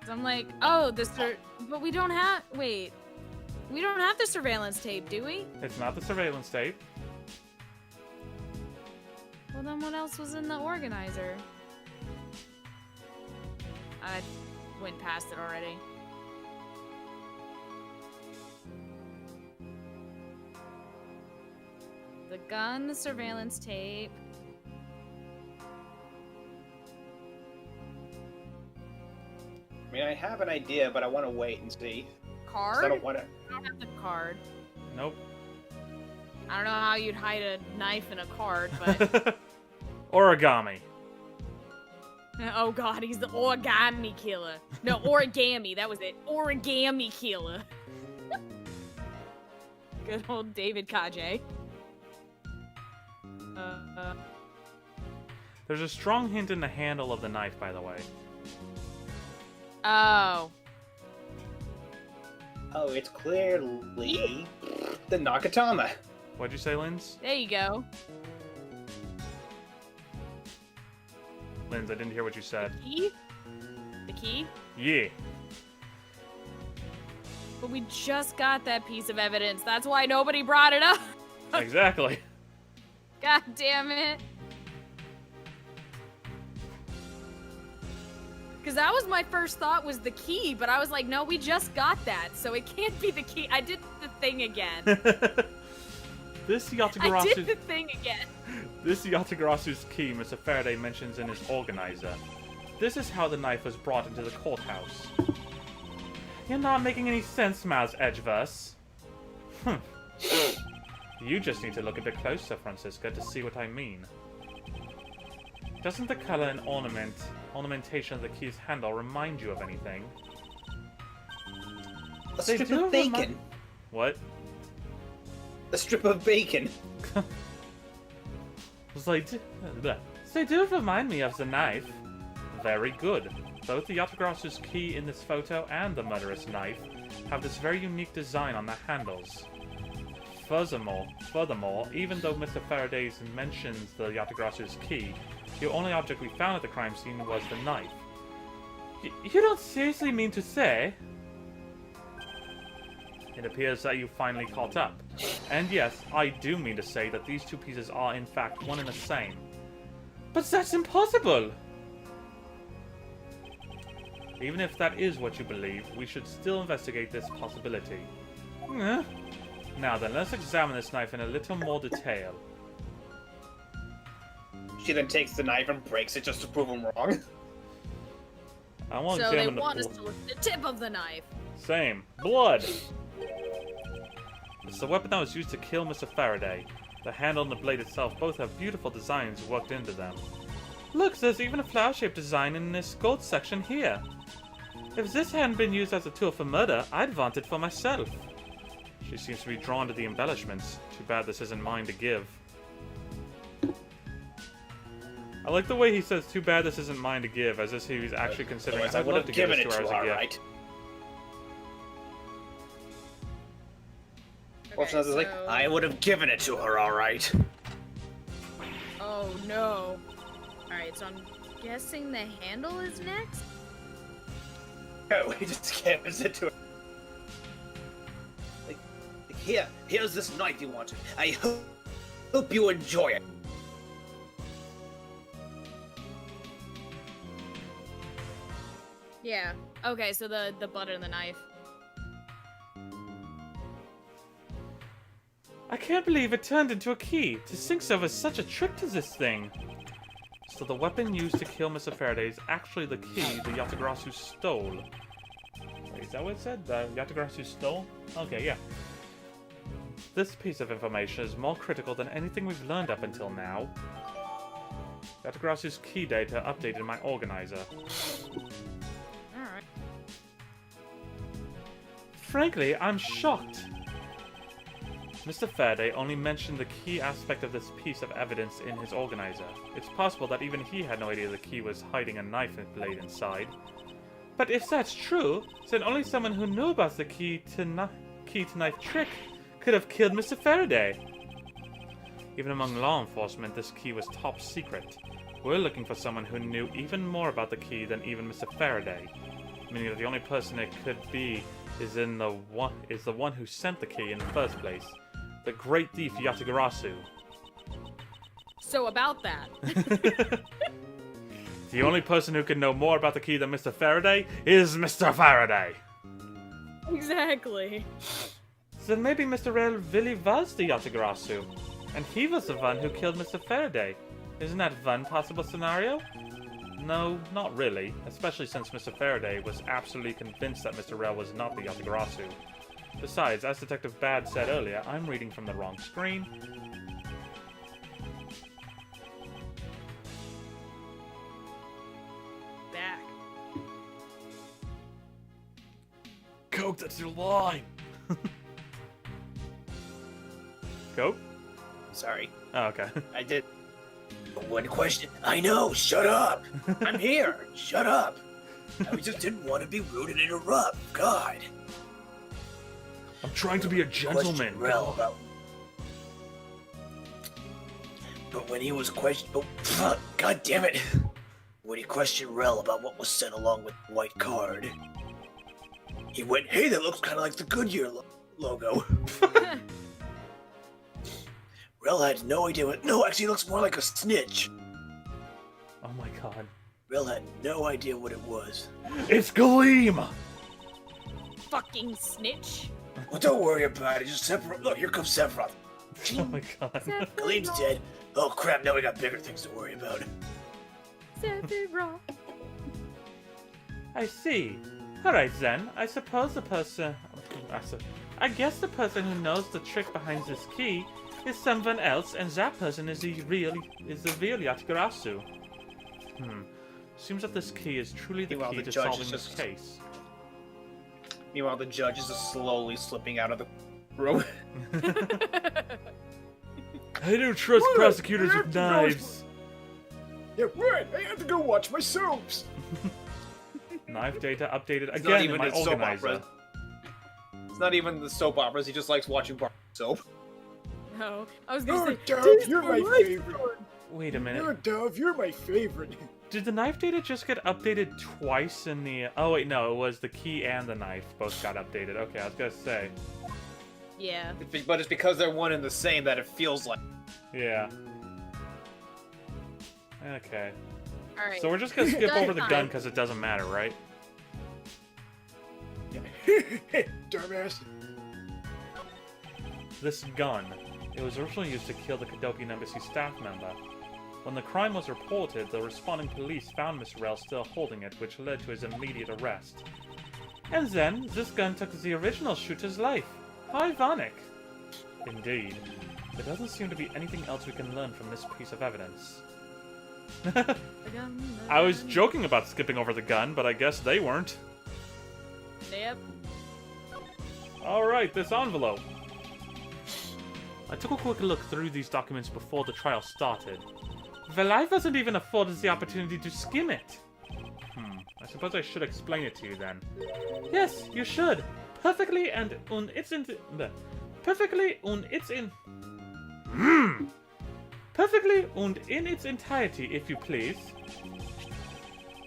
Speaker 2: So I'm like, oh, but we don't have. Wait. We don't have the surveillance tape, do we?
Speaker 3: It's not the surveillance tape.
Speaker 2: Well, then what else was in the organizer? I went past it already. The gun, the surveillance tape.
Speaker 6: I mean, I have an idea, but I want to wait and see. 'Cause
Speaker 2: Card?
Speaker 6: I don't want to.
Speaker 2: I don't have the card.
Speaker 3: Nope.
Speaker 2: I don't know how you'd hide a knife in a card, but...
Speaker 3: Origami.
Speaker 2: Oh god, he's the origami killer. No, origami, that was it. Origami killer. Good old David Kaje.
Speaker 3: There's a strong hint in the handle of the knife, by the way.
Speaker 2: Oh.
Speaker 6: Oh, it's clearly the Nakatama.
Speaker 3: What'd you say, Linz?
Speaker 2: There you go.
Speaker 3: Linz, I didn't hear what you said.
Speaker 2: Key? The key?
Speaker 3: Yeah.
Speaker 2: But we just got that piece of evidence. That's why nobody brought it up.
Speaker 3: Exactly.
Speaker 2: God damn it. Because that was my first thought was the key, but I was like, no, we just got that, so it can't be the key. I did the thing again.
Speaker 3: This
Speaker 2: I
Speaker 3: Yatagarasu's...
Speaker 2: did the thing again.
Speaker 3: This Yatagarasu's key Mr. Faraday mentions in his organizer. This is how the knife was brought into the courthouse. You're not making any sense, Miles Edgeworth. You just need to look a bit closer, Francisca, to see what I mean. Doesn't the color and ornamentation of the key's handle remind you of anything?
Speaker 6: A
Speaker 3: They
Speaker 6: strip
Speaker 3: do
Speaker 6: of bacon.
Speaker 3: What?
Speaker 6: A strip of bacon.
Speaker 3: They do remind me of the knife. Very good. Both the Yatagarasu's key in this photo and the murderous knife have this very unique design on their handles. Furthermore, even though Mr. Faraday mentions the Yatagarasu's key, the only object we found at the crime scene was the knife. You don't seriously mean to say? It appears that you finally caught up. And yes, I do mean to say that these two pieces are in fact one and the same. But that's impossible! Even if that is what you believe, we should still investigate this possibility. Now then, let's examine this knife in a little more detail.
Speaker 6: She then takes the knife and breaks it just to prove him wrong.
Speaker 3: I want to
Speaker 2: So they
Speaker 3: examine
Speaker 2: want us
Speaker 3: the
Speaker 2: to look at the tip of the knife.
Speaker 3: Same. Blood! It's the weapon that was used to kill Mr. Faraday. The handle and the blade itself both have beautiful designs worked into them. Look, there's even a flower-shaped design in this gold section here. If this hadn't been used as a tool for murder, I'd want it for myself. She seems to be drawn to the embellishments. Too bad this isn't mine to give. I like the way he says, too bad this isn't mine to give, as if he's actually considering,
Speaker 6: Otherwise, I
Speaker 3: I'd
Speaker 6: would
Speaker 3: love
Speaker 6: have
Speaker 3: to give
Speaker 6: given
Speaker 3: this
Speaker 6: it
Speaker 3: to
Speaker 6: to
Speaker 3: her as a
Speaker 6: her,
Speaker 3: gift.
Speaker 6: right?
Speaker 2: Okay,
Speaker 6: Fortunately, like,
Speaker 2: so-
Speaker 6: I would have given it to her, alright.
Speaker 2: Oh no. Alright, so I'm guessing the handle is next?
Speaker 6: No, he just gives it to her. Like, here's this knife you wanted. I hope you enjoy it.
Speaker 2: Yeah. Okay, so the butt and the knife.
Speaker 3: I can't believe it turned into a key. To think so was such a trick to this thing. So the weapon used to kill Mr. Faraday is actually the key the Yatagarasu stole. Wait, is that what it said? The Yatagarasu stole? Okay, yeah. This piece of information is more critical than anything we've learned up until now. Yatagarasu's key data updated in my organizer.
Speaker 2: Alright.
Speaker 3: Frankly, I'm shocked. Mr. Faraday only mentioned the key aspect of this piece of evidence in his organizer. It's possible that even he had no idea the key was hiding a knife blade inside. But if that's true, then only someone who knew about the key to knife trick could have killed Mr. Faraday. Even among law enforcement, this key was top secret. We're looking for someone who knew even more about the key than even Mr. Faraday, meaning that the only person it could be is the one who sent the key in the first place, the great thief Yatagarasu.
Speaker 2: So about that.
Speaker 3: The only person who can know more about the key than Mr. Faraday is Mr. Faraday.
Speaker 2: Exactly.
Speaker 3: Then maybe Mr. Rel really was the Yatagarasu, and he was the one who killed Mr. Faraday. Isn't that one possible scenario? No, not really, especially since Mr. Faraday was absolutely convinced that Mr. Rel was not the Yatagarasu. Besides, as Detective Bad said earlier, I'm reading from the wrong screen.
Speaker 2: Back.
Speaker 3: Coke, that's your line! Coke?
Speaker 6: Sorry.
Speaker 3: Oh, okay.
Speaker 6: I did.
Speaker 1: One question. I know. Shut up.
Speaker 6: I'm here.
Speaker 1: Shut up. I just didn't want to be rude and interrupt. God.
Speaker 3: I'm trying to be a gentleman.
Speaker 1: Questioned Rel about. But when he was questioned, God damn it! When he questioned Rel about what was sent along with the white card, he went, "Hey, that looks kind of like the Goodyear logo." Rel had no idea what. No, actually, it looks more like a snitch.
Speaker 3: Oh my god.
Speaker 1: Rel had no idea what it was.
Speaker 3: It's Gleam!
Speaker 2: Fucking snitch.
Speaker 1: Well, don't worry about it. Just Sephiroth. Look, here comes Sephiroth.
Speaker 3: Oh my god.
Speaker 1: Gleam's dead. Oh crap! Now we got bigger things to worry about.
Speaker 9: Sephiroth.
Speaker 3: I see. Alright then, I suppose the person... I guess the person who knows the trick behind this key is someone else, and that person is the real Yatagarasu. Seems that this key is truly the
Speaker 6: Meanwhile,
Speaker 3: key
Speaker 6: the
Speaker 3: to
Speaker 6: judge
Speaker 3: solving
Speaker 6: is
Speaker 3: this
Speaker 6: just-
Speaker 3: case.
Speaker 6: Meanwhile, the judge is just slowly slipping out of the room.
Speaker 3: I don't trust
Speaker 8: What?
Speaker 3: prosecutors
Speaker 8: I
Speaker 3: with
Speaker 8: have to go-
Speaker 3: knives.
Speaker 8: Yeah, right. I have to go watch my soaps.
Speaker 3: Knife data updated
Speaker 6: It's not
Speaker 3: again in
Speaker 6: even
Speaker 3: my
Speaker 6: the soap
Speaker 3: organizer.
Speaker 6: operas. It's not even the soap operas. He just likes watching soap.
Speaker 2: No. I was gonna
Speaker 8: Oh,
Speaker 2: say,
Speaker 8: Dove,
Speaker 2: "Taste
Speaker 8: you're my
Speaker 2: life
Speaker 8: favorite.
Speaker 2: sword."
Speaker 3: Wait a
Speaker 8: Oh,
Speaker 3: minute.
Speaker 8: Dove, you're my favorite.
Speaker 3: Did the knife data just get updated twice in the... Oh wait, no, it was the key and the knife both got updated. Okay, I was gonna say.
Speaker 2: Yeah.
Speaker 6: But it's because they're one and the same that it feels like.
Speaker 3: Yeah. Okay.
Speaker 2: Alright.
Speaker 3: So we're just gonna skip
Speaker 2: Gun
Speaker 3: over the gun
Speaker 2: time.
Speaker 3: because it doesn't matter, right?
Speaker 8: Dumbass.
Speaker 3: This gun. It was originally used to kill the Kadokian Embassy staff member. When the crime was reported, the responding police found Mr. Rel still holding it, which led to his immediate arrest. And then, this gun took the original shooter's life. How ironic. Indeed. There doesn't seem to be anything else we can learn from this piece of evidence. I was joking about skipping over the gun, but I guess they weren't.
Speaker 2: Yep.
Speaker 3: Alright, this envelope. I took a quick look through these documents before the trial started. Well, I wasn't even afforded the opportunity to skim it. I suppose I should explain it to you then. Yes, you should. Perfectly in its entirety, if you please.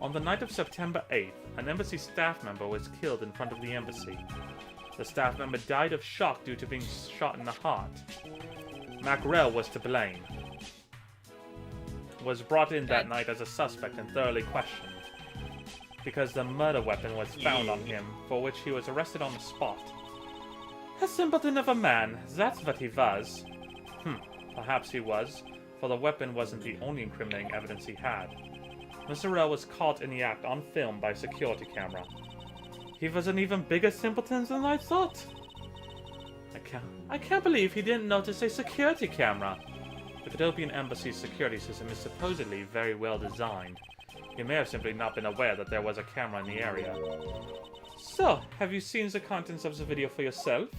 Speaker 3: On the night of September 8th, an embassy staff member was killed in front of the embassy. The staff member died of shock due to being shot in the heart. Macrel was to blame. Was brought in that night as a suspect and thoroughly questioned, because the murder weapon was found on him, for which he was arrested on the spot. A simpleton of a man, that's what he was. Perhaps he was, for the weapon wasn't the only incriminating evidence he had. Mr. Rel was caught in the act on film by a security camera. He was an even bigger simpleton than I thought. I can't believe he didn't notice a security camera. The Cadopian Embassy's security system is supposedly very well designed. He may have simply not been aware that there was a camera in the area. So, have you seen the contents of the video for yourself?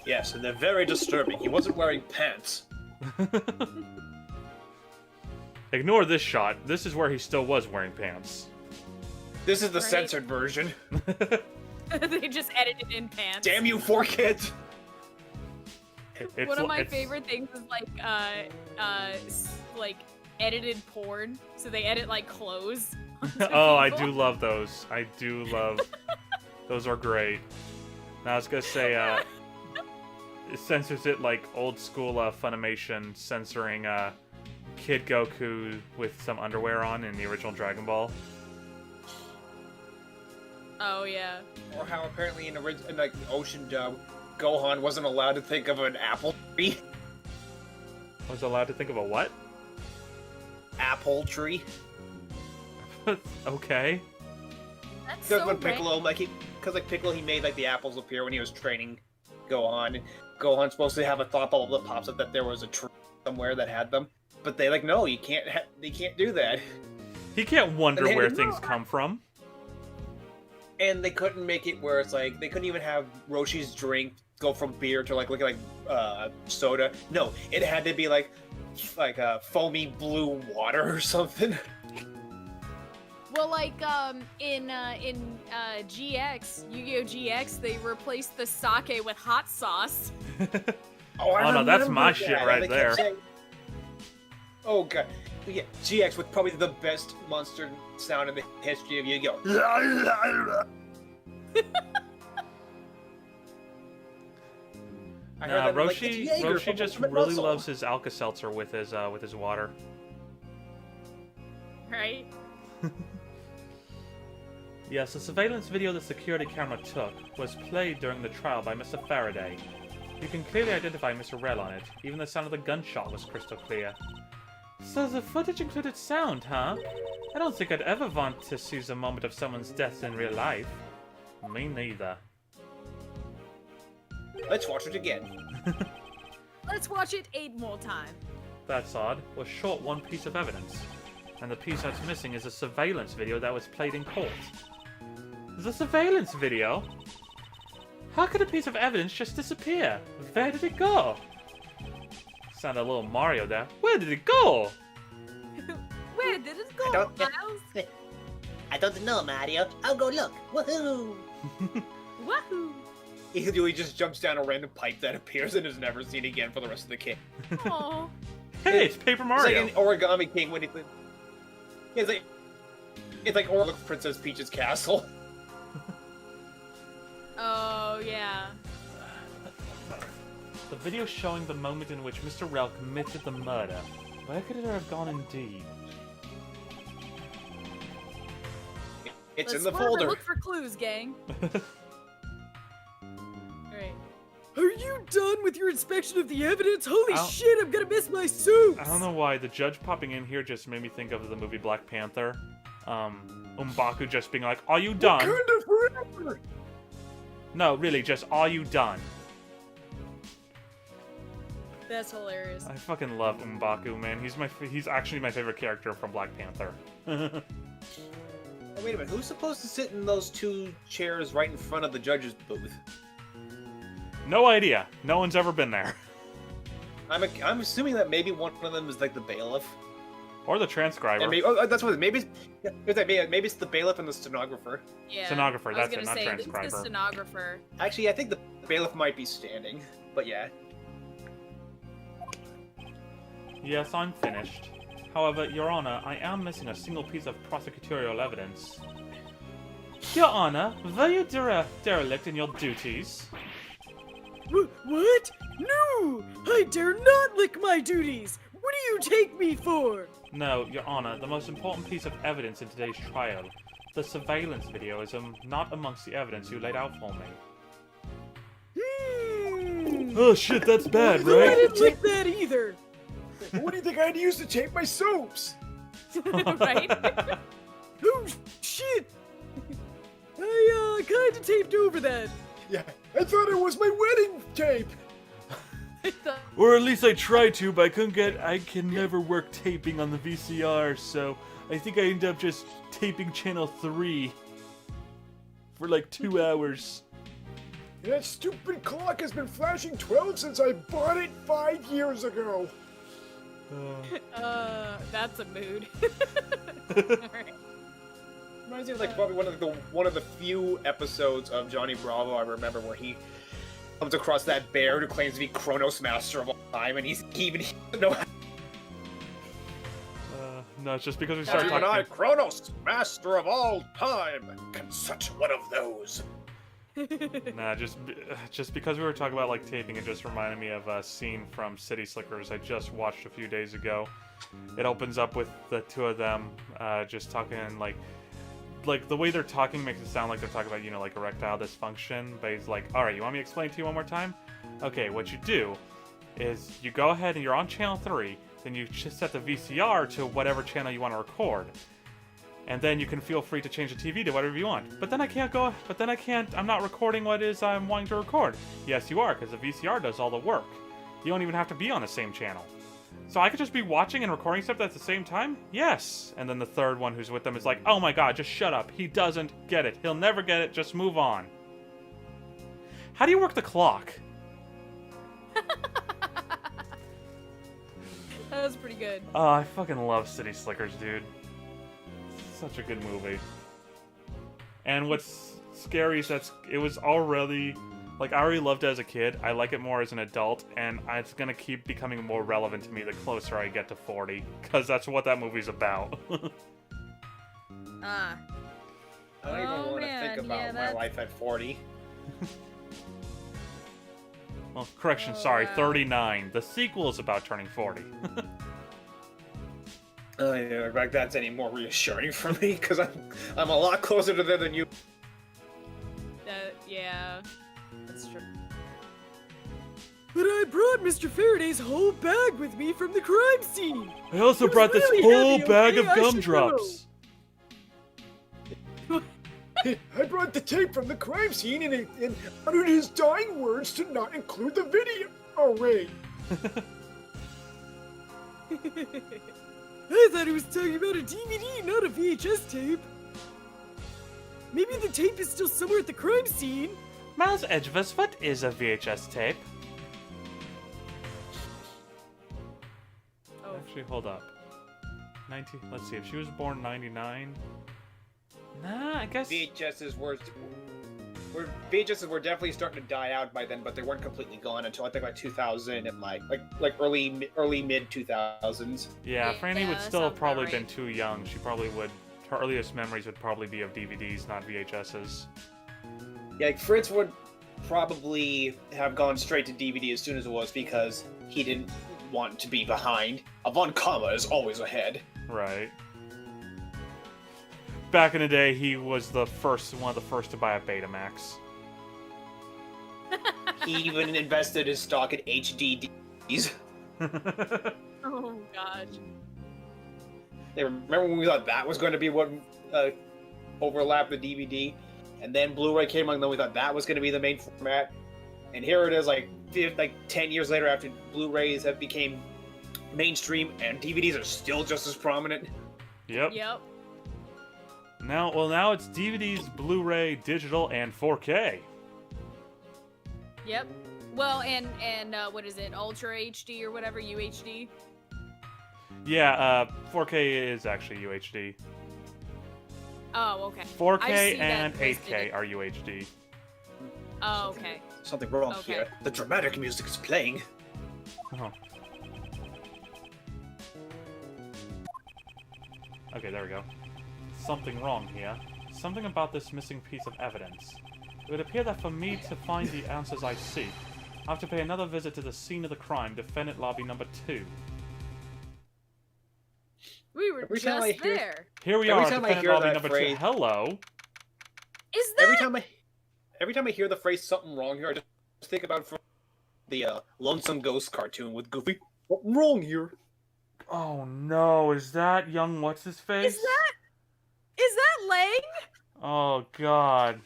Speaker 6: Yes, and they're very disturbing. He wasn't wearing pants.
Speaker 3: Ignore this shot. This is where he still was wearing pants.
Speaker 6: This is the
Speaker 2: Right.
Speaker 6: censored version.
Speaker 2: They just edited in pants.
Speaker 6: Damn you, 4Kids!
Speaker 2: One of my favorite things is like edited porn. So they edit like clothes. onto
Speaker 3: Oh, I
Speaker 2: people.
Speaker 3: do love those. I do love. Those are great. Now I was gonna say, it censors it like old school Funimation censoring Kid Goku with some underwear on in the original Dragon Ball.
Speaker 2: Oh yeah.
Speaker 6: Or how apparently in like the Ocean dub, Gohan wasn't allowed to think of an apple tree.
Speaker 3: I was allowed to think of a what?
Speaker 6: Apple tree.
Speaker 3: Okay.
Speaker 2: That's
Speaker 6: Because
Speaker 2: so
Speaker 6: when Piccolo, because Piccolo, he made like the apples appear when he was training Gohan. And Gohan's supposed to have a thought bubble that pops up that there was a tree somewhere that had them, but they like no, you can't. They can't do that.
Speaker 3: He can't wonder
Speaker 6: And they
Speaker 3: where
Speaker 6: had-
Speaker 3: things come from.
Speaker 6: And they couldn't make it where it's like they couldn't even have Roshi's drink go from beer to like soda. No, it had to be like foamy blue water or something.
Speaker 2: Well, like in GX, Yu-Gi-Oh! GX, they replaced the sake with hot sauce.
Speaker 6: I
Speaker 3: Oh, no, that's
Speaker 6: remember
Speaker 3: my
Speaker 6: that.
Speaker 3: shit
Speaker 6: And
Speaker 3: right
Speaker 6: they kept
Speaker 3: there.
Speaker 6: saying- oh god, yeah, GX with probably the best monster sound in the history of Yu-Gi-Oh! I heard
Speaker 3: Nah,
Speaker 6: that, like,
Speaker 3: Roshi,
Speaker 6: it's Jaeger
Speaker 3: Roshi
Speaker 6: from
Speaker 3: just
Speaker 6: Ultimate
Speaker 3: really
Speaker 6: Muscle.
Speaker 3: loves his Alka-Seltzer with his water.
Speaker 2: Right?
Speaker 3: Yes, the surveillance video the security camera took was played during the trial by Mr. Faraday. You can clearly identify Mr. Rel on it. Even the sound of the gunshot was crystal clear. So the footage included sound, huh? I don't think I'd ever want to see the moment of someone's death in real life. Me neither.
Speaker 6: Let's watch it again.
Speaker 2: Let's watch it 8 more times.
Speaker 3: That's odd. We're short one piece of evidence. And the piece that's missing is a surveillance video that was played in court. The surveillance video? How could a piece of evidence just disappear? Where did it go? Sounded a little Mario there. Where did it go?
Speaker 2: Where did it go,
Speaker 1: don't-
Speaker 2: Miles?
Speaker 1: I don't know, Mario. I'll go look. Woohoo!
Speaker 2: Wahoo!
Speaker 6: He just jumps down a random pipe that appears and is never seen again for the rest of the game.
Speaker 2: Aw.
Speaker 3: Hey, it's Paper Mario.
Speaker 6: It's like an Origami King when he... It's like Princess Peach's castle.
Speaker 2: Oh, yeah.
Speaker 3: The video showing the moment in which Mr. Rel committed the murder. Where could it have gone indeed?
Speaker 6: It's
Speaker 2: Let's
Speaker 6: in the
Speaker 2: swerve and
Speaker 6: folder.
Speaker 2: look for clues, gang. Alright.
Speaker 5: Are you done with your inspection of the evidence? Holy
Speaker 3: I'll-
Speaker 5: shit, I'm gonna miss my soups!
Speaker 3: I don't know why, the judge popping in here just made me think of the movie Black Panther. M'Baku just being like, are you done?
Speaker 8: Wakanda forever!
Speaker 3: No, really, just, are you done?
Speaker 2: That's hilarious.
Speaker 3: I fucking love M'Baku, man. He's actually my favorite character from Black Panther.
Speaker 6: Oh, wait a minute, who's supposed to sit in those 2 chairs right in front of the judge's booth?
Speaker 3: No idea. No one's ever been there.
Speaker 6: I'm assuming that maybe one of them is like the bailiff.
Speaker 3: Or the transcriber.
Speaker 6: And maybe, that's what it is. Maybe it's the bailiff and the stenographer.
Speaker 2: Yeah.
Speaker 3: Stenographer,
Speaker 2: I was
Speaker 3: that's it,
Speaker 2: gonna
Speaker 3: not
Speaker 2: say,
Speaker 3: transcriber.
Speaker 2: it's the stenographer.
Speaker 6: Actually, I think the bailiff might be standing, but yeah.
Speaker 3: Yes, I'm finished. However, Your Honor, I am missing a single piece of prosecutorial evidence. Your Honor, were you derelict in your duties?
Speaker 5: What? No! I dare not lick my duties! What do you take me for?
Speaker 3: No, Your Honor, the most important piece of evidence in today's trial. The surveillance video is not amongst the evidence you laid out for me. Oh shit, that's bad,
Speaker 5: I
Speaker 3: right?
Speaker 5: didn't lick that either!
Speaker 8: What do you think I'd use to tape my soaps?
Speaker 2: Right?
Speaker 5: Oh shit! I kinda taped over that.
Speaker 8: Yeah, I thought it was my wedding tape.
Speaker 3: Or at least I tried to, but I can never work taping on the VCR, so I think I ended up just taping channel 3. for like 2 hours.
Speaker 8: That stupid clock has been flashing 12 since I bought it 5 years ago.
Speaker 2: That's a mood. Alright.
Speaker 6: Reminds me of like probably one of the few episodes of Johnny Bravo I remember where he comes across that bear who claims to be Kronos Master of all time, and he even no.
Speaker 3: No, it's just because we started
Speaker 6: Even
Speaker 3: talking.
Speaker 6: I, Kronos Master of all time, can such one of those.
Speaker 3: Nah, just because we were talking about like taping, it just reminded me of a scene from City Slickers I just watched a few days ago. It opens up with the two of them just talking like the way they're talking makes it sound like they're talking about, you know, like erectile dysfunction. But he's like, all right, you want me to explain to you one more time? Okay, what you do is you go ahead and you're on channel 3, then you just set the VCR to whatever channel you want to record. And then you can feel free to change the TV to whatever you want. But then I can't, I'm not recording what it is I'm wanting to record. Yes, you are, because the VCR does all the work. You don't even have to be on the same channel. So I could just be watching and recording stuff at the same time? Yes! And then the third one who's with them is like, oh my god, just shut up. He doesn't get it. He'll never get it. Just move on. How do you work the clock?
Speaker 2: That was pretty good.
Speaker 3: Oh, I fucking love City Slickers, dude. Such a good movie. And what's scary is that it was already... Like, I already loved it as a kid. I like it more as an adult, and it's gonna keep becoming more relevant to me the closer I get to 40. Because that's what that movie's about.
Speaker 2: Ah.
Speaker 6: I don't even
Speaker 2: Oh,
Speaker 6: want to
Speaker 2: man,
Speaker 6: think about
Speaker 2: yeah,
Speaker 6: my
Speaker 2: that's-
Speaker 6: life at 40.
Speaker 3: Well, correction,
Speaker 2: Oh,
Speaker 3: sorry,
Speaker 2: wow.
Speaker 3: 39. The sequel is about turning 40.
Speaker 6: Yeah, like that's any more reassuring for me because I'm a lot closer to them than you.
Speaker 2: Yeah, that's true.
Speaker 5: But I brought Mr. Faraday's whole bag with me from the crime scene.
Speaker 3: I also
Speaker 5: It was
Speaker 3: brought this
Speaker 5: really
Speaker 3: whole
Speaker 5: heavy,
Speaker 3: bag
Speaker 5: okay?
Speaker 3: of
Speaker 5: I should
Speaker 3: gumdrops.
Speaker 8: I brought the tape from the crime scene and uttered his dying words to not include the video. Oh, wait.
Speaker 5: I thought he was talking about a DVD, not a VHS tape. Maybe the tape is still somewhere at the crime scene.
Speaker 3: Miles Edgeworth, what is a VHS tape?
Speaker 2: Oh.
Speaker 3: Actually, hold up. Let's see, if she was born 99... Nah, I guess...
Speaker 6: VHSs were definitely starting to die out by then, but they weren't completely gone until I think like 2000 and like early mid 2000s.
Speaker 3: Yeah, Franny
Speaker 2: Yeah,
Speaker 3: would
Speaker 2: that
Speaker 3: still have
Speaker 2: sounds
Speaker 3: probably
Speaker 2: about
Speaker 3: been
Speaker 2: right.
Speaker 3: too young. She probably would... Her earliest memories would probably be of DVDs, not VHSs.
Speaker 6: Yeah, like Fritz would probably have gone straight to DVD as soon as it was because he didn't want to be behind. Von Kama is always ahead.
Speaker 3: Right. Back in the day, he was one of the first to buy a Betamax.
Speaker 6: He even invested his stock in HDDs.
Speaker 2: Oh gosh.
Speaker 6: They remember when we thought that was going to be what overlapped the DVD, and then Blu-ray came along, and then we thought that was going to be the main format, and here it is, like 10 years later, after Blu-rays have became mainstream, and DVDs are still just as prominent.
Speaker 3: Yep.
Speaker 2: Yep.
Speaker 3: Now it's DVDs, Blu-ray, digital, and 4K.
Speaker 2: Yep. Well, and what is it? Ultra HD or whatever, UHD?
Speaker 3: Yeah, 4K is actually UHD.
Speaker 2: Oh, okay.
Speaker 3: 4K
Speaker 2: I've seen that
Speaker 3: and
Speaker 2: listed.
Speaker 3: 8K are UHD.
Speaker 2: Oh, okay.
Speaker 6: Something wrong
Speaker 2: Okay.
Speaker 6: here. The dramatic music is playing.
Speaker 3: Oh. Okay, there we go. Something wrong here. Something about this missing piece of evidence. It would appear that for me to find the answers I seek, I have to pay another visit to the scene of the crime, defendant lobby number 2.
Speaker 2: We were
Speaker 6: Every time
Speaker 2: just
Speaker 6: I hear-
Speaker 2: there.
Speaker 3: Here we
Speaker 6: Every
Speaker 3: are,
Speaker 6: time I
Speaker 3: defendant
Speaker 6: hear
Speaker 3: lobby
Speaker 6: that
Speaker 3: number
Speaker 6: phrase-
Speaker 3: 2. Hello.
Speaker 2: Is that?
Speaker 6: Every time I hear the phrase "something wrong here," I just think about from the Lonesome Ghost cartoon with Goofy. Something wrong here.
Speaker 3: Oh no, is that young what's his face?
Speaker 2: Is that Lang?
Speaker 3: Oh god.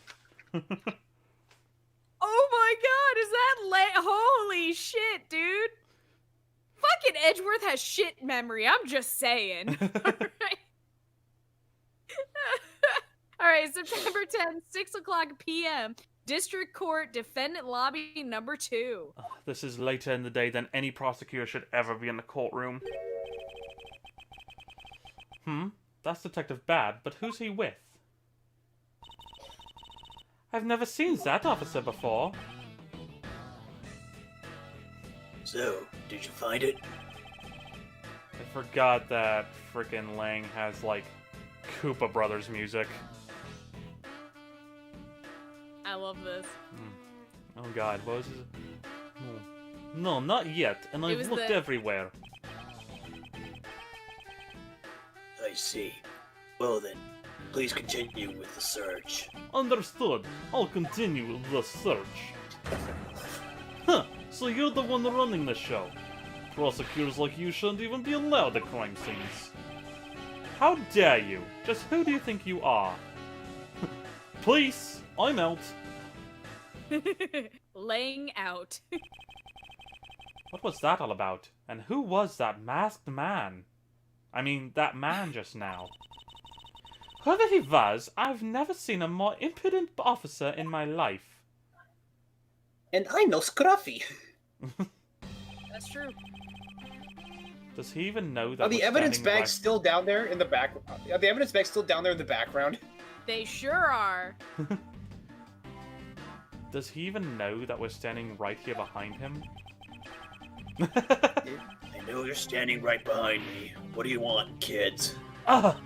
Speaker 2: Oh my god, is that Lang? Holy shit, dude. Fucking Edgeworth has shit memory. I'm just saying. Alright. All right, September 10th, 6 o'clock p.m. District Court, Defendant Lobby number 2.
Speaker 3: This is later in the day than any prosecutor should ever be in the courtroom. That's Detective Bad, but who's he with? I've never seen that officer before.
Speaker 1: So, did you find it?
Speaker 3: I forgot that frickin' Lang has, like, Koopa Brothers music.
Speaker 2: I love this.
Speaker 3: Oh god, what was his... No, not yet, and
Speaker 2: It
Speaker 3: I've
Speaker 2: was
Speaker 3: looked
Speaker 2: the-
Speaker 3: everywhere.
Speaker 1: I see. Well then, please continue with the search.
Speaker 3: Understood. I'll continue the search. Huh, so you're the one running the show. Prosecutors like you shouldn't even be allowed at crime scenes. How dare you? Just who do you think you are? Police, I'm out.
Speaker 2: Laying out.
Speaker 3: What was that all about? And who was that masked man? I mean, that man just now. Whoever he was, I've never seen a more impudent officer in my life.
Speaker 6: And I'm no scruffy.
Speaker 2: That's true.
Speaker 3: Does he even know that
Speaker 6: Are the
Speaker 3: we're
Speaker 6: evidence
Speaker 3: standing
Speaker 6: bags still down there in the back? Are the evidence bags still down there in the background?
Speaker 2: They sure are.
Speaker 3: Does he even know that we're standing right here behind him?
Speaker 1: I know you're standing right behind me. What do you want, kids?
Speaker 3: Ah!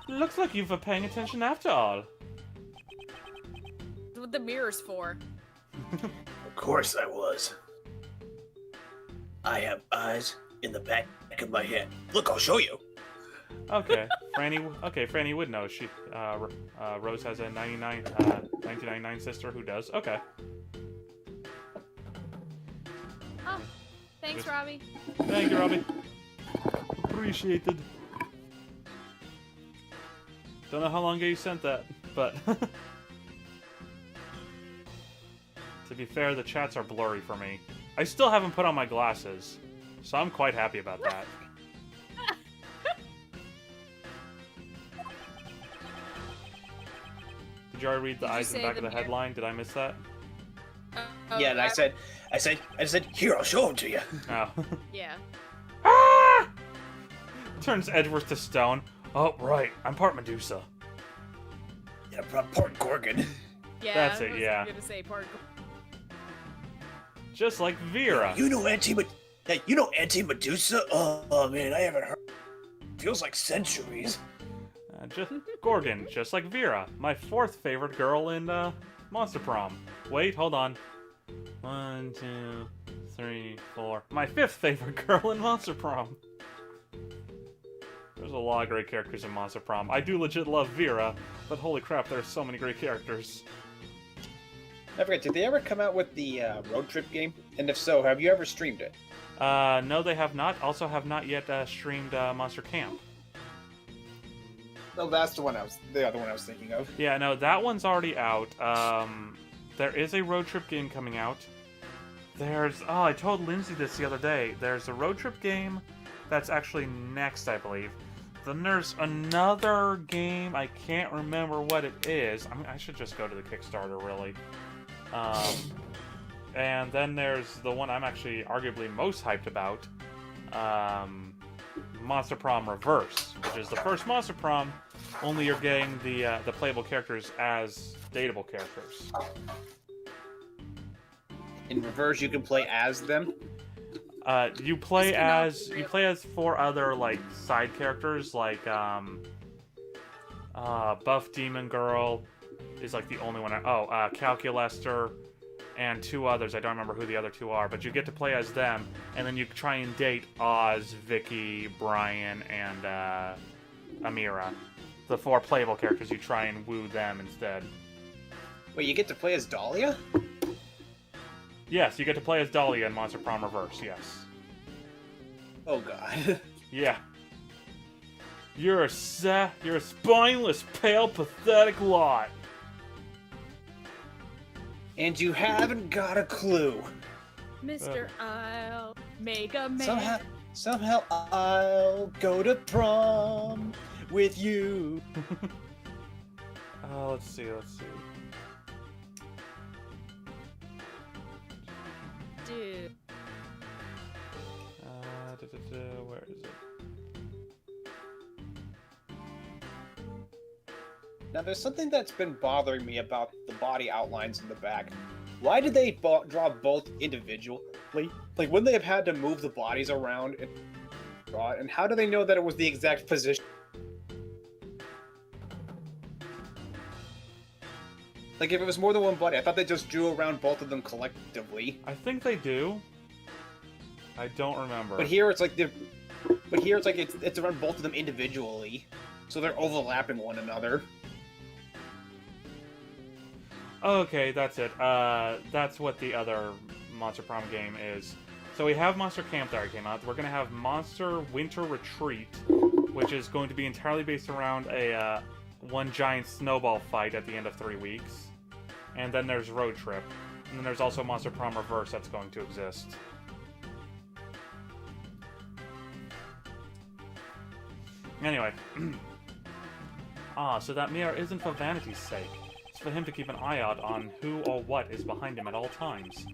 Speaker 3: Looks like you've been paying attention after all.
Speaker 2: That's what the mirror's for.
Speaker 1: Of course I was. I have eyes in the back of my head. Look, I'll show you.
Speaker 3: Okay, Franny would know. She, Rose has a 1999 sister who does. Okay.
Speaker 2: Oh, thanks, Robbie.
Speaker 3: Thank you, Robbie. Appreciated. Don't know how long ago you sent that, but... To be fair, the chats are blurry for me. I still haven't put on my glasses, so I'm quite happy about that. Did you already read the
Speaker 2: Did you
Speaker 3: eyes in the
Speaker 2: say
Speaker 3: back of
Speaker 2: the
Speaker 3: the headline? Did I miss that?
Speaker 2: Oh,
Speaker 6: Yeah, and I said, here, I'll show them to you.
Speaker 3: Oh.
Speaker 2: Yeah.
Speaker 3: Ah! Turns Edgeworth to stone. Oh, right. I'm part Medusa.
Speaker 1: Yeah, part Gorgon.
Speaker 2: Yeah,
Speaker 3: That's
Speaker 2: I
Speaker 3: it,
Speaker 2: was
Speaker 3: yeah.
Speaker 2: gonna say part.
Speaker 3: Just like Vera.
Speaker 1: You know Anti-Medusa? Oh man, I haven't heard. Feels like centuries.
Speaker 3: Just Gorgon, just like Vera. My fourth favorite girl in Monster Prom. Wait, hold on. 1, 2, 3, 4. My fifth favorite girl in Monster Prom. There's a lot of great characters in Monster Prom. I do legit love Vera, but holy crap, there's so many great characters.
Speaker 6: I forget, did they ever come out with the road trip game? And if so, have you ever streamed it?
Speaker 3: No, they have not. Also have not yet streamed Monster Camp.
Speaker 6: No, that's the other one I was thinking of.
Speaker 3: Yeah, no, that one's already out. There is a road trip game coming out. I told Lindsay this the other day. There's a road trip game that's actually next, I believe. Then there's another game, I can't remember what it is. I should just go to the Kickstarter, really. And then there's the one I'm actually arguably most hyped about. Monster Prom Reverse, which is the first Monster Prom, only you're getting the playable characters as dateable characters.
Speaker 6: In Reverse, you can play as them.
Speaker 3: You play as 4 other like side characters, like Buff Demon Girl is like the only one. Calculester, and 2 others. I don't remember who the other 2 are, but you get to play as them, and then you try and date Oz, Vicky, Brian, and Amira. The 4 playable characters, you try and woo them instead.
Speaker 6: Wait, you get to play as Dahlia?
Speaker 3: Yes, you get to play as Dahlia in Monster Prom Reverse, yes.
Speaker 6: Oh god.
Speaker 3: Yeah. You're a spineless, pale, pathetic lot.
Speaker 6: And you haven't got a clue.
Speaker 2: Mr. I'll make a man.
Speaker 6: Somehow I'll go to prom with you.
Speaker 3: Let's see.
Speaker 2: Dude.
Speaker 3: Where is it?
Speaker 6: Now, there's something that's been bothering me about the body outlines in the back. Why did they draw both individually? Like, wouldn't they have had to move the bodies around and draw it? And how do they know that it was the exact position? Like, if it was more than one body, I thought they just drew around both of them collectively.
Speaker 3: I think they do. I don't remember.
Speaker 6: But here it's like it's around both of them individually, so they're overlapping one another.
Speaker 3: Okay, that's it. That's what the other Monster Prom game is. So we have Monster Camp that already came out. We're gonna have Monster Winter Retreat, which is going to be entirely based around a one giant snowball fight at the end of 3 weeks. And then there's Road Trip. And then there's also Monster Prom Reverse that's going to exist. Anyway. So that mirror isn't for vanity's sake. It's for him to keep an eye out on who or what is behind him at all times.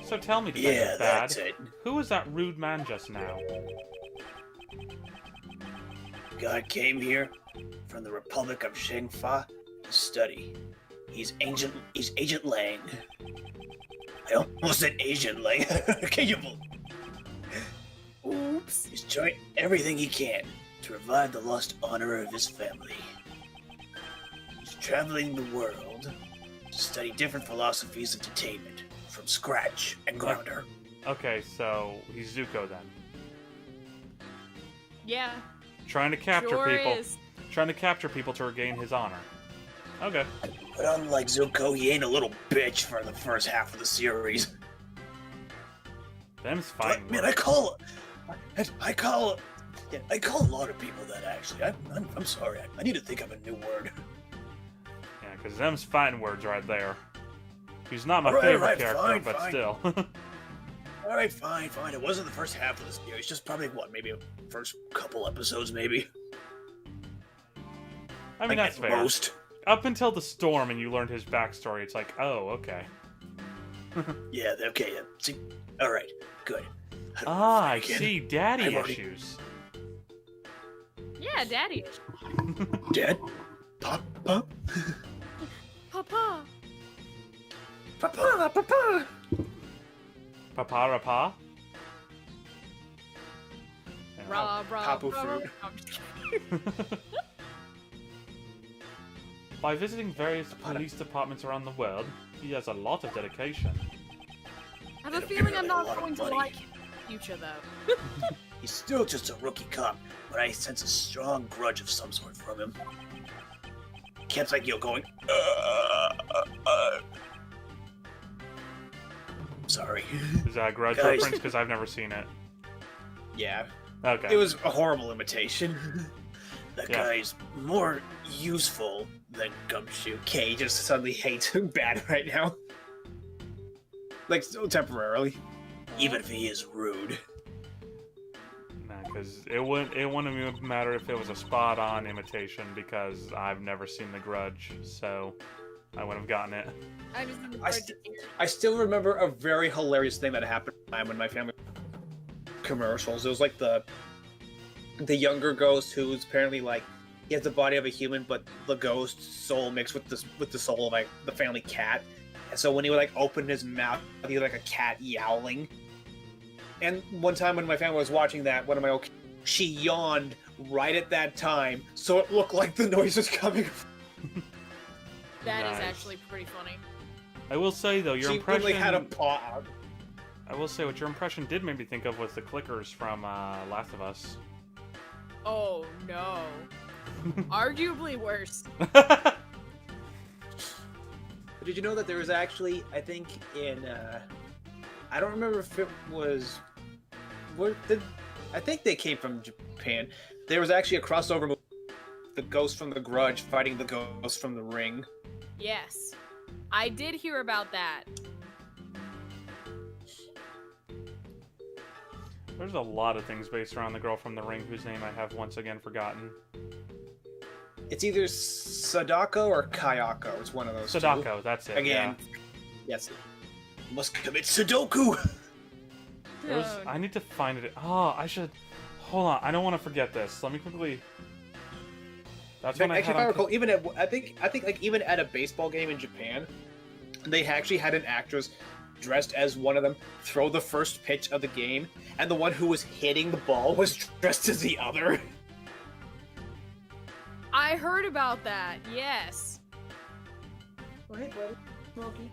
Speaker 3: So tell me, Detective Bad,
Speaker 1: that's it.
Speaker 3: who was that rude man just now?
Speaker 1: God came here from the Republic of Shengfa to study. He's Agent Lang. I almost said Asian Lang. Can you believe?
Speaker 5: Oops.
Speaker 1: He's trying everything he can to revive the lost honor of his family. He's traveling the world to study different philosophies of detainment from scratch and grounder.
Speaker 3: Okay, so he's Zuko then.
Speaker 2: Yeah.
Speaker 3: Trying to capture
Speaker 2: Sure
Speaker 3: people.
Speaker 2: is.
Speaker 3: Trying to capture people to regain his honor. Okay.
Speaker 1: But unlike Zuko, he ain't a little bitch for the first half of the series.
Speaker 3: Them's fine.
Speaker 1: Man, I call a lot of people that actually. I'm sorry. I need to think of a new word.
Speaker 3: Yeah, because them's fighting words right there. He's not my
Speaker 1: Alright,
Speaker 3: favorite
Speaker 1: alright,
Speaker 3: character,
Speaker 1: fine,
Speaker 3: but
Speaker 1: fine.
Speaker 3: still.
Speaker 1: All right, fine. It wasn't the first half of the series. Just probably maybe the first couple episodes, maybe.
Speaker 3: I mean,
Speaker 1: Like,
Speaker 3: that's
Speaker 1: at
Speaker 3: fair.
Speaker 1: most.
Speaker 3: Up until the storm and you learned his backstory, it's like, oh, okay.
Speaker 1: Yeah. Okay. Yeah. See. All right. Good.
Speaker 3: I
Speaker 1: Again.
Speaker 3: see daddy
Speaker 1: I've already-
Speaker 3: issues.
Speaker 2: Yeah, Daddy.
Speaker 1: Dad. Pop.
Speaker 2: Papa.
Speaker 1: Papa. Papa.
Speaker 3: Papa-rapa? Yeah.
Speaker 2: Rah, rah,
Speaker 6: Papu
Speaker 2: rah,
Speaker 6: fruit.
Speaker 2: rah. I'm just kidding.
Speaker 3: By visiting various police departments around the world, he has a lot of dedication.
Speaker 2: I have a
Speaker 1: And
Speaker 2: feeling I'm
Speaker 1: apparently a
Speaker 2: not
Speaker 1: lot of
Speaker 2: going to
Speaker 1: money.
Speaker 2: like him in the future, though.
Speaker 1: He's still just a rookie cop, but I sense a strong grudge of some sort from him. Kept like going. Sorry.
Speaker 3: Is that a grudge
Speaker 1: Guys.
Speaker 3: reference? Because I've never seen it.
Speaker 6: Yeah,
Speaker 3: Okay.
Speaker 6: it was a horrible imitation.
Speaker 1: That
Speaker 3: Yeah.
Speaker 1: guy's more useful than Gumshoe.
Speaker 6: Kay just suddenly hates him bad right now. Like, so temporarily.
Speaker 1: Even if he is rude.
Speaker 3: Because it wouldn't matter if it was a spot-on imitation, because I've never seen The Grudge, so I wouldn't have gotten it.
Speaker 2: I just need
Speaker 6: I st- I still remember a very hilarious thing that happened when my family commercials. It was like the younger ghost who's apparently like he has the body of a human, but the ghost soul mixed with the soul of like the family cat. And so when he would like open his mouth, he was like a cat yowling. And one time when my family was watching that, one of my she yawned right at that time, so it looked like the noise was coming.
Speaker 2: That is
Speaker 3: Nice.
Speaker 2: actually pretty funny.
Speaker 3: I will say, though, your
Speaker 6: She
Speaker 3: impression...
Speaker 6: literally had a paw out.
Speaker 3: I will say what your impression did make me think of was the clickers from Last of Us.
Speaker 2: Oh, no. Arguably worse.
Speaker 6: Did you know that there was actually, I think in, I don't remember if it was, I think they came from Japan. There was actually a crossover movie, the ghost from The Grudge fighting the ghost from The Ring.
Speaker 2: Yes. I did hear about that.
Speaker 3: There's a lot of things based around the girl from The Ring, whose name I have once again forgotten.
Speaker 6: It's either Sadako or Kayako. It's one of those
Speaker 3: Sadako,
Speaker 6: two.
Speaker 3: that's it.
Speaker 6: Again.
Speaker 3: Yeah.
Speaker 6: Yes.
Speaker 1: Must commit Sudoku!
Speaker 3: I need to find it. Oh, I should. Hold on, I don't want to forget this. Let me quickly. That's when
Speaker 6: Actually, if I
Speaker 3: I
Speaker 6: recall, even at I think like even at a baseball game in Japan, they actually had an actress dressed as one of them throw the first pitch of the game, and the one who was hitting the ball was dressed as the other.
Speaker 2: I heard about that. Yes.
Speaker 6: Oh, hey, buddy. Smokey.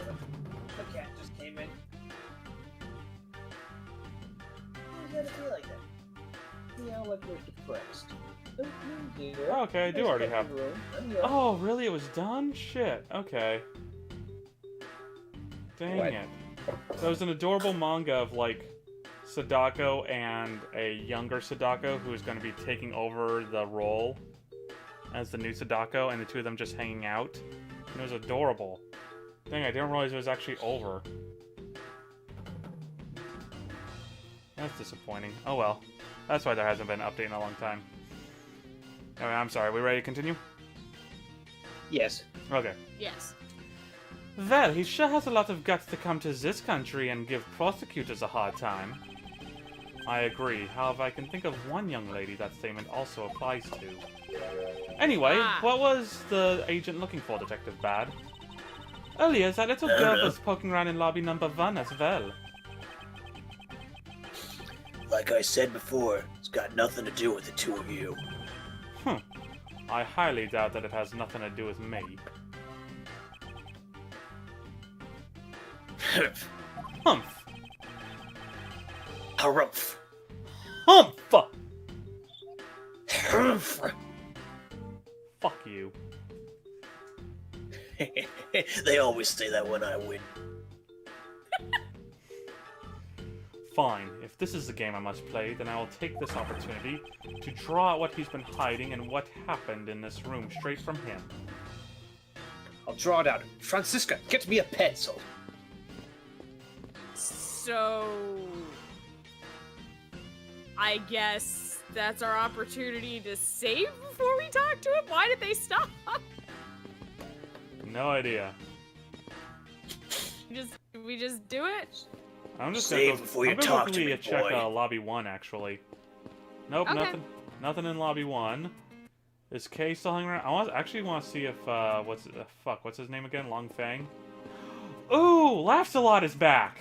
Speaker 6: The cat just came in. Why does that feel like that? Meow like we're depressed.
Speaker 3: Oh, okay, I do already have. Oh, really? It was done? Shit. Okay. Dang
Speaker 6: What?
Speaker 3: it. There was an adorable manga of, like, Sadako and a younger Sadako who is going to be taking over the role as the new Sadako, and the two of them just hanging out. And it was adorable. Dang, I didn't realize it was actually over. That's disappointing. Oh well. That's why there hasn't been an update in a long time. Anyway, I'm sorry. We ready to continue?
Speaker 6: Yes.
Speaker 3: Okay.
Speaker 2: Yes.
Speaker 3: Well, he sure has a lot of guts to come to this country and give prosecutors a hard time. I agree. However, I can think of one young lady that statement also applies to. Anyway, what was the agent looking for, Detective Bad? Earlier, that little girl was poking around in lobby number 1 as well.
Speaker 1: Like I said before, it's got nothing to do with the two of you.
Speaker 3: I highly doubt that it has nothing to do with me. Humph!
Speaker 1: Harumph.
Speaker 3: Humph!
Speaker 1: Harumph.
Speaker 3: Fuck you.
Speaker 1: They always say that when I win.
Speaker 3: Fine. If this is the game I must play, then I will take this opportunity to draw out what he's been hiding and what happened in this room straight from him.
Speaker 6: I'll draw it out. Francisca, get me a pencil.
Speaker 2: So, I guess that's our opportunity to save before we talk to him? Why did they stop?
Speaker 3: No idea.
Speaker 2: We just do it?
Speaker 3: I'm just
Speaker 1: Save
Speaker 3: gonna go,
Speaker 1: before you
Speaker 3: I'm gonna
Speaker 1: talk to
Speaker 3: quickly
Speaker 1: me,
Speaker 3: check
Speaker 1: boy.
Speaker 3: lobby 1 actually. Nope,
Speaker 2: Okay.
Speaker 3: nothing in lobby 1. Is Kay still hanging around? Actually want to see if what's his name again? Long Fang. Ooh, Laughs-A-Lot is back.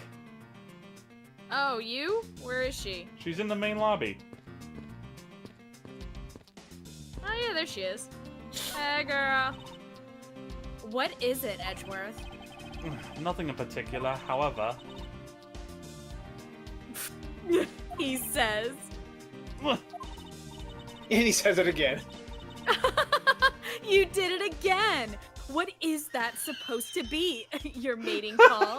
Speaker 2: Oh, you? Where is she?
Speaker 3: She's in the main lobby.
Speaker 2: Oh yeah, there she is. Hey, girl. What is it, Edgeworth?
Speaker 3: Nothing in particular, however.
Speaker 2: He says.
Speaker 6: And he says it again.
Speaker 2: You did it again! What is that supposed to be? Your mating call?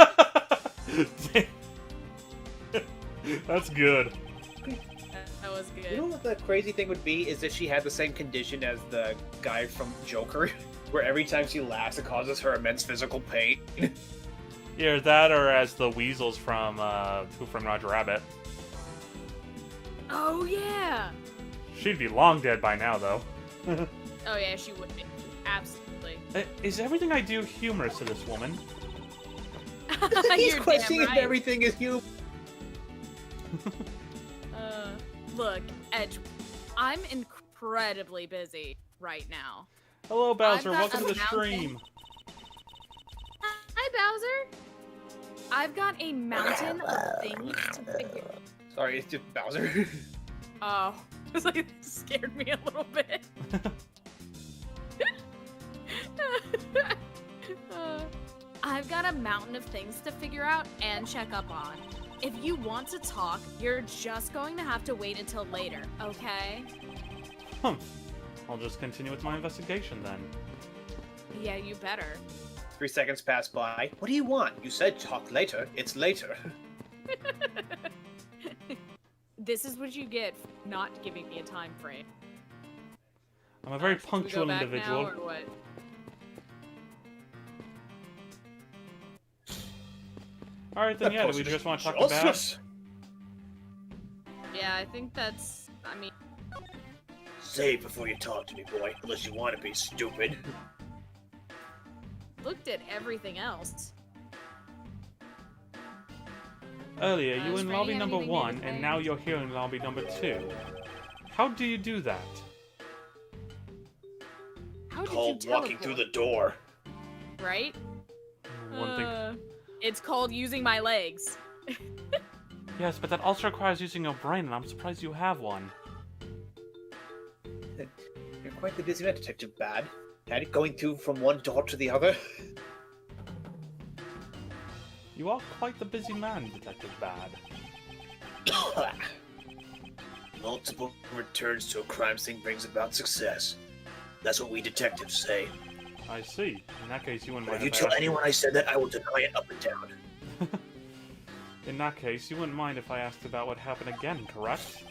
Speaker 3: That's good.
Speaker 2: That was good.
Speaker 6: You know what the crazy thing would be is that she had the same condition as the guy from Joker, where every time she laughs, it causes her immense physical pain.
Speaker 3: Either that or as the weasels from Who Framed Roger Rabbit.
Speaker 2: Oh, yeah!
Speaker 3: She'd be long dead by now, though.
Speaker 2: Oh, yeah, she would be. Absolutely.
Speaker 3: Is everything I do humorous to this woman?
Speaker 6: He's
Speaker 2: You're
Speaker 6: questioning
Speaker 2: damn
Speaker 6: if
Speaker 2: right.
Speaker 6: everything is you.
Speaker 2: Look, Edge, I'm incredibly busy right now.
Speaker 3: Hello, Bowser.
Speaker 2: I've got
Speaker 3: Welcome to
Speaker 2: a
Speaker 3: the
Speaker 2: mountain.
Speaker 3: stream.
Speaker 2: Hi, Bowser. I've got a mountain of things to figure.
Speaker 6: Sorry, it's just Bowser.
Speaker 2: Oh, it was like, it scared me a little bit. I've got a mountain of things to figure out and check up on. If you want to talk, you're just going to have to wait until later, okay?
Speaker 3: I'll just continue with my investigation then.
Speaker 2: Yeah, you better.
Speaker 6: 3 seconds pass by. What do you want? You said talk later. It's later.
Speaker 2: This is what you get for not giving me a time frame.
Speaker 3: I'm a very
Speaker 2: Should we go
Speaker 3: punctual
Speaker 2: back
Speaker 3: individual.
Speaker 2: now, or what?
Speaker 3: Alright then, yeah, do we just want to talk to Bad?
Speaker 6: Justice!
Speaker 2: Yeah, I think that's. I mean,
Speaker 1: say it before you talk to me, boy. Unless you want to be stupid.
Speaker 2: Looked at everything else.
Speaker 3: Earlier, you were in
Speaker 2: Is
Speaker 3: lobby
Speaker 2: Rainy
Speaker 3: number
Speaker 2: anything new
Speaker 3: 1,
Speaker 2: to
Speaker 3: and
Speaker 2: say?
Speaker 3: now you're here in lobby number 2. How do you do that?
Speaker 2: How did you
Speaker 1: Called walking
Speaker 2: teleport?
Speaker 1: through the door.
Speaker 2: Right?
Speaker 3: One thing.
Speaker 2: It's called using my legs.
Speaker 3: Yes, but that also requires using your brain, and I'm surprised you have one.
Speaker 6: You're quite the busy man, Detective Bad. Going through from one door to the other.
Speaker 3: You are quite the busy man, Detective Bad.
Speaker 1: Multiple returns to a crime scene brings about success. That's what we detectives say.
Speaker 3: I see. In that case, you wouldn't
Speaker 1: But
Speaker 3: mind
Speaker 1: if you
Speaker 3: if I
Speaker 1: tell
Speaker 3: asked
Speaker 1: anyone I said that, I will deny it up and down.
Speaker 3: In that case, you wouldn't mind if I asked about what happened again, correct?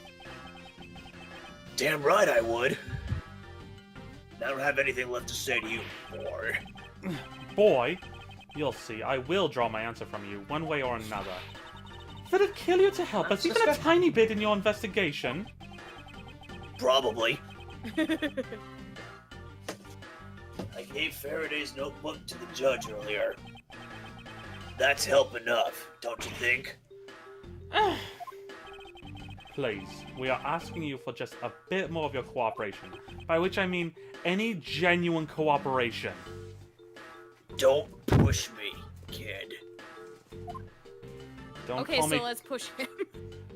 Speaker 1: Damn right I would. I don't have anything left to say to you, boy.
Speaker 3: Boy, you'll see. I will draw my answer from you, one way or another. Did it kill you to help us even a tiny bit in your investigation?
Speaker 1: Probably. I gave Faraday's notebook to the judge earlier. That's help enough, don't you think?
Speaker 3: Please, we are asking you for just a bit more of your cooperation. By which I mean any genuine cooperation.
Speaker 1: Don't push me, kid.
Speaker 3: Don't
Speaker 2: Okay,
Speaker 3: call
Speaker 2: so
Speaker 3: me
Speaker 2: let's push him.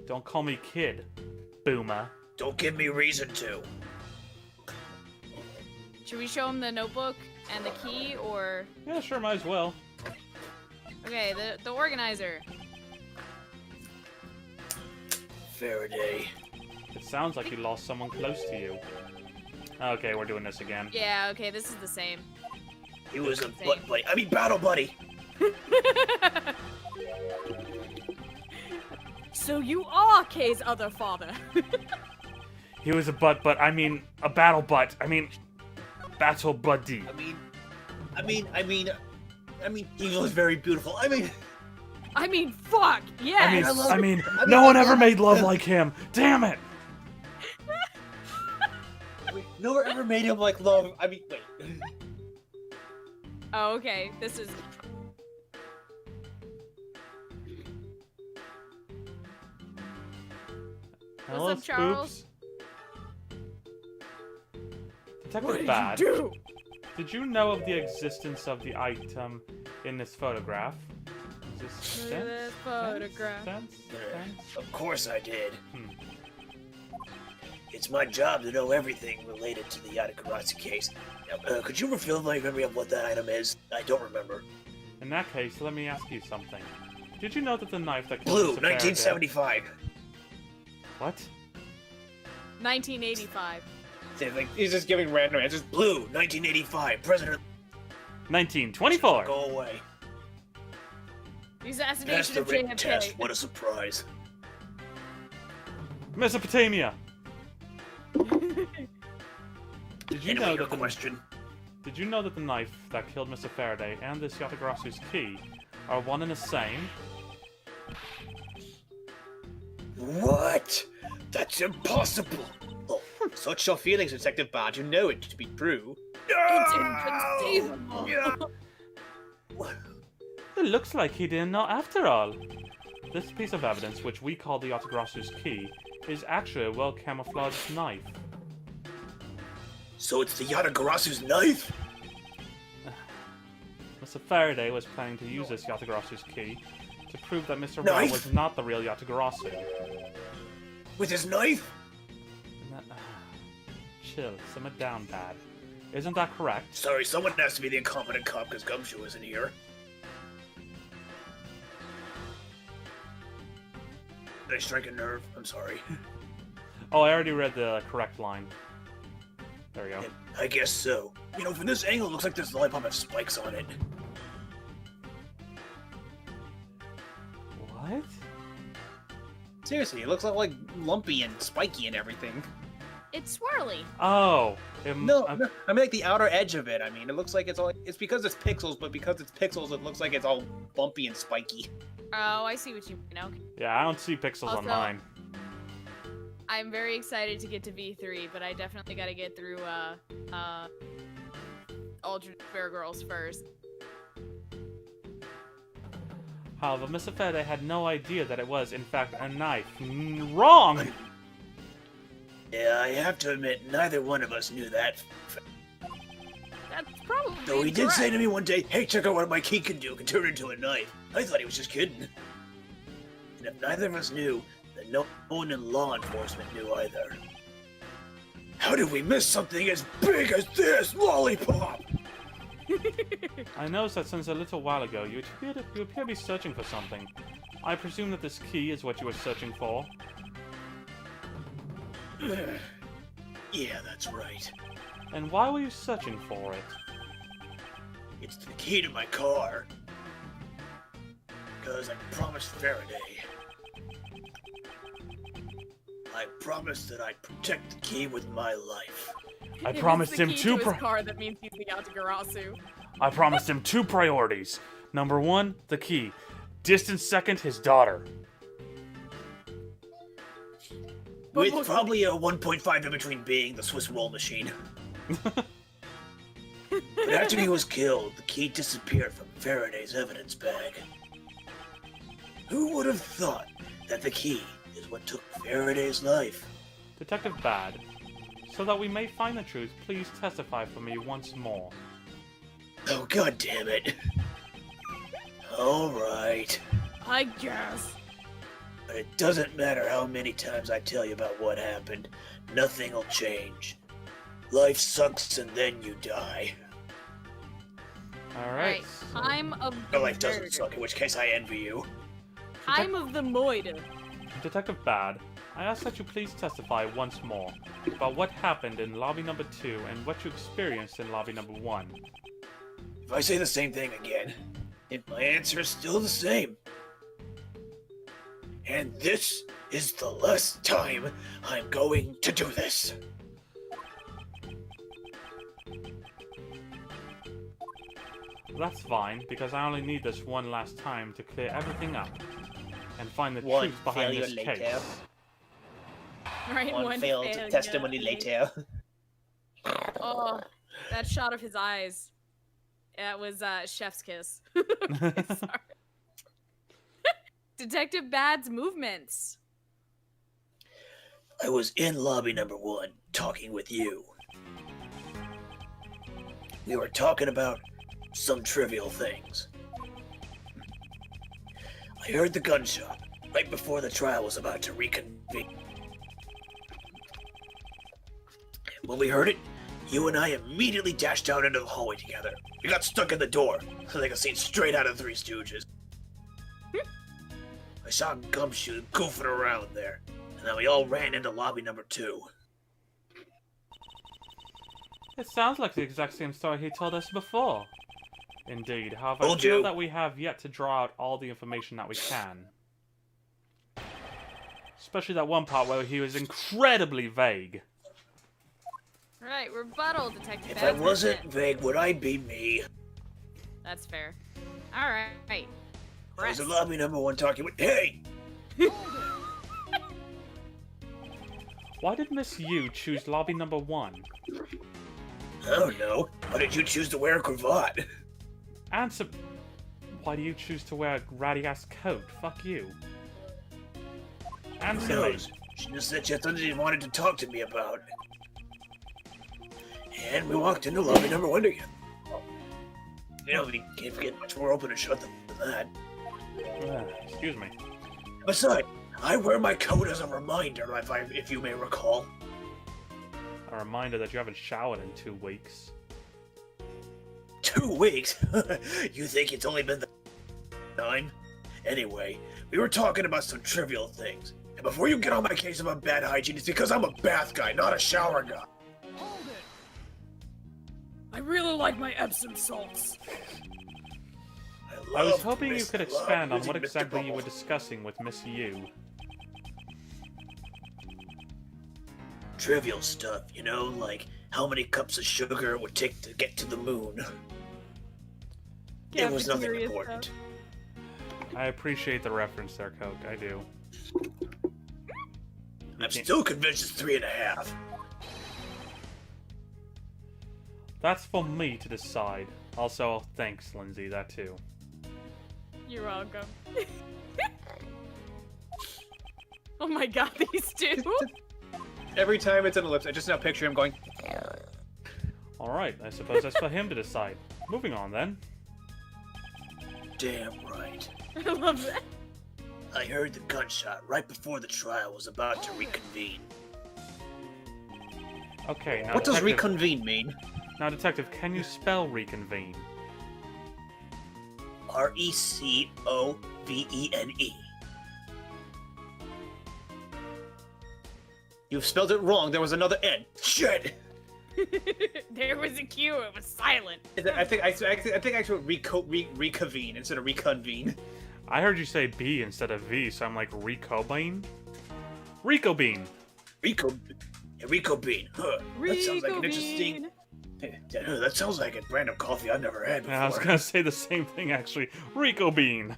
Speaker 3: Don't call me kid, boomer.
Speaker 1: Don't give me reason to.
Speaker 2: Should we show him the notebook and the key, or...
Speaker 3: Yeah, sure, might as well.
Speaker 2: Okay, the organizer.
Speaker 1: Faraday.
Speaker 3: It sounds like you lost someone close to you. Okay, we're doing this again.
Speaker 2: Yeah, okay, this is the same.
Speaker 1: He was a butt buddy. I mean, battle buddy.
Speaker 2: So you are Kay's other father.
Speaker 3: He was a butt, but I mean a battle butt. I mean, battle buddy.
Speaker 1: I mean, he was very beautiful.
Speaker 2: I mean, fuck, yes!
Speaker 3: I mean, no one ever made love like him. Damn it!
Speaker 6: No one ever made him like love. Wait.
Speaker 2: Oh, okay, this is...
Speaker 3: Hello,
Speaker 2: What's up, Charles?
Speaker 3: Spooks? Detective Bad, did you know of the existence of the item in this photograph? Existence?
Speaker 2: Photograph.
Speaker 1: Of course I did.
Speaker 3: Hmm.
Speaker 1: It's my job to know everything related to the Yatakarase case. Now, could you refill my memory of what that item is? I don't remember.
Speaker 3: In that case, let me ask you something. Did you know that the knife that killed
Speaker 1: Blue,
Speaker 3: Mr. Faraday-
Speaker 1: 1975.
Speaker 3: What?
Speaker 2: 1985.
Speaker 6: He's just giving random answers.
Speaker 1: Blue, 1985. President.
Speaker 3: 1924!
Speaker 1: Go away.
Speaker 2: The
Speaker 1: Pass
Speaker 2: assassination
Speaker 1: the
Speaker 2: of
Speaker 1: written
Speaker 2: JFK.
Speaker 1: test. What a surprise.
Speaker 3: Mesopotamia! Did you
Speaker 1: Anyway,
Speaker 3: know
Speaker 1: your
Speaker 3: that the
Speaker 1: question.
Speaker 3: Did you know that the knife that killed Mr. Faraday and this Yatagarasu's key are one and the same?
Speaker 1: What? That's impossible.
Speaker 6: Oh, such your feelings, Detective Bad. You know it to be true.
Speaker 2: It's inconceivable.
Speaker 3: It looks like he didn't know after all. This piece of evidence, which we call the Yatagarasu's key, is actually a well-camouflaged knife.
Speaker 1: So it's the Yatagarasu's knife?
Speaker 3: Mr. Faraday was planning to use this Yatagarasu's key to prove that Mr. Rao
Speaker 1: Knife?
Speaker 3: was not the real Yatagarasu.
Speaker 1: With his knife?
Speaker 3: Chill, simmer down, Dad. Isn't that correct?
Speaker 1: Sorry, someone has to be the incompetent cop because Gumshoe isn't here. Did I strike a nerve? I'm sorry.
Speaker 3: Oh, I already read the correct line. There we go.
Speaker 1: I guess so. You know, from this angle, it looks like this lollipop has spikes on it.
Speaker 3: What?
Speaker 6: Seriously, it looks like lumpy and spiky and everything.
Speaker 2: It's swirly.
Speaker 3: Oh.
Speaker 6: No, I mean like the outer edge of it. I mean, it looks like it's all. It's because it's pixels, but because it's pixels, it looks like it's all bumpy and spiky.
Speaker 2: Oh, I see what you mean. Okay.
Speaker 3: Yeah, I don't see pixels on
Speaker 2: Also-
Speaker 3: mine.
Speaker 2: I'm very excited to get to V3, but I definitely got to get through Alternate Fair Girls first.
Speaker 3: However, Mr. Faraday had no idea that it was, in fact, a knife. Wrong!
Speaker 1: Yeah, I have to admit, neither one of us knew that.
Speaker 2: That's probably
Speaker 1: Though he did
Speaker 2: correct.
Speaker 1: say to me one day, "Hey, check out what my key can do. Can turn into a knife." I thought he was just kidding. And if neither of us knew, then no one in law enforcement knew either. How did we miss something as big as this, Lollipop?
Speaker 3: I noticed that since a little while ago, you appear to be searching for something. I presume that this key is what you were searching for.
Speaker 1: Yeah, that's right.
Speaker 3: And why were you searching for it?
Speaker 1: It's the key to my car. Because I promised Faraday. I promised that I'd protect the key with my life.
Speaker 3: I
Speaker 2: If it's
Speaker 3: promised
Speaker 2: the
Speaker 3: him
Speaker 2: key
Speaker 3: two
Speaker 2: to his car, that means he's out to Garasu.
Speaker 3: I promised him 2 priorities. Number 1, the key. Distant second, his daughter.
Speaker 1: With probably a 1.5 in between being the Swiss roll machine. But after he was killed, the key disappeared from Faraday's evidence bag. Who would have thought that the key is what took Faraday's life?
Speaker 3: Detective Bad, so that we may find the truth, please testify for me once more.
Speaker 1: Oh, god damn it. Alright.
Speaker 2: I guess.
Speaker 1: But it doesn't matter how many times I tell you about what happened. Nothing will change. Life sucks and then you die.
Speaker 3: Alright.
Speaker 2: Time of
Speaker 1: Your
Speaker 2: the
Speaker 1: life doesn't
Speaker 2: murder.
Speaker 1: suck, in which case I envy you.
Speaker 2: Time of the moide.
Speaker 3: Detective Bad, I ask that you please testify once more about what happened in lobby number 2 and what you experienced in lobby number 1.
Speaker 1: If I say the same thing again, if my answer is still the same. And this is the last time I'm going to do this.
Speaker 3: That's fine, because I only need this one last time to clear everything up and find the
Speaker 6: One
Speaker 3: truth behind
Speaker 6: failure
Speaker 3: this
Speaker 6: later.
Speaker 3: case.
Speaker 2: Right,
Speaker 6: One failed
Speaker 2: failure
Speaker 6: testimony later.
Speaker 2: Oh, that shot of his eyes. That was chef's kiss. Okay, sorry. Detective Bad's movements.
Speaker 1: I was in lobby number 1, talking with you. We were talking about some trivial things. I heard the gunshot right before the trial was about to reconvene. When we heard it, you and I immediately dashed out into the hallway together. We got stuck in the door, like a scene straight out of Three Stooges. I saw Gumshoe goofing around there, and then we all ran into lobby number 2.
Speaker 3: It sounds like the exact same story he told us before. Indeed, however, I
Speaker 1: Told
Speaker 3: feel
Speaker 1: you.
Speaker 3: that we have yet to draw out all the information that we can. Especially that one part where he was incredibly vague.
Speaker 2: Right, rebuttal, Detective
Speaker 1: If I
Speaker 2: Bad's
Speaker 1: wasn't
Speaker 2: movement.
Speaker 1: vague, would I be me?
Speaker 2: That's fair. Alright.
Speaker 1: I was in lobby number 1 talking with— Hey!
Speaker 3: Why did Miss Yu choose lobby number 1?
Speaker 1: I don't know. Why did you choose to wear a cravat?
Speaker 3: Answer. Why do you choose to wear a ratty-ass coat? Fuck you.
Speaker 1: Who
Speaker 3: Answer me.
Speaker 1: knows? She just said she had something she wanted to talk to me about. And we walked into lobby number 1 together. You know, we can't get much more open and shut than that.
Speaker 3: Excuse me.
Speaker 1: Besides, I wear my coat as a reminder, if you may recall.
Speaker 3: A reminder that you haven't showered in 2 weeks.
Speaker 1: 2 weeks? You think it's only been the time? Anyway, we were talking about some trivial things. And before you get on my case about bad hygiene, it's because I'm a bath guy, not a shower guy.
Speaker 5: I really like my Epsom salts.
Speaker 3: I was
Speaker 1: love
Speaker 3: hoping you
Speaker 1: Miss-
Speaker 3: could
Speaker 1: love
Speaker 3: expand on
Speaker 1: using
Speaker 3: what
Speaker 1: Mr.
Speaker 3: exactly you were
Speaker 1: Bubbles.
Speaker 3: discussing with Miss Yu.
Speaker 1: Trivial stuff, you know, like how many cups of sugar it would take to get to the moon. It was nothing
Speaker 2: Cafeteria
Speaker 1: important.
Speaker 2: stuff.
Speaker 3: I appreciate the reference there, Coke. I do.
Speaker 1: I'm still convinced it's 3.5.
Speaker 3: That's for me to decide. Also, thanks, Lindsay, that too.
Speaker 2: You're welcome. Oh my god, these two!
Speaker 6: Every time it's an ellipse, I just now picture him going.
Speaker 3: Alright, I suppose that's for him to decide. Moving on, then.
Speaker 1: Damn right.
Speaker 2: I love that.
Speaker 1: I heard the gunshot right before the trial was about to reconvene.
Speaker 3: Okay, now
Speaker 6: What does
Speaker 3: Detective,
Speaker 6: reconvene mean?
Speaker 3: Now, Detective, can you spell reconvene?
Speaker 1: Recovene.
Speaker 6: You've spelled it wrong. There was another N. Shit.
Speaker 2: There was a Q, it was silent.
Speaker 6: I think I should reconvene instead of reconvene.
Speaker 3: I heard you say B instead of V, so I'm like, Rico Bean? Rico Bean!
Speaker 1: Rico Bean. Huh. That sounds like an interesting. That sounds like a brand of coffee I've never had before.
Speaker 3: Yeah, I was gonna say the same thing, actually. Rico Bean!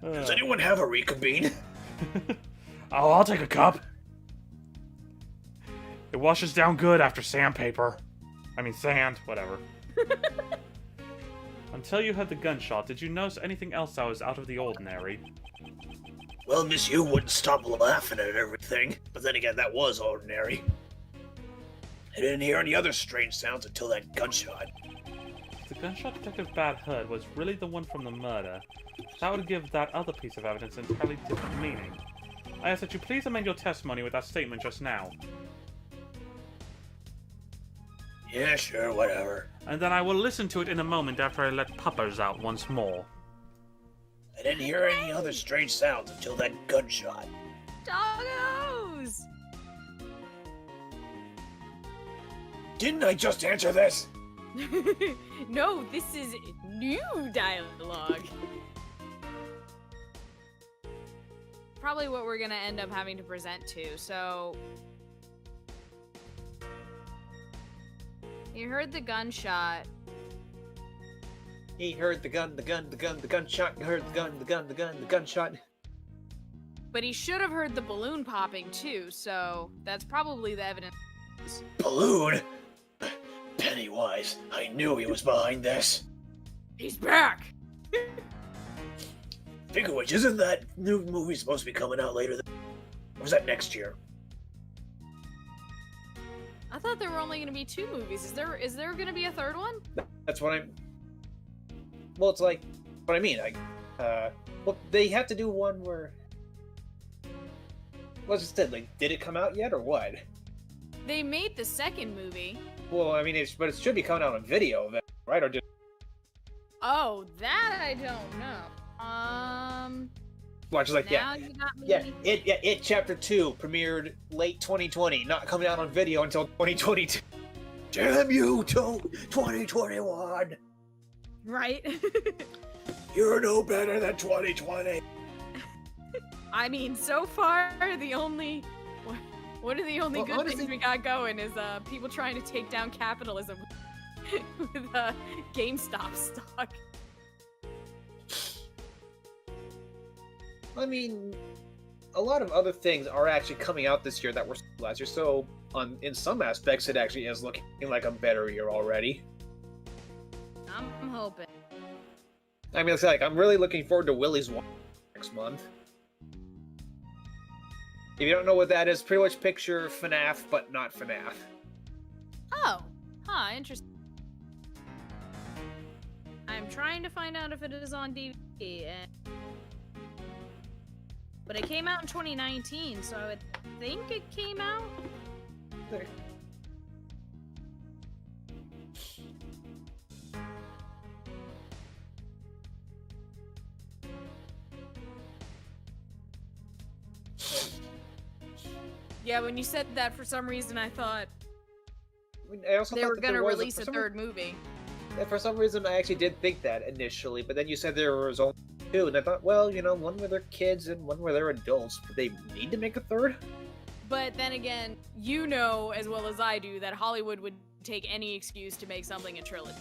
Speaker 1: Does anyone have a Rico Bean?
Speaker 3: Oh, I'll take a cup! It washes down good after sandpaper. I mean sand, whatever. Until you heard the gunshot, did you notice anything else that was out of the ordinary?
Speaker 1: Well, Miss Yu wouldn't stop laughing at everything, but then again, that was ordinary. I didn't hear any other strange sounds until that gunshot.
Speaker 3: If the gunshot Detective Bad heard was really the one from the murder, that would give that other piece of evidence an entirely different meaning. I ask that you please amend your testimony with that statement just now.
Speaker 1: Yeah, sure, whatever.
Speaker 3: And then I will listen to it in a moment after I let Puppers out once more.
Speaker 1: I didn't hear any other strange sounds until that gunshot.
Speaker 2: Doggos!
Speaker 1: Didn't I just answer this?
Speaker 2: No, this is new dialogue. Probably what we're gonna end up having to present to, so... You heard the gunshot.
Speaker 6: He heard the gunshot. He heard the gunshot.
Speaker 2: But he should have heard the balloon popping too, so that's probably the evidence.
Speaker 1: Balloon? Pennywise, I knew he was behind this.
Speaker 2: He's back!
Speaker 1: Speaking of which, isn't that new movie supposed to be coming out later? Or was that next year?
Speaker 2: I thought there were only gonna be 2 movies. Is there gonna be a 3rd one?
Speaker 6: That's what I'm. Well, it's like what I mean. Like, well, they have to do one where. What's it said? Like, did it come out yet or what?
Speaker 2: They made the 2nd movie.
Speaker 6: Well, I mean, but it should be coming out on video, right? Or just.
Speaker 2: Oh, that I don't know.
Speaker 6: Watch like
Speaker 2: now you got me.
Speaker 6: Yeah. It Chapter 2 premiered late 2020, not coming out on video until 2022.
Speaker 1: Damn you, 2021!
Speaker 2: Right?
Speaker 1: You're no better than 2020.
Speaker 2: I mean, so far, the only... One of the only
Speaker 6: Well,
Speaker 2: good
Speaker 6: honestly-
Speaker 2: things we got going is people trying to take down capitalism with GameStop stock.
Speaker 6: I mean, a lot of other things are actually coming out this year that were last year, so in some aspects it actually is looking like a better year already.
Speaker 2: I'm hoping.
Speaker 6: I mean, it's like, I'm really looking forward to Willy's One next month. If you don't know what that is, pretty much picture FNAF, but not FNAF.
Speaker 2: Oh, huh, interesting. I'm trying to find out if it is on DVD, but it came out in 2019, so I would think it came out.
Speaker 6: There.
Speaker 2: Yeah, when you said that, for some reason I thought
Speaker 6: I also
Speaker 2: they
Speaker 6: thought
Speaker 2: were
Speaker 6: that
Speaker 2: gonna
Speaker 6: there was
Speaker 2: release
Speaker 6: for
Speaker 2: a
Speaker 6: some
Speaker 2: 3rd movie.
Speaker 6: Yeah, for some reason, I actually did think that initially, but then you said there was only 2, and I thought, well, you know, one where they're kids and one where they're adults. But they need to make a 3rd?
Speaker 2: But then again, you know as well as I do that Hollywood would take any excuse to make something a trilogy.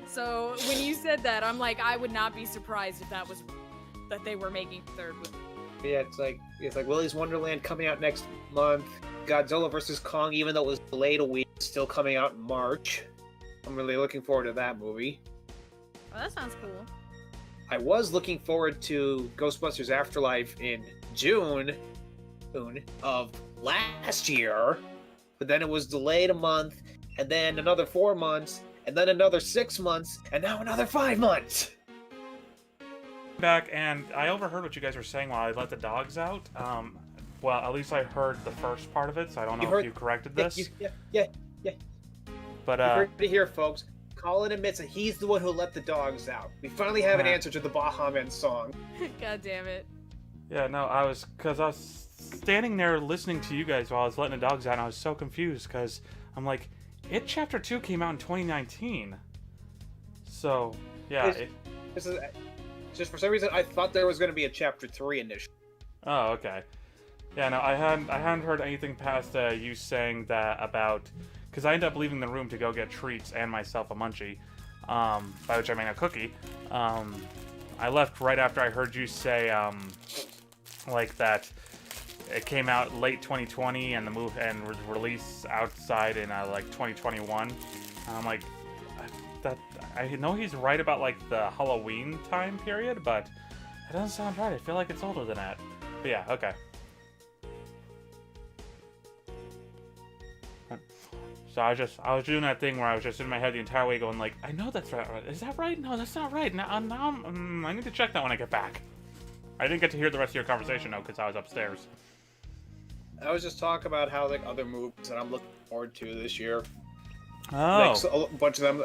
Speaker 2: So when you said that, I'm like, I would not be surprised if that was that they were making a third movie.
Speaker 6: Yeah, it's like Willy's Wonderland coming out next month. Godzilla vs. Kong, even though it was delayed a week, is still coming out in March. I'm really looking forward to that movie.
Speaker 2: Oh, that sounds cool.
Speaker 6: I was looking forward to Ghostbusters Afterlife in June of last year, but then it was delayed a month, and then another 4 months, and then another 6 months, and now another 5 months.
Speaker 3: Back, and I overheard what you guys were saying while I let the dogs out. Well, at least I heard the first part of it, so I don't know if you corrected this.
Speaker 6: Yeah.
Speaker 3: But
Speaker 6: You heard it here, folks. Colin admits that he's the one who let the dogs out. We finally have an answer to the Baha Men song.
Speaker 2: God damn it.
Speaker 3: Yeah, no, I was standing there listening to you guys while I was letting the dogs out, and I was so confused, because I'm like, It Chapter 2 came out in 2019. So, yeah.
Speaker 6: This is just for some reason I thought there was going to be a Chapter 3 initially.
Speaker 3: Oh, okay. Yeah, no, I hadn't heard anything past you saying that about... Because I ended up leaving the room to go get treats and myself a munchie, by which I mean a cookie. I left right after I heard you say, like that it came out late 2020 and the move and release outside in like 2021. I'm like, that I know he's right about like the Halloween time period, but it doesn't sound right. I feel like it's older than that. But yeah, okay. So I was doing that thing where I was just in my head the entire way going like, I know that's right. Is that right? No, that's not right. Now I need to check that when I get back. I didn't get to hear the rest of your conversation though because I was upstairs.
Speaker 6: I was just talking about how like other movies that I'm looking forward to this year.
Speaker 3: Oh.
Speaker 6: Like, so a bunch of them.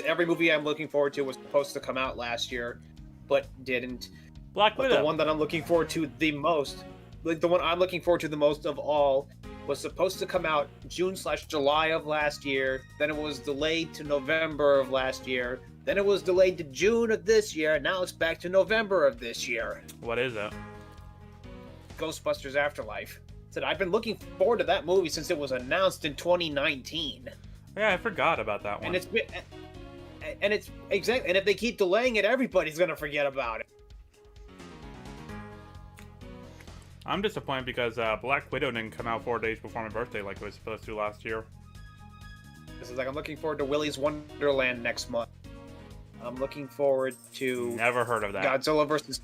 Speaker 6: Every movie I'm looking forward to was supposed to come out last year, but didn't.
Speaker 3: Black Widow.
Speaker 6: But the one that I'm looking forward to the most, like the one I'm looking forward to the most of all, was supposed to come out June/July of last year. Then it was delayed to November of last year. Then it was delayed to June of this year. Now it's back to November of this year.
Speaker 3: What is it?
Speaker 6: Ghostbusters Afterlife. Said I've been looking forward to that movie since it was announced in 2019.
Speaker 3: Yeah, I forgot about that one.
Speaker 6: And it's exactly. And if they keep delaying it, everybody's gonna forget about it.
Speaker 3: I'm disappointed because Black Widow didn't come out 4 days before my birthday like it was supposed to last year.
Speaker 6: This is like I'm looking forward to Willy's Wonderland next month. I'm looking forward to
Speaker 3: Never heard of that.
Speaker 6: Godzilla versus.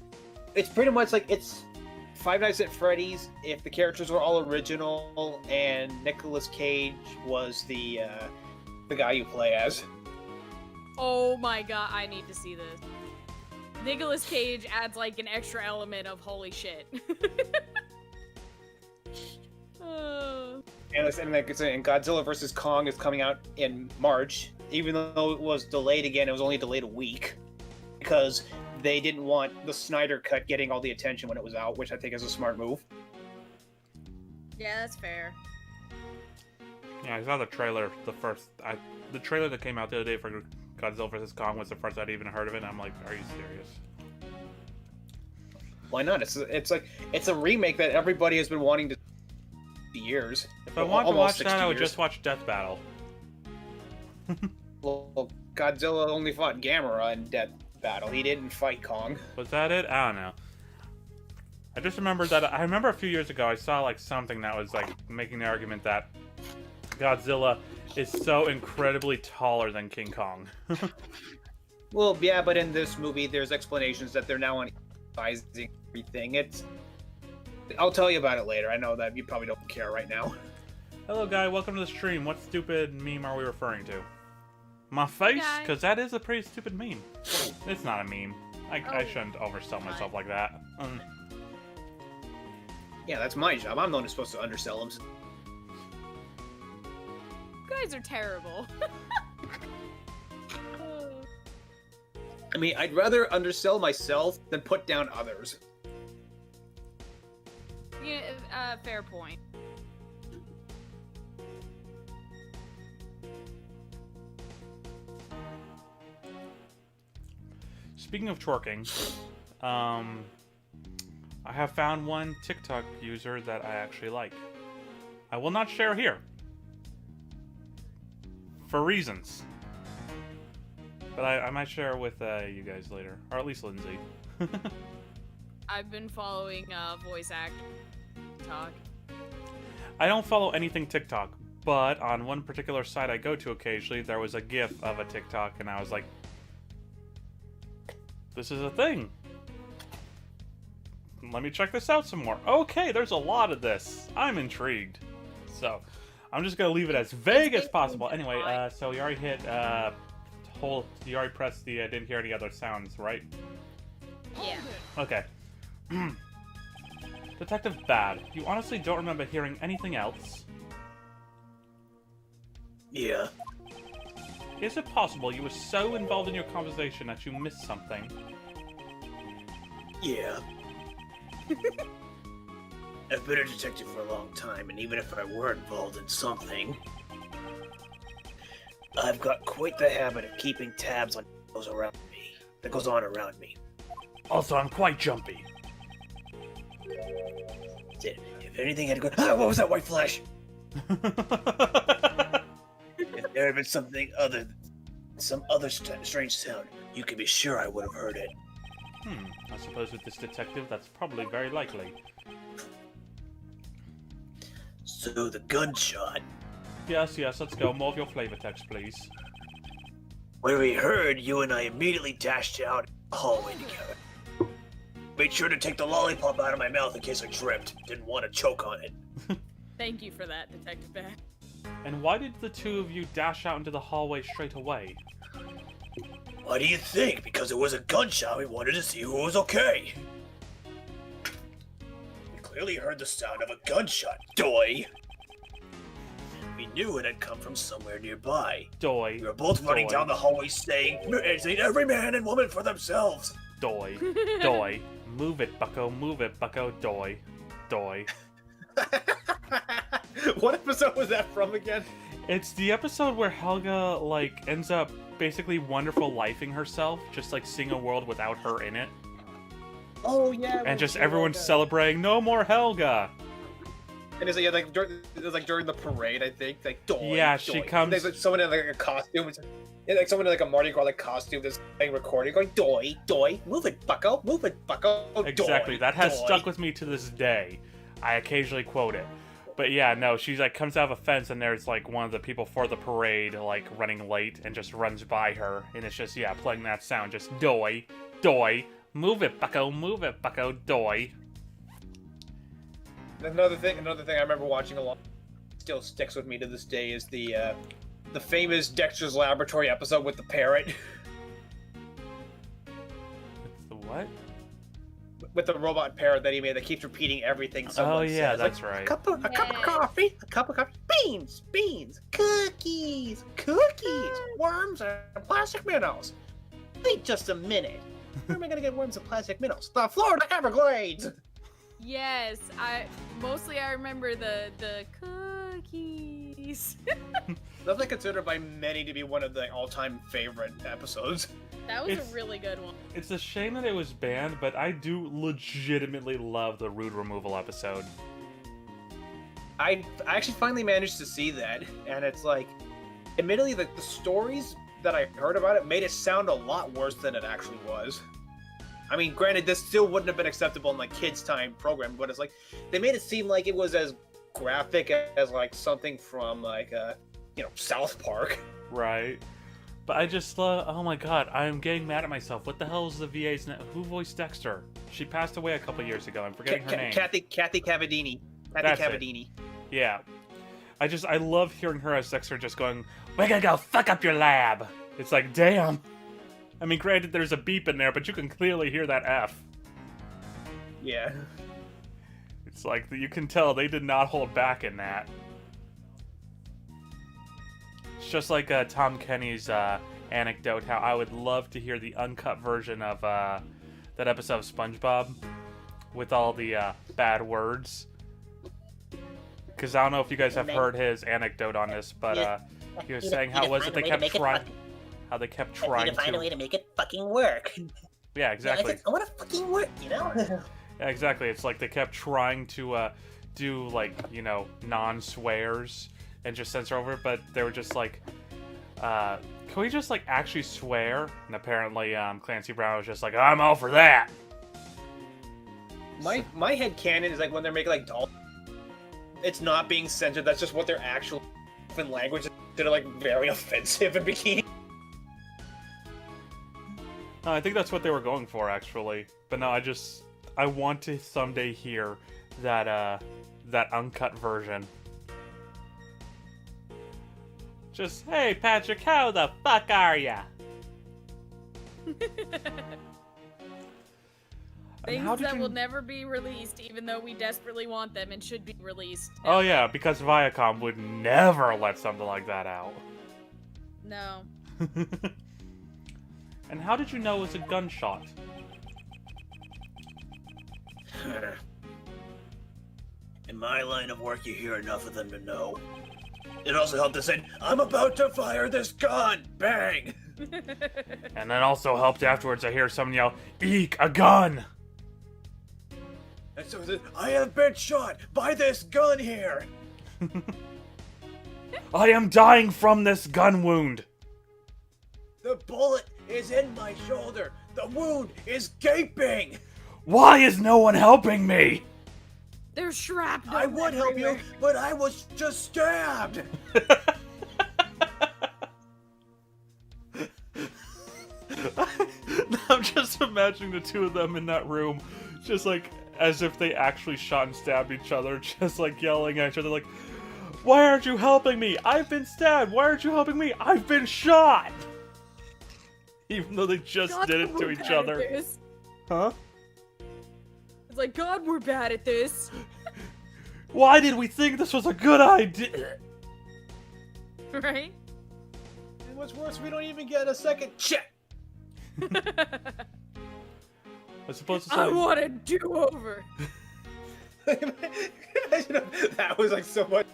Speaker 6: It's pretty much like it's Five Nights at Freddy's if the characters were all original and Nicolas Cage was the guy you play as.
Speaker 2: Oh my god, I need to see this. Nicolas Cage adds like an extra element of holy shit.
Speaker 6: And like it's and Godzilla vs. Kong is coming out in March, even though it was delayed again. It was only delayed a week because they didn't want the Snyder Cut getting all the attention when it was out, which I think is a smart move.
Speaker 2: Yeah, that's fair.
Speaker 3: Yeah, I saw the trailer. The trailer that came out the other day for Godzilla vs. Kong was the first I'd even heard of it. And I'm like, are you serious?
Speaker 6: Why not? It's like it's a remake that everybody has been wanting to for years.
Speaker 3: If I wanted to watch that, I would just watch Death Battle.
Speaker 6: Well, Godzilla only fought Gamera in Death Battle. He didn't fight Kong.
Speaker 3: Was that it? I don't know. I just remember that. I remember a few years ago I saw like something that was like making the argument that Godzilla is so incredibly taller than King Kong.
Speaker 6: Well, yeah, but in this movie, there's explanations that they're now on sizing everything. I'll tell you about it later. I know that you probably don't care right now.
Speaker 3: Hello, guy. Welcome to the stream. What stupid meme are we referring to? My face? Because that is a pretty stupid meme. It's not a meme. I shouldn't oversell myself like that.
Speaker 6: Yeah, that's my job. I'm the one who's supposed to undersell them.
Speaker 2: You guys are terrible.
Speaker 6: I mean, I'd rather undersell myself than put down others.
Speaker 2: Yeah, fair point.
Speaker 3: Speaking of twerking, I have found one TikTok user that I actually like. I will not share here. For reasons. But I might share with you guys later. Or at least Lindsay.
Speaker 2: I've been following voice act talk.
Speaker 3: I don't follow anything TikTok, but on one particular site I go to occasionally, there was a GIF of a TikTok, and I was like, this is a thing. Let me check this out some more. Okay, there's a lot of this. I'm intrigued. So, I'm just gonna leave it as vague as possible. Anyway, so you already hit, you already pressed the, didn't hear any other sounds, right?
Speaker 2: Yeah.
Speaker 3: Okay. Detective Bad, you honestly don't remember hearing anything else?
Speaker 1: Yeah.
Speaker 3: Is it possible you were so involved in your conversation that you missed something?
Speaker 1: Yeah. I've been a detective for a long time, and even if I were involved in something, I've got quite the habit of keeping tabs on what goes on around me.
Speaker 3: Also, I'm quite jumpy.
Speaker 1: If anything had gone, what was that white flash? If there had been some other strange sound, you can be sure I would have heard it.
Speaker 3: I suppose with this detective, that's probably very likely.
Speaker 1: So the gunshot.
Speaker 3: Yes, let's go. More of your flavor text, please.
Speaker 1: When we heard, you and I immediately dashed out the hallway together. Made sure to take the lollipop out of my mouth in case I tripped. Didn't want to choke on it.
Speaker 2: Thank you for that, Detective Bad.
Speaker 3: And why did the two of you dash out into the hallway straight away?
Speaker 1: Why do you think? Because it was a gunshot, we wanted to see who was okay. We clearly heard the sound of a gunshot, doy. We knew it had come from somewhere nearby.
Speaker 3: Doy.
Speaker 1: We were both running down the hallway saying, every man and woman for themselves.
Speaker 3: Doy. Doy. Move it, bucko. Move it, bucko. Doy. Doy.
Speaker 6: What episode was that from again?
Speaker 3: It's the episode where Helga, ends up basically wonderful lifing herself, just, seeing a world without her in it.
Speaker 6: Oh, yeah.
Speaker 3: And just everyone's celebrating, no more Helga!
Speaker 6: And it's during the parade, I think. Doy,
Speaker 3: yeah,
Speaker 6: doy.
Speaker 3: she comes...
Speaker 6: There's someone in, a costume. Someone in, a Mardi Gras, costume that's playing recording, going, doy, doy, move it, bucko,
Speaker 3: Exactly,
Speaker 6: doy,
Speaker 3: that has
Speaker 6: doy.
Speaker 3: stuck with me to this day. I occasionally quote it. But yeah, no, she's comes out of a fence and there's one of the people for the parade running late and just runs by her and it's just playing that sound, just doy, doy, move it bucko, doy.
Speaker 6: Another thing I remember watching a lot, still sticks with me to this day, is the famous Dexter's Laboratory episode with the parrot.
Speaker 3: It's the what?
Speaker 6: With the robot parrot that he made that keeps repeating everything someone says.
Speaker 3: Oh yeah, that's right.
Speaker 6: A cup of coffee, beans, cookies, worms, and plastic minnows. Wait just a minute. Where am I gonna get worms and plastic minnows? The Florida Everglades!
Speaker 2: Yes, I remember the cookies.
Speaker 6: That's considered by many to be one of the all-time favorite episomes.
Speaker 2: That was a really good one.
Speaker 3: It's a shame that it was banned, but I do legitimately love the rude removal episode.
Speaker 6: I actually finally managed to see that, and it's admittedly, the stories that I heard about it made it sound a lot worse than it actually was. I mean, granted, this still wouldn't have been acceptable in kids' time program, but it's they made it seem like it was as graphic as something from South Park.
Speaker 3: Right. But I just oh my god, I'm getting mad at myself. What the hell is the VA's name? Who voiced Dexter? She passed away a couple years ago. I'm forgetting her name.
Speaker 6: Kathy Cavadini.
Speaker 3: That's
Speaker 6: Cavadini.
Speaker 3: It. Yeah. I love hearing her as Dexter just going, we're gonna go fuck up your lab. It's damn. I mean, granted, there's a beep in there, but you can clearly hear that F.
Speaker 6: Yeah.
Speaker 3: It's you can tell they did not hold back in that. It's just like Tom Kenny's anecdote, how I would love to hear the uncut version of that episode of SpongeBob with all the bad words. Because I don't know if you guys have heard his anecdote on this, but he was saying how they kept trying. How they kept trying to
Speaker 1: find a way to make it fucking work.
Speaker 3: Yeah, exactly.
Speaker 1: I want to fucking work, Yeah,
Speaker 3: exactly. It's they kept trying to do non-swears and just censor over it, but they were just can we just actually swear? And apparently Clancy Brown was just I'm all for that.
Speaker 6: My head canon is like when they're making like dolls. It's not being censored. That's just what their actual language is. That are like very offensive in bikini.
Speaker 3: No, I think that's what they were going for, actually. But no, I want to someday hear that uncut version. Just, hey, Patrick, how the fuck are ya?
Speaker 2: Things that will never be released, even though we desperately want them and should be released.
Speaker 3: Oh yeah, because Viacom would never let something like that out.
Speaker 2: No.
Speaker 3: And how did you know it was a gunshot?
Speaker 1: In my line of work, you hear enough of them to know. It also helped to say, I'm about to fire this gun! Bang!
Speaker 3: And then also helped afterwards I hear someone yell, Eek, a gun!
Speaker 1: And so it said, I have been shot by this gun here!
Speaker 3: I am dying from this gun wound!
Speaker 1: The bullet is in my shoulder! The wound is gaping!
Speaker 3: Why is no one helping me?
Speaker 2: There's shrapnel.
Speaker 1: I would help you, but I was just stabbed!
Speaker 3: I'm just imagining the two of them in that room, just like, as if they actually shot and stabbed each other, just like yelling at each other like, why aren't you helping me? I've been stabbed! Why aren't you helping me? I've been shot! Even though they just
Speaker 5: God,
Speaker 3: did it to
Speaker 5: we're
Speaker 3: each
Speaker 5: bad
Speaker 3: other.
Speaker 5: at this.
Speaker 3: Huh?
Speaker 5: It's like, God, we're bad at this.
Speaker 3: Why did we think this was a good idea?
Speaker 2: Right?
Speaker 6: And what's worse, we don't even get a second check.
Speaker 3: I suppose to say,
Speaker 5: I want a do-over.
Speaker 6: Imagine if that was like so much.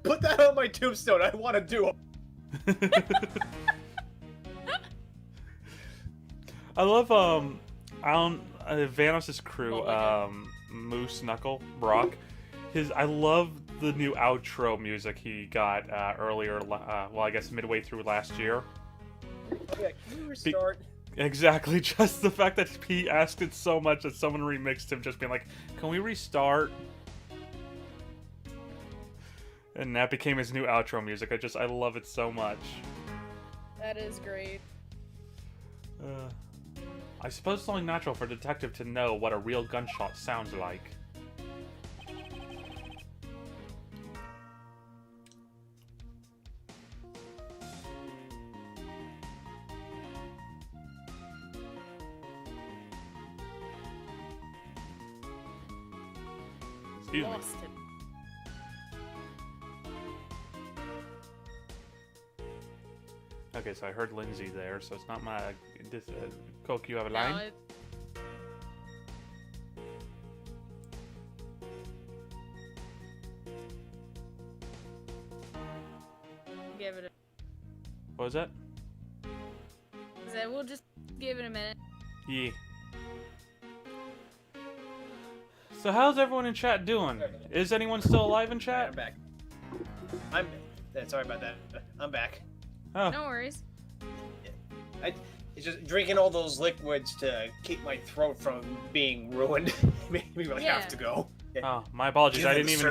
Speaker 6: Put that on my tombstone. I want to do it.
Speaker 3: I love Vanos' crew, Moose, Knuckle, Brock. I love the new outro music he got earlier. Well, I guess midway through last year.
Speaker 6: Okay, can you restart?
Speaker 3: Exactly, just the fact that he asked it so much that someone remixed him, just being like, "Can we restart?" And that became his new outro music. I love it so much.
Speaker 2: That is great.
Speaker 3: I suppose it's only natural for a detective to know what a real gunshot sounds like. Excuse me.
Speaker 2: Lost it.
Speaker 3: Okay, so I heard Lindsay there, so it's not my... Coke, you have a line?
Speaker 2: No, give it a...
Speaker 3: What was that?
Speaker 2: We'll just give it a minute.
Speaker 3: Yeah. So how's everyone in chat doing? Is anyone still alive in
Speaker 6: I'm
Speaker 3: chat?
Speaker 6: back. Sorry about that. I'm back.
Speaker 3: Oh.
Speaker 2: No worries.
Speaker 6: It's just drinking all those liquids to keep my throat from being ruined. Made me really have to go.
Speaker 3: Oh, my apologies. I
Speaker 1: Given
Speaker 3: didn't
Speaker 1: the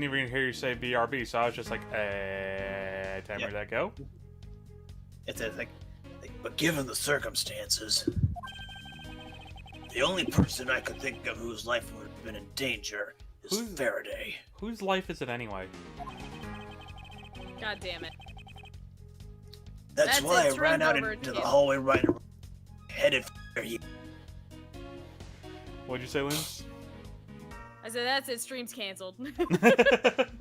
Speaker 3: even hear you say BRB, so I was just like, time where'd that go?
Speaker 1: It's like, but given the circumstances, the only person I could think of whose life would have been in danger is Faraday.
Speaker 3: Whose life is it anyway?
Speaker 2: God damn it.
Speaker 1: That's why I
Speaker 2: it,
Speaker 1: ran out
Speaker 2: over
Speaker 1: into
Speaker 2: to
Speaker 1: the
Speaker 2: you.
Speaker 1: hallway right headed for you.
Speaker 3: What'd you say, Linz?
Speaker 2: I said that's it. Stream's canceled.
Speaker 1: But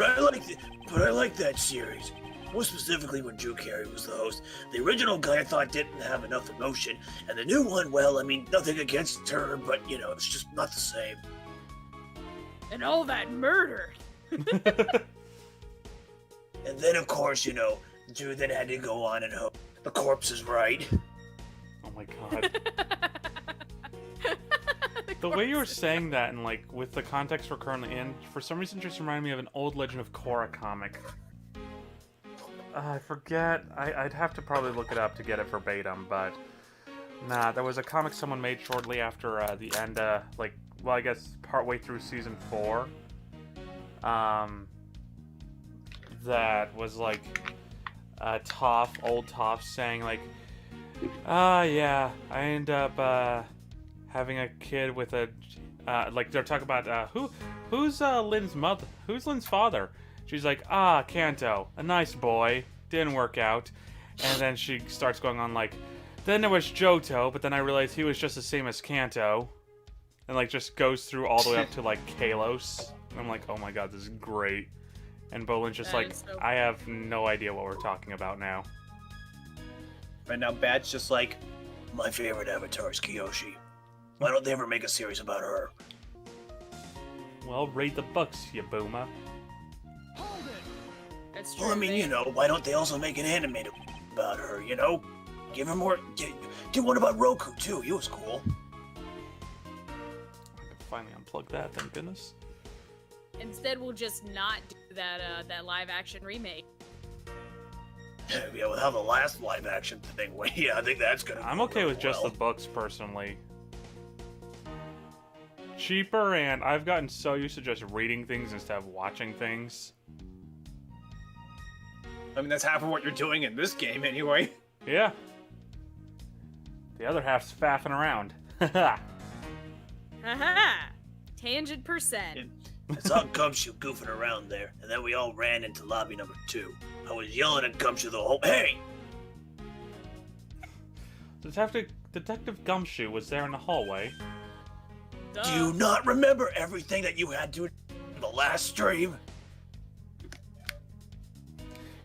Speaker 1: I like that series. More specifically when Drew Carey was the host. The original guy I thought didn't have enough emotion, and the new one, well, I mean, nothing against her, but you know, it's just not the same.
Speaker 2: And all that murder.
Speaker 1: And then, of course, you know, Drew then had to go on and hope the corpse is right.
Speaker 3: Oh my god. The way you were saying that, and like with the context we're currently in, for some reason just reminded me of an old Legend of Korra comic. I forget. I'd have to probably look it up to get it verbatim, but nah, there was a comic someone made shortly after the end, like well, I guess partway through season 4, that was like old Toph saying like, yeah, I end up having a kid with a like they're talking about who's Lynn's father. She's like, Kanto, a nice boy, didn't work out. And then she starts going on like, then there was Johto, but then I realized he was just the same as Kanto. And like just goes through all the way up to like Kalos. And I'm like, oh my god, this is great. And Bolin's just like,
Speaker 2: so
Speaker 3: I have no idea what we're talking about now.
Speaker 6: Right now, Bad's just like,
Speaker 1: My favorite avatar is Kyoshi. Why don't they ever make a series about her?
Speaker 3: Well, read the books, you boomer.
Speaker 2: That's true.
Speaker 1: Well, I mean,
Speaker 2: they-
Speaker 1: you know, why don't they also make an animated about her, you know? Give her more... Do one about Roku, too. He was cool.
Speaker 3: I can finally unplug that, thank goodness.
Speaker 2: Instead, we'll just not do that live action remake.
Speaker 1: Yeah, with how the last live action thing went, yeah, I think that's gonna
Speaker 3: I'm
Speaker 1: go
Speaker 3: okay
Speaker 1: real
Speaker 3: with just
Speaker 1: well.
Speaker 3: the books, personally. Cheaper, and I've gotten so used to just reading things instead of watching things.
Speaker 6: I mean, that's half of what you're doing in this game anyway.
Speaker 3: Yeah. The other half's faffing around. Haha.
Speaker 2: Haha! Tangent percent.
Speaker 1: I saw Gumshoe goofing around there, and then we all ran into lobby number 2. I was yelling at Gumshoe the whole... Hey!
Speaker 3: Detective Gumshoe was there in the hallway.
Speaker 1: Do you not remember everything that you had to in the last stream?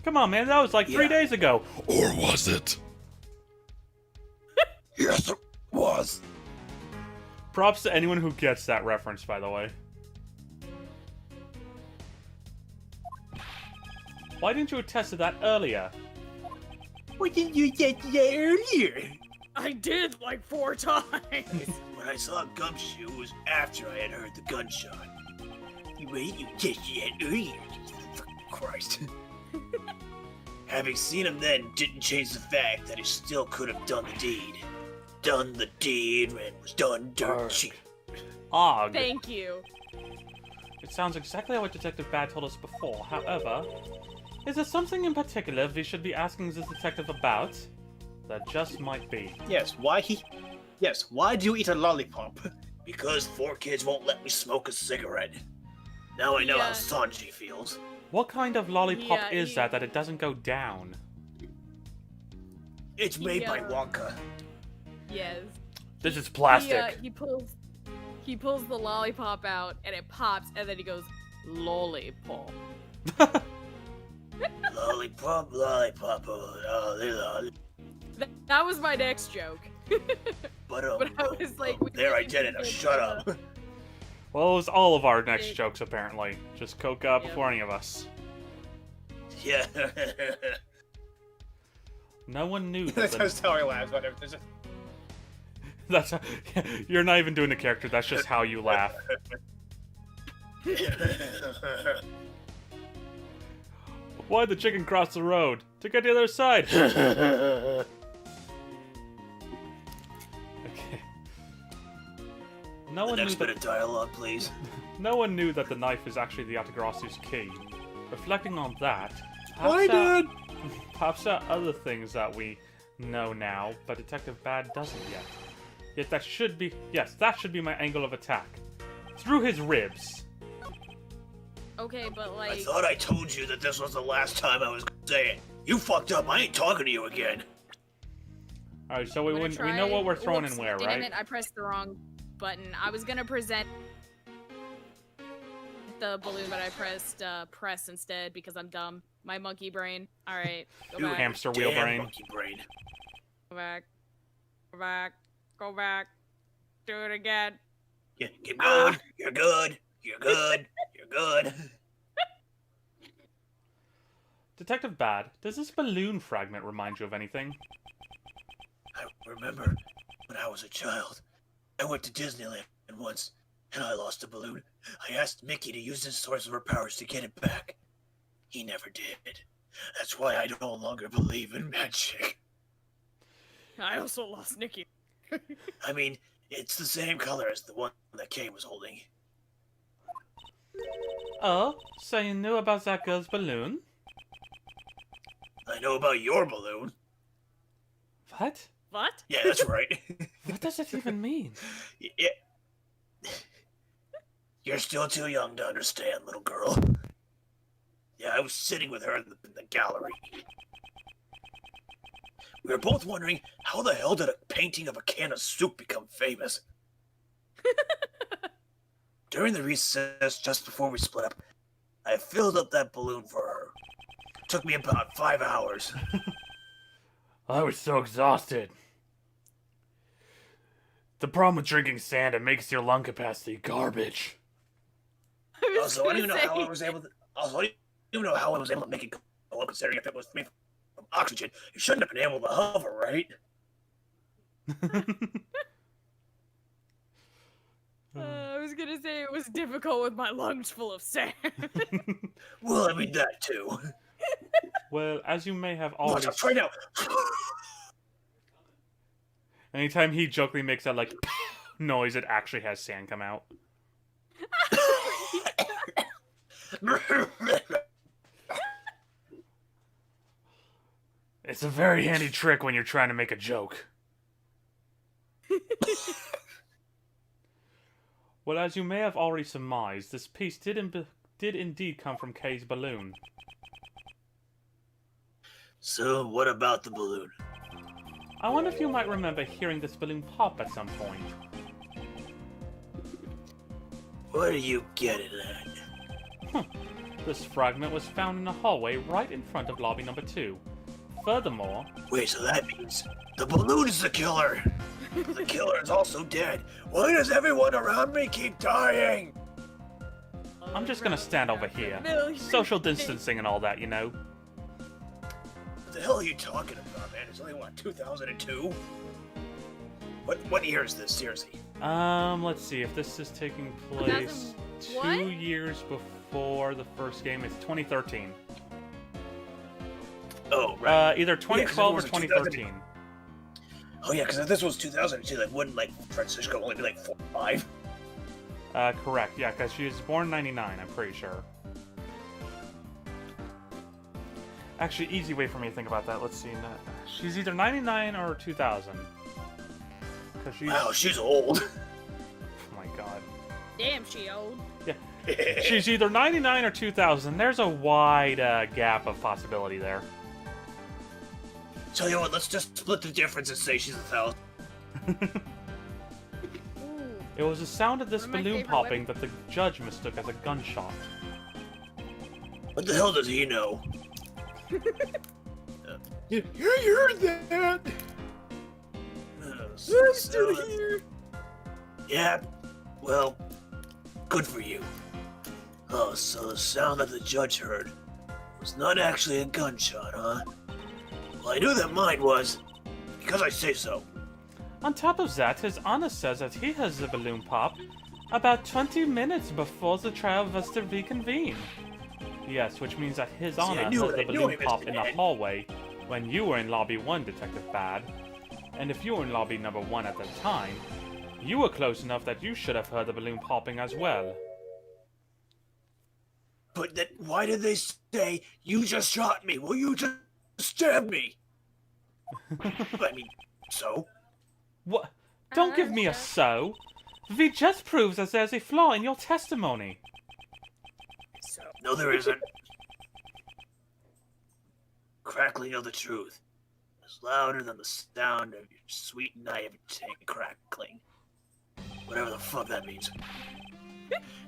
Speaker 3: Come on, man, that was like 3
Speaker 1: Yeah.
Speaker 3: days ago.
Speaker 10: Or was it?
Speaker 1: Yes, it was.
Speaker 3: Props to anyone who gets that reference, by the way. Why didn't you attest to that earlier?
Speaker 7: Why didn't you get to that earlier?
Speaker 2: I did like 4 times.
Speaker 1: When I saw Gumshoe, it was after I had heard the gunshot.
Speaker 7: Why didn't you get to that earlier?
Speaker 1: For Christ. Having seen him then didn't change the fact that he still could have done the deed. Done the deed and was done dirt cheap.
Speaker 3: Og.
Speaker 2: Thank you.
Speaker 3: It sounds exactly what Detective Bad told us before. However, is there something in particular we should be asking this detective about? That just might be.
Speaker 6: Yes, why do you eat a lollipop?
Speaker 1: Because 4Kids won't let me smoke a cigarette. Now I know how
Speaker 2: Yeah.
Speaker 1: Sanji feels.
Speaker 3: What kind of lollipop
Speaker 2: Yeah,
Speaker 3: is
Speaker 2: he-
Speaker 3: that it doesn't go down?
Speaker 1: It's made by
Speaker 2: Yeah.
Speaker 1: Wonka.
Speaker 2: Yes.
Speaker 3: This is plastic.
Speaker 2: He pulls the lollipop out and it pops and then he goes lollipop.
Speaker 1: Lollipop, lollipop, oh,
Speaker 2: That was my next joke.
Speaker 1: but
Speaker 2: I was like, we
Speaker 1: there I
Speaker 2: can't
Speaker 1: did it. Now
Speaker 2: even
Speaker 1: shut
Speaker 2: do
Speaker 1: up.
Speaker 3: Well, it was all of our next
Speaker 2: It-
Speaker 3: jokes, apparently. Just Coca
Speaker 2: Yep.
Speaker 3: before any of us.
Speaker 1: Yeah.
Speaker 3: No one knew that
Speaker 6: That's just how I laugh. Whatever. There's just-
Speaker 3: that's you're not even doing the character, that's just how you laugh. Why'd the chicken cross the road? To get to the other side! Okay. No
Speaker 1: The
Speaker 3: one, knew
Speaker 1: next bit
Speaker 3: that,
Speaker 1: of dialogue, please.
Speaker 3: no one knew that the knife is actually the Atagrasu's key. Reflecting on that,
Speaker 7: Why, Dad?
Speaker 3: perhaps there are other things that we know now, but Detective Bad doesn't yet. Yet that should be, yes, that should be my angle of attack. Through his ribs.
Speaker 2: Okay, but
Speaker 1: I
Speaker 2: like,
Speaker 1: thought I told you that this was the last time I was gonna say it. You fucked up. I ain't talking to you again.
Speaker 3: Alright, so we
Speaker 2: I'm gonna
Speaker 3: know what we're
Speaker 2: try-
Speaker 3: throwing
Speaker 2: Whoops,
Speaker 3: in where,
Speaker 2: damn
Speaker 3: right?
Speaker 2: it, I pressed the wrong button. I was gonna present the balloon, but I pressed press instead because I'm dumb. My monkey brain. All right, go
Speaker 1: You
Speaker 2: back.
Speaker 3: Hamster wheel
Speaker 1: Damn
Speaker 3: brain.
Speaker 1: monkey brain.
Speaker 2: Go back. Go back. Go back. Do it again.
Speaker 1: Yeah, keep going. You're good. You're good. You're good.
Speaker 3: Detective Bad, does this balloon fragment remind you of anything?
Speaker 1: I remember when I was a child. I went to Disneyland once, and I lost a balloon. I asked Mickey to use his source of her powers to get it back. He never did. That's why I no longer believe in magic.
Speaker 2: I also lost Nikki.
Speaker 1: I mean, It's the same color as the one that Kay was holding.
Speaker 3: Oh, so you knew about that girl's balloon?
Speaker 1: I know about your balloon.
Speaker 3: What?
Speaker 2: What?
Speaker 1: Yeah, that's right.
Speaker 3: What does it even mean?
Speaker 1: Yeah. You're still too young to understand, little girl. Yeah, I was sitting with her in the gallery. We were both wondering, how the hell did a painting of a can of soup become famous? During the recess, just before we split up, I filled up that balloon for her. It took me about 5 hours.
Speaker 3: I was so exhausted. The problem with drinking sand, it makes your lung capacity garbage.
Speaker 1: Also, I don't even know how I was able to. Also, I don't even know how I was able to make it go up, considering if it was made from oxygen, you shouldn't have been able to hover, right?
Speaker 2: I was gonna say it was difficult with my lungs full of sand.
Speaker 1: Well, I mean that too.
Speaker 3: Well, as you may have
Speaker 1: Watch
Speaker 3: already...
Speaker 1: out, try now.
Speaker 3: Anytime he jokingly makes that, like, noise, it actually has sand come out. It's a very handy trick when you're trying to make a joke. Well, as you may have already surmised, this piece did indeed come from Kay's balloon.
Speaker 1: So, what about the balloon?
Speaker 3: I wonder if you might remember hearing this balloon pop at some point.
Speaker 1: What are you getting at?
Speaker 3: This fragment was found in a hallway right in front of lobby number 2. Furthermore...
Speaker 1: Wait, so that means the balloon is the killer! The killer is also dead! Why does everyone around me keep dying?
Speaker 3: I'm just gonna stand over here. Social distancing and all that, you know.
Speaker 1: What the hell are you talking about, man? It's only, what, 2002? What year is this, seriously?
Speaker 3: Let's see, if this is taking place
Speaker 2: 2001?
Speaker 3: 2 years before the first game, it's 2013.
Speaker 1: Oh, right.
Speaker 3: Either 2012 or 2013.
Speaker 1: Oh, yeah, because if this was 2002, then wouldn't, like, Francisco only be, like, 4 or 5?
Speaker 3: Correct, yeah, because she was born in 99, I'm pretty sure. Actually, easy way for me to think about that, let's see. She's either 99 or 2000.
Speaker 1: Wow, she's old.
Speaker 3: Oh my god.
Speaker 2: Damn, she old.
Speaker 3: Yeah. She's either 99 or 2000. There's a wide gap of possibility there.
Speaker 1: Tell you what, let's just split the difference and say she's 1,000.
Speaker 3: It was the sound of this
Speaker 2: One of my
Speaker 3: balloon
Speaker 2: favorite
Speaker 3: popping that the judge mistook as a gunshot.
Speaker 1: What the hell does he know?
Speaker 8: You heard that?
Speaker 5: I'm still here.
Speaker 1: Yeah, well, good for you. Oh, so the sound that the judge heard was not actually a gunshot, huh? Well, I knew that mine was, because I say so.
Speaker 3: On top of that, His Honor says that he has the balloon pop about 20 minutes before the trial was to reconvene. Yes, which means that His Honor has the balloon pop in the hallway when you were in Lobby 1, Detective Bad. And if you were in Lobby number 1 at the time, you were close enough that you should have heard the balloon popping as well.
Speaker 1: But then, why did they say, you just shot me? Well, you just stabbed me. I mean, so?
Speaker 3: What? Don't give me a so. V just proves that there's a flaw in your testimony.
Speaker 1: No, there isn't. Crackling of the truth is louder than the sound of your sweet naivete crackling. Whatever the fuck that means.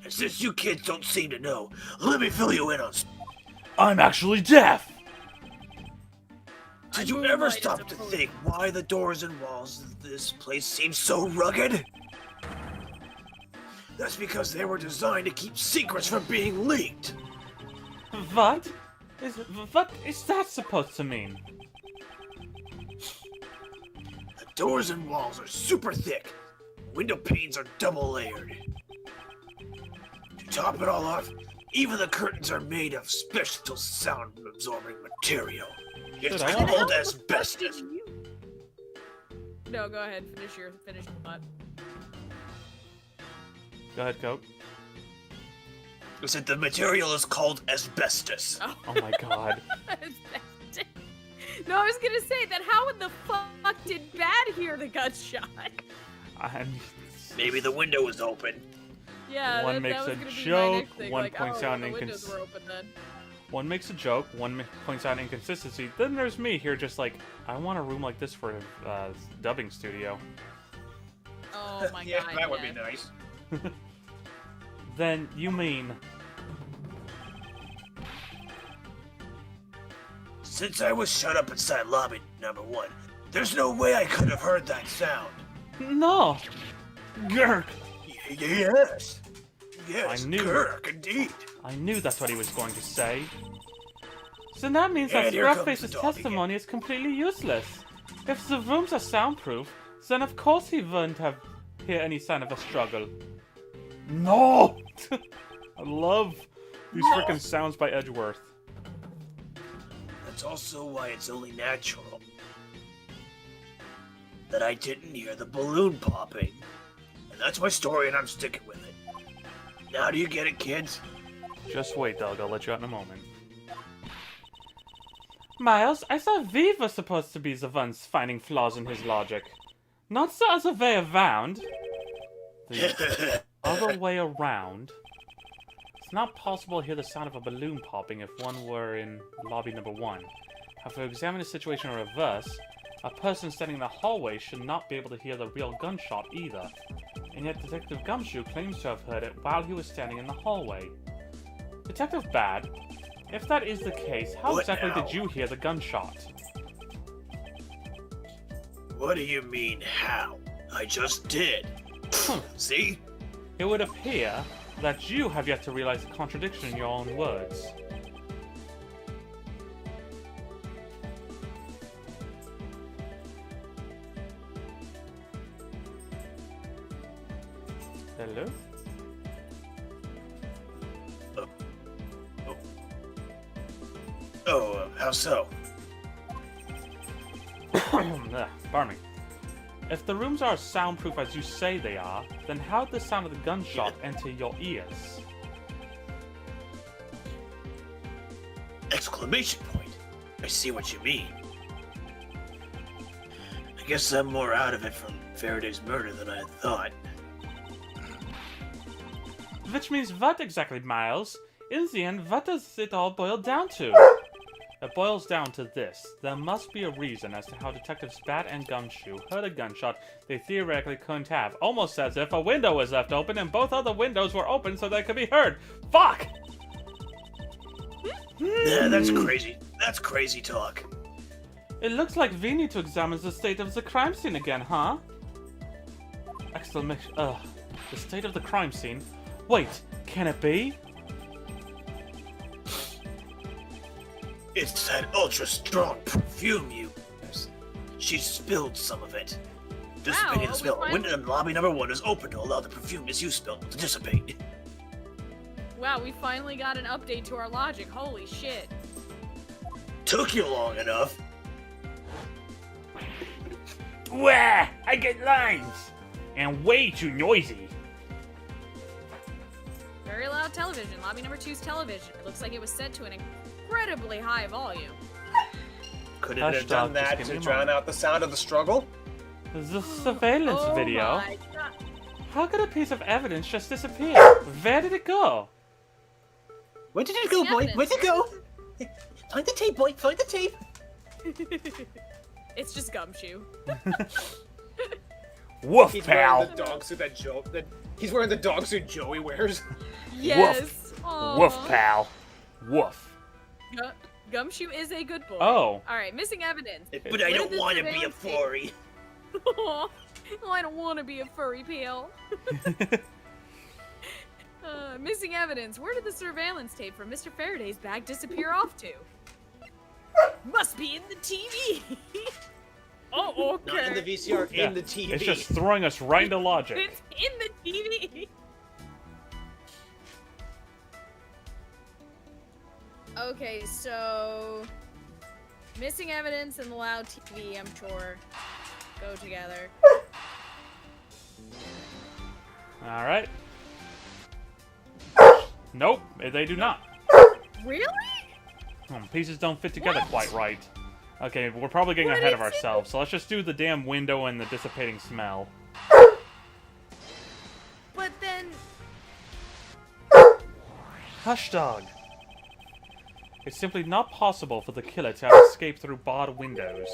Speaker 1: And since you kids don't seem to know, let me fill you in on.
Speaker 3: I'm actually deaf!
Speaker 1: Did you ever stop to think why the doors and walls of this place seem so rugged? That's because they were designed to keep secrets from being leaked.
Speaker 3: What is that supposed to mean?
Speaker 1: The doors and walls are super thick. Window panes are double layered. To top it all off, even the curtains are made of special sound absorbing material. It's called asbestos.
Speaker 2: No, go ahead. Finish your thought.
Speaker 3: Go ahead, Coke.
Speaker 1: I said the material is called asbestos.
Speaker 2: Oh,
Speaker 3: Oh my god.
Speaker 2: no, I was gonna say that. How in the fuck did Bad hear the gunshot?
Speaker 1: Maybe the window was open.
Speaker 2: Yeah,
Speaker 3: One
Speaker 2: that
Speaker 3: makes
Speaker 2: was
Speaker 3: a
Speaker 2: gonna be my
Speaker 3: joke,
Speaker 2: next thing.
Speaker 3: one
Speaker 2: Like,
Speaker 3: points
Speaker 2: oh,
Speaker 3: out
Speaker 2: the
Speaker 3: an
Speaker 2: windows were open then.
Speaker 3: One makes a joke, one points out inconsistency. Then there's me here just like, I want a room like this for a dubbing studio.
Speaker 2: Oh my
Speaker 6: Yeah,
Speaker 2: god.
Speaker 6: that would be nice.
Speaker 3: Then you mean...
Speaker 1: Since I was shut up inside lobby number 1, there's no way I could have heard that sound.
Speaker 3: No! Gurk!
Speaker 1: Yes. Yes,
Speaker 3: I knew
Speaker 1: Kirk, indeed.
Speaker 3: I knew that's what he was going to say. So that means that
Speaker 1: And here comes
Speaker 3: Scruffface's
Speaker 1: the dog
Speaker 3: testimony is completely useless. If the rooms are soundproof, then of course he wouldn't have hear any sign of a struggle. No! I love these frickin' sounds by Edgeworth.
Speaker 1: That's also why it's only natural that I didn't hear the balloon popping. And that's my story and I'm sticking with it. Now do you get it, kids?
Speaker 3: Just wait, Doug. I'll let you out in a moment. Miles, I thought we were supposed to be the ones finding flaws in his logic. Not the other way around. The other way around. It's not possible to hear the sound of a balloon popping if one were in lobby number 1. However, examine the situation in reverse. A person standing in the hallway should not be able to hear the real gunshot either. And yet Detective Gumshoe claims to have heard it while he was standing in the hallway. Detective Bad, if that is the case, how
Speaker 1: What
Speaker 3: exactly
Speaker 1: now?
Speaker 3: did you hear the gunshot?
Speaker 1: What do you mean, how? I just did. See?
Speaker 3: It would appear that you have yet to realize the contradiction in your own words. Hello?
Speaker 1: Oh, how so?
Speaker 3: Pardon me. If the rooms are as soundproof as you say they are, then how did the sound of the gunshot enter your ears?
Speaker 1: Exclamation point. I see what you mean. I guess I'm more out of it from Faraday's murder than I had thought.
Speaker 3: Which means what exactly, Miles? In the end, what does it all boil down to? It boils down to this. There must be a reason as to how Detectives Bat and Gumshoe heard a gunshot they theoretically couldn't have. Almost as if a window was left open and both other windows were open so they could be heard. Fuck!
Speaker 1: Yeah, that's crazy. That's crazy talk.
Speaker 3: It looks like we need to examine the state of the crime scene again, huh? Exclamation. The state of the crime scene? Wait, can it be?
Speaker 1: It's that ultra-strong perfume you use. She spilled some of it. Dissipating the smell. Window in lobby number 1 is open to allow the perfume you spilled to dissipate.
Speaker 2: Wow, we finally got an update to our logic. Holy shit.
Speaker 1: Took you long enough.
Speaker 3: Wah! I get lines! And way too noisy.
Speaker 2: Very loud television. Lobby number 2's television. It looks like it was set to an incredibly high volume.
Speaker 6: Could it
Speaker 3: Hush,
Speaker 6: have done
Speaker 3: dog, just
Speaker 6: that
Speaker 3: give
Speaker 6: to
Speaker 3: me a
Speaker 6: drown
Speaker 3: moment.
Speaker 6: out the sound of the struggle?
Speaker 3: The surveillance
Speaker 2: Oh
Speaker 3: video?
Speaker 2: my god.
Speaker 3: How could a piece of evidence just disappear? Where did it go?
Speaker 7: Where did it go, boy? Where'd it go? Find the tape, boy. Find the tape.
Speaker 2: It's just Gumshoe.
Speaker 3: Woof,
Speaker 6: He's
Speaker 3: pal!
Speaker 6: wearing the dog suit he's wearing the dog suit Joey wears.
Speaker 2: Yes. Aw.
Speaker 3: Woof, pal. Woof.
Speaker 2: Gumshoe is a good boy.
Speaker 3: Oh.
Speaker 2: Alright, missing evidence.
Speaker 1: But I
Speaker 2: What
Speaker 1: don't
Speaker 2: did the
Speaker 1: want to be a
Speaker 2: surveillance tape-
Speaker 1: furry.
Speaker 2: Oh, I don't want to be a furry pal. Missing evidence. Where did the surveillance tape from Mr. Faraday's bag disappear off to? Must be in the TV. Oh, okay.
Speaker 6: Not in the VCR,
Speaker 3: Yeah,
Speaker 6: in the TV.
Speaker 3: It's just throwing us right into logic.
Speaker 2: It's in the TV. Okay, so missing evidence and the loud TV, I'm sure, go together.
Speaker 3: Alright. Nope, they do not.
Speaker 2: Really?
Speaker 3: Pieces don't fit together
Speaker 2: What?
Speaker 3: quite right. Okay, we're probably getting
Speaker 2: What
Speaker 3: ahead of
Speaker 2: is it?
Speaker 3: ourselves, so let's just do the damn window and the dissipating smell.
Speaker 2: But then...
Speaker 3: Hush, dog. It's simply not possible for the killer to have escaped through barred windows,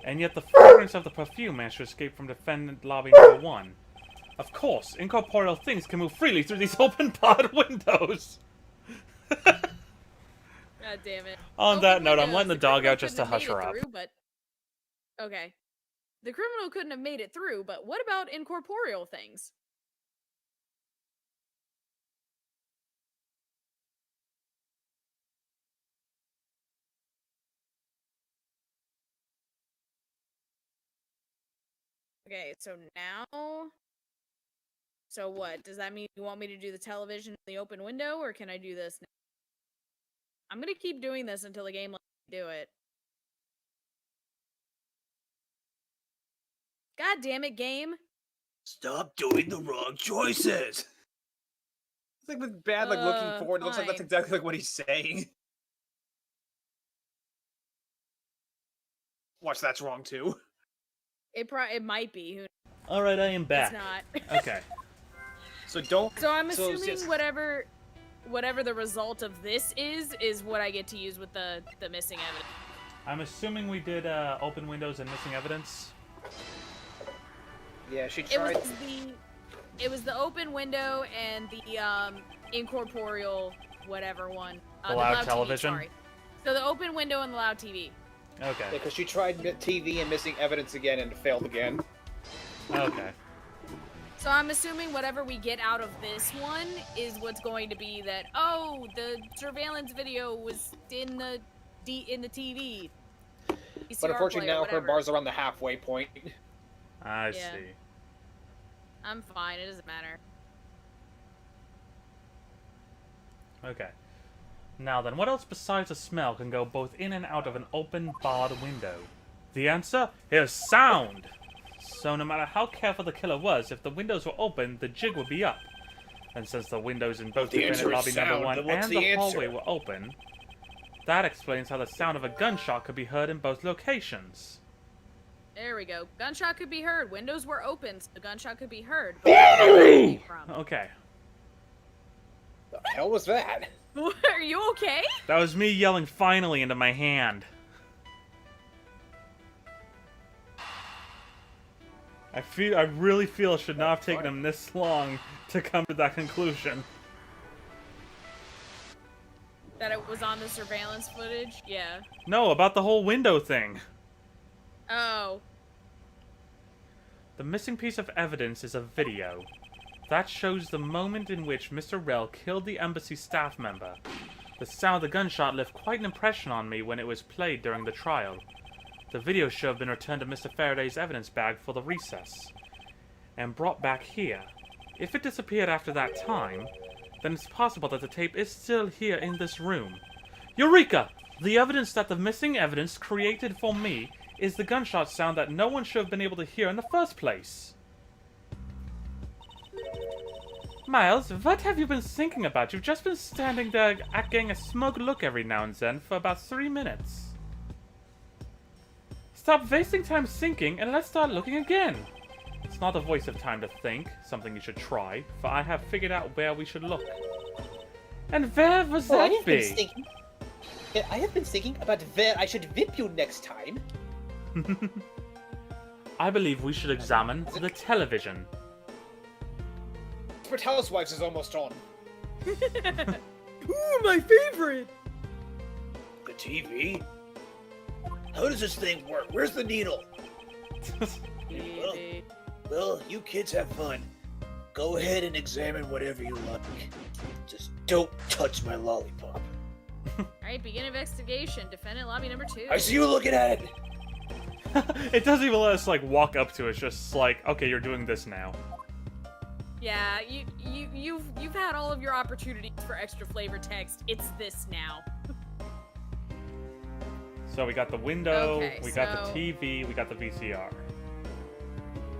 Speaker 3: and yet the fragrance of the perfume managed to escape from defendant lobby number 1. Of course, incorporeal things can move freely through these open barred windows.
Speaker 2: God damn it.
Speaker 3: On
Speaker 2: Open
Speaker 3: that note, I'm
Speaker 2: windows.
Speaker 3: letting the dog
Speaker 2: criminal
Speaker 3: out just to
Speaker 2: couldn't have
Speaker 3: hush
Speaker 2: made
Speaker 3: her
Speaker 2: it
Speaker 3: up.
Speaker 2: through, but... Okay. The criminal couldn't have made it through, but what about incorporeal things? Okay, so now... So what? Does that mean you want me to do the television in the open window, or can I do this now? I'm gonna keep doing this until the game lets me do it. God damn it, game!
Speaker 1: Stop doing the wrong choices.
Speaker 6: It's like with bad, like looking forward. It looks like that's
Speaker 2: fine.
Speaker 6: exactly like what he's saying. Watch, that's wrong too.
Speaker 2: It might be. Who
Speaker 3: Alright, I am
Speaker 2: It's
Speaker 3: back.
Speaker 2: not.
Speaker 3: Okay.
Speaker 6: So don't.
Speaker 2: So I'm
Speaker 6: So,
Speaker 2: assuming
Speaker 6: yes.
Speaker 2: whatever the result of this is what I get to use with the missing evidence.
Speaker 3: I'm assuming we did open windows and missing evidence.
Speaker 6: Yeah, she
Speaker 2: It
Speaker 6: tried.
Speaker 2: was the open window and the incorporeal whatever one.
Speaker 3: The loud
Speaker 2: TV,
Speaker 3: television?
Speaker 2: sorry. So the open window and the loud TV.
Speaker 3: Okay.
Speaker 6: Because she tried TV and missing evidence again and failed again.
Speaker 3: Okay.
Speaker 2: So I'm assuming whatever we get out of this one is what's going to be that, oh, the surveillance video was in the TV.
Speaker 6: But
Speaker 2: VCR
Speaker 6: unfortunately
Speaker 2: player,
Speaker 6: now
Speaker 2: whatever.
Speaker 6: her bar's around the halfway point.
Speaker 3: I
Speaker 2: Yeah.
Speaker 3: see.
Speaker 2: I'm fine, it doesn't matter.
Speaker 3: Okay. Now then, what else besides a smell can go both in and out of an open, barred window? The answer is sound! So no matter how careful the killer was, if the windows were open, the jig would be up. And since the windows in both
Speaker 1: The
Speaker 3: defendant
Speaker 1: answer is
Speaker 3: lobby number
Speaker 1: sound,
Speaker 3: 1
Speaker 1: then what's
Speaker 3: and
Speaker 1: the
Speaker 3: the hallway
Speaker 1: answer?
Speaker 3: were open, that explains how the sound of a gunshot could be heard in both locations.
Speaker 2: There we go. Gunshot could be heard. Windows were open, so the gunshot could be heard. But where did it come from?
Speaker 3: Okay.
Speaker 6: The hell was that?
Speaker 2: Are you okay?
Speaker 3: That was me yelling finally into my hand. I really feel it should not have taken him this long to come to that conclusion.
Speaker 2: That it was on the surveillance footage? Yeah.
Speaker 3: No, about the whole window thing.
Speaker 2: Oh.
Speaker 3: The missing piece of evidence is a video. That shows the moment in which Mr. Rell killed the embassy staff member. The sound of the gunshot left quite an impression on me when it was played during the trial. The video should have been returned to Mr. Faraday's evidence bag for the recess, and brought back here. If it disappeared after that time, then it's possible that the tape is still here in this room. Eureka! The evidence that the missing evidence created for me is the gunshot sound that no one should have been able to hear in the first place. Miles, what have you been thinking about? You've just been standing there getting a smug look every now and then for about 3 minutes. Stop wasting time thinking and let's start looking again. It's not a waste of time to think, something you should try, for I have figured out where we should look. And where was that be?
Speaker 6: I have been thinking about where I should whip you next time.
Speaker 3: I believe we should examine the television.
Speaker 6: Desperate Housewives is almost on.
Speaker 5: Ooh, my favorite!
Speaker 1: The TV? How does this thing work? Where's the needle? Well, you kids have fun. Go ahead and examine whatever you like. Just don't touch my lollipop.
Speaker 2: Alright, begin investigation. Defendant lobby number 2.
Speaker 1: I see you looking at it!
Speaker 3: It doesn't even let us, like, walk up to it. It's just like, okay, you're doing this now.
Speaker 2: Yeah, you've had all of your opportunities for extra flavor text. It's this now.
Speaker 3: So we got the window,
Speaker 2: Okay,
Speaker 3: we got
Speaker 2: so-
Speaker 3: the TV, we got the VCR.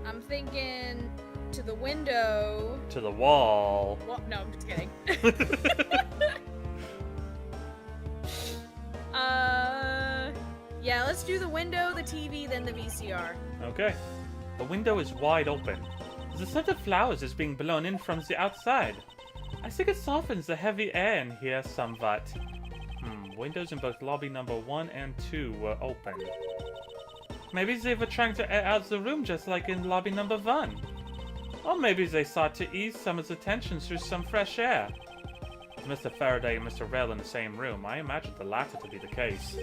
Speaker 2: I'm thinking to the window.
Speaker 3: To the wall.
Speaker 2: Well, no, I'm just kidding. Yeah, let's do the window, the TV, then the VCR.
Speaker 3: Okay. The window is wide open. The scent of flowers is being blown in from the outside. I think it softens the heavy air in here somewhat. Windows in both lobby number 1 and 2 were open. Maybe they were trying to air out the room just like in lobby number 1. Or maybe they sought to ease some of the tension through some fresh air. With Mr. Faraday and Mr. Rail in the same room, I imagined the latter to be the case.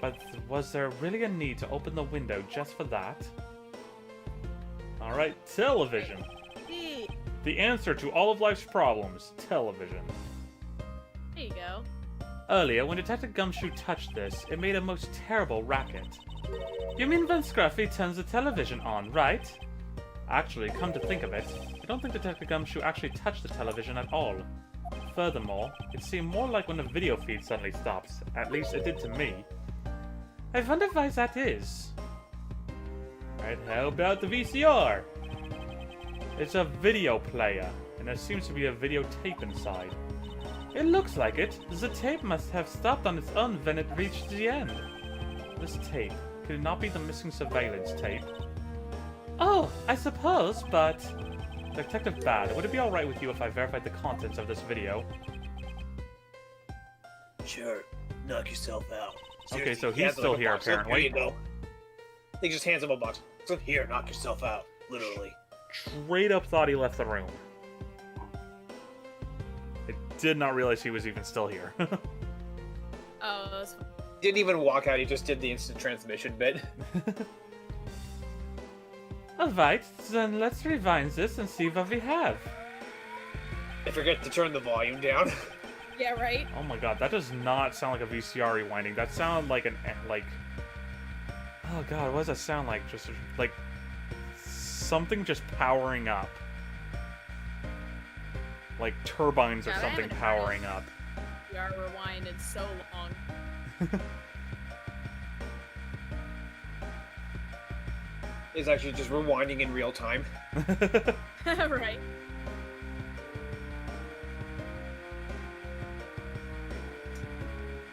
Speaker 3: But was there really a need to open the window just for that? Alright, television. The answer to all of life's problems, television.
Speaker 2: There you go.
Speaker 3: Earlier, when Detective Gumshoe touched this, it made a most terrible racket. You mean when Scruffy turns the television on, right? Actually, come to think of it, I don't think Detective Gumshoe actually touched the television at all. Furthermore, it seemed more like when the video feed suddenly stops. At least it did to me. I wonder why that is. Alright, how about the VCR? It's a video player, and there seems to be a videotape inside. It looks like it. The tape must have stopped on its own when it reached the end. This tape, could it not be the missing surveillance tape? Oh, I suppose, but... Detective Bad, would it be alright with you if I verified the contents of this video?
Speaker 1: Sure, knock yourself out.
Speaker 3: Okay, so
Speaker 6: Seriously,
Speaker 3: he's
Speaker 6: hands him
Speaker 3: still
Speaker 6: a
Speaker 3: here,
Speaker 6: box. Here
Speaker 3: apparently.
Speaker 6: you go. He just hands him a box.
Speaker 1: Here, knock yourself out. Literally.
Speaker 3: Straight up thought he left the room. I did not realize he was even still here.
Speaker 2: Oh, that's fine.
Speaker 6: Didn't even walk out, he just did the instant transmission bit.
Speaker 3: Alright, then let's rewind this and see what we have.
Speaker 6: I forget to turn the volume down.
Speaker 2: Yeah, right?
Speaker 3: Oh my god, that does not sound like a VCR rewinding. That sounded like an, like... Oh god, what does that sound like? Just, like... something just powering up. Like turbines or
Speaker 2: Yeah, I
Speaker 3: something
Speaker 2: haven't
Speaker 3: powering up.
Speaker 2: We are rewinded so long.
Speaker 6: It's actually just rewinding in real time.
Speaker 2: Right.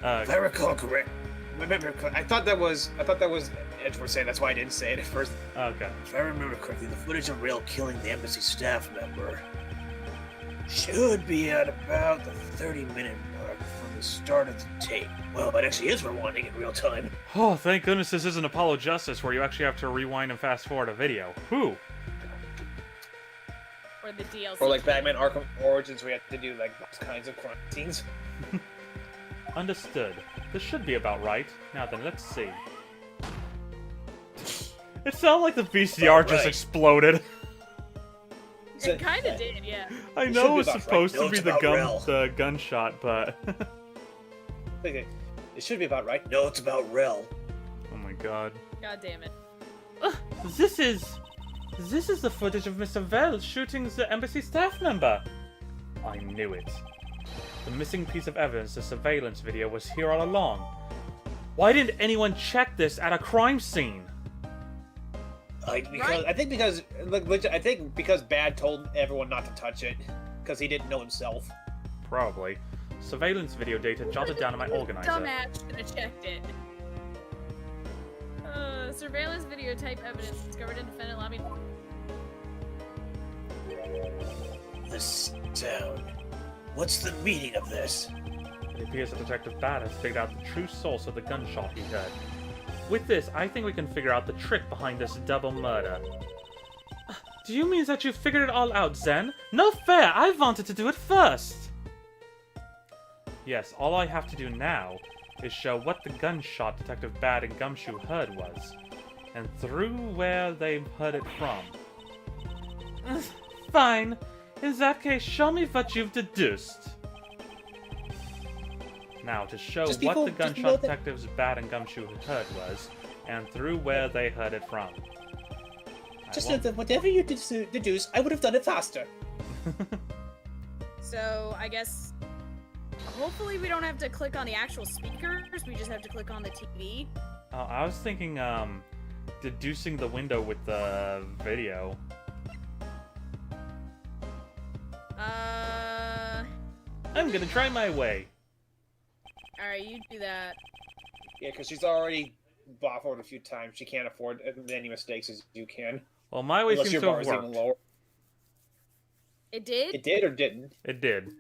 Speaker 1: If I recall correct,
Speaker 6: I thought that was Edgeworth saying. That's why I didn't say it at first.
Speaker 3: Okay.
Speaker 1: if I remember correctly, the footage of Rail killing the embassy staff member should be at about the 30-minute mark from the start of the tape. Well, it actually is rewinding in real time.
Speaker 3: Oh, thank goodness this isn't Apollo Justice where you actually have to rewind and fast forward a video. Whew.
Speaker 2: Or the DLC.
Speaker 6: Or like Batman Arkham Origins, we have to do like those kinds of crime scenes.
Speaker 3: Understood. This should be about right. Now then, let's see. It sounded like the VCR just
Speaker 1: Right.
Speaker 3: exploded.
Speaker 2: It kind of did, yeah.
Speaker 3: I
Speaker 6: It
Speaker 3: know
Speaker 6: should
Speaker 3: it
Speaker 6: be
Speaker 3: was
Speaker 6: about right.
Speaker 3: supposed
Speaker 1: No,
Speaker 3: to be
Speaker 1: it's
Speaker 3: the
Speaker 1: about Rel.
Speaker 3: gunshot, but...
Speaker 6: It should be about right.
Speaker 1: No, it's about Rel.
Speaker 3: Oh my god.
Speaker 2: God damn it.
Speaker 3: This is the footage of Mr. Vell shooting the embassy staff member. I knew it. The missing piece of evidence, the surveillance video, was here all along. Why didn't anyone check this at a crime scene?
Speaker 6: I think because Bad told everyone not to touch it because he didn't know himself.
Speaker 3: Probably. Surveillance video data jotted down in my organizer.
Speaker 2: Dumbass should have checked it. Surveillance video type evidence discovered in defendant lobby.
Speaker 1: The sound. What's the meaning of this?
Speaker 3: It appears that Detective Bad has figured out the true source of the gunshot he heard. With this, I think we can figure out the trick behind this double murder. Do you mean that you figured it all out, Zen? No fair! I wanted to do it first! Yes, all I have to do now is show what the gunshot Detective Bad and Gumshoe heard was, and through where they heard it from. Fine. In that case, show me what you've deduced. Now, to show what the gunshot detectives Bad and Gumshoe heard was, and through where they heard it from.
Speaker 6: Just know that whatever you deduce, I would have done it faster.
Speaker 2: So, I guess... Hopefully we don't have to click on the actual speakers, we just have to click on the TV.
Speaker 3: I was thinking, deducing the window with the video. I'm gonna try my way.
Speaker 2: Alright, you do that.
Speaker 6: Yeah, because she's already waffled a few times. She can't afford as many mistakes as you can.
Speaker 3: Well, my way
Speaker 6: Unless
Speaker 3: seems
Speaker 6: your
Speaker 3: to
Speaker 6: bar
Speaker 3: have
Speaker 6: is even
Speaker 3: worked.
Speaker 6: lower.
Speaker 2: It did?
Speaker 6: It did or didn't?
Speaker 3: It did.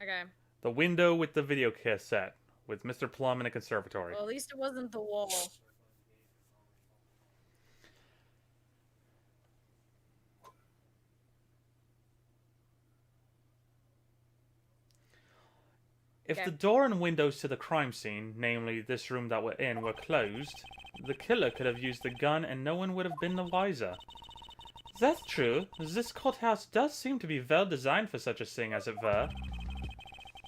Speaker 2: Okay.
Speaker 3: The window with the video cassette with Mr. Plum in a conservatory.
Speaker 2: Well, at least it wasn't the wall.
Speaker 3: If
Speaker 2: Okay.
Speaker 3: the door and windows to the crime scene, namely this room that we're in, were closed, the killer could have used the gun and no one would have been the wiser. That's true. This courthouse does seem to be well designed for such a thing, as it were.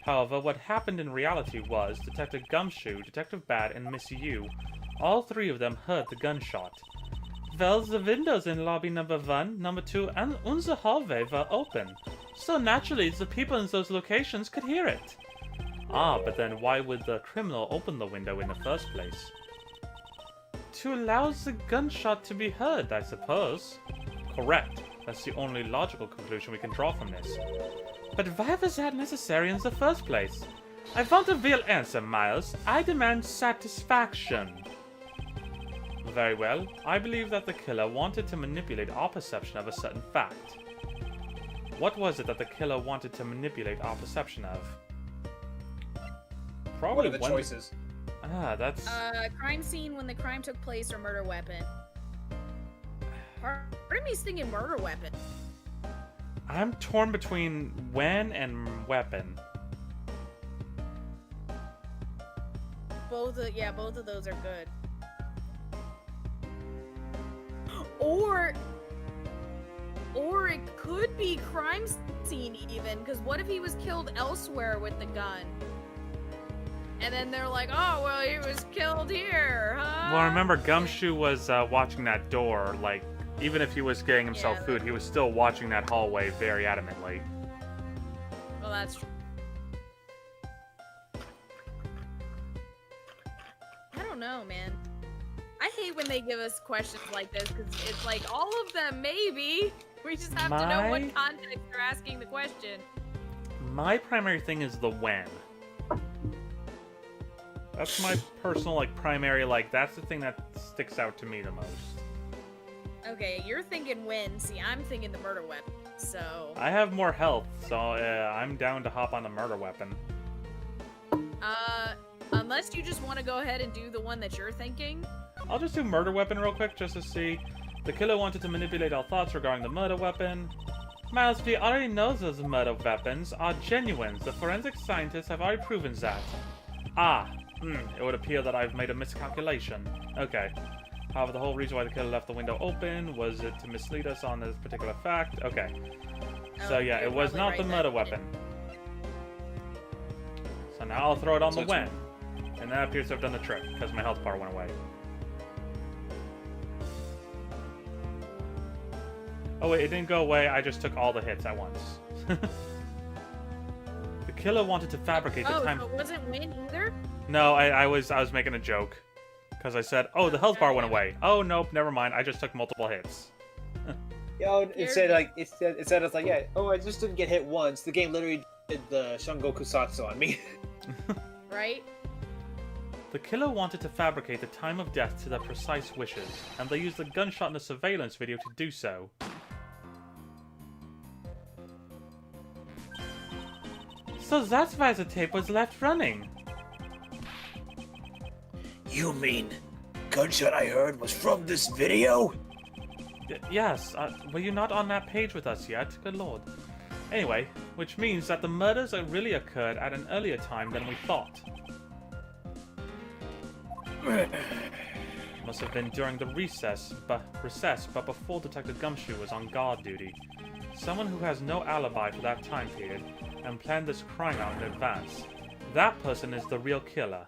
Speaker 3: However, what happened in reality was Detective Gumshoe, Detective Bad, and Miss Yu, all three of them heard the gunshot. Well, the windows in lobby number 1, number 2, and the hallway were open. So naturally, the people in those locations could hear it. Ah, but then why would the criminal open the window in the first place? To allow the gunshot to be heard, I suppose. Correct. That's the only logical conclusion we can draw from this. But why was that necessary in the first place? I want a real answer, Miles. I demand satisfaction. Very well. I believe that the killer wanted to manipulate our perception of a certain fact. What was it that the killer wanted to manipulate our perception of?
Speaker 6: What
Speaker 3: Probably
Speaker 6: are the
Speaker 3: one...
Speaker 6: choices?
Speaker 3: Ah, that's...
Speaker 2: Crime scene when the crime took place or murder weapon? Part of me's thinking murder weapon.
Speaker 3: I'm torn between when and weapon.
Speaker 2: Both of those are good. Or it could be crime scene even, because what if he was killed elsewhere with the gun? And then they're like, oh, well, he was killed here, huh?
Speaker 3: Well, remember, Gumshoe was watching that door, like, even if he was getting himself food, he was still watching that hallway very adamantly.
Speaker 2: Well, that's true. I don't know, man. I hate when they give us questions like this, because it's like, all of them, maybe. We just have to know what context you're asking the question.
Speaker 3: My primary thing is the when. That's my personal, like, primary, like, that's the thing that sticks out to me the most.
Speaker 2: Okay, you're thinking when. See, I'm thinking the murder weapon, so...
Speaker 3: I have more health, so I'm down to hop on the murder weapon.
Speaker 2: Unless you just want to go ahead and do the one that you're thinking.
Speaker 3: I'll just do murder weapon real quick, just to see. The killer wanted to manipulate our thoughts regarding the murder weapon. Miles, we already know those murder weapons are genuine. The forensic scientists have already proven that. Ah, it would appear that I've made a miscalculation. Okay. However, the whole reason why the killer left the window open was it to mislead us on this particular fact. Okay. So yeah, it was not the murder weapon. So now I'll throw it on the when. And that appears to have done the trick, because my health bar went away. Oh wait, it didn't go away, I just took all the hits at once. The killer wanted to fabricate the time...
Speaker 2: Oh, so it wasn't win either?
Speaker 3: No, I was making a joke. Because I said, oh, the health bar went away. Oh, nope, never mind, I just took multiple hits.
Speaker 6: Yo, it said it's like, yeah, oh, I just didn't get hit once. The game literally did the Shungo Kusatsu on me.
Speaker 2: Right?
Speaker 3: The killer wanted to fabricate the time of death to their precise wishes, and they used the gunshot in the surveillance video to do so. So that's why the tape was left running.
Speaker 1: You mean gunshot I heard was from this video?
Speaker 3: Yes, were you not on that page with us yet? Good lord. Anyway, which means that the murders really occurred at an earlier time than we thought. Must have been during the recess, but before Detective Gumshoe was on guard duty. Someone who has no alibi for that time period and planned this crime out in advance. That person is the real killer.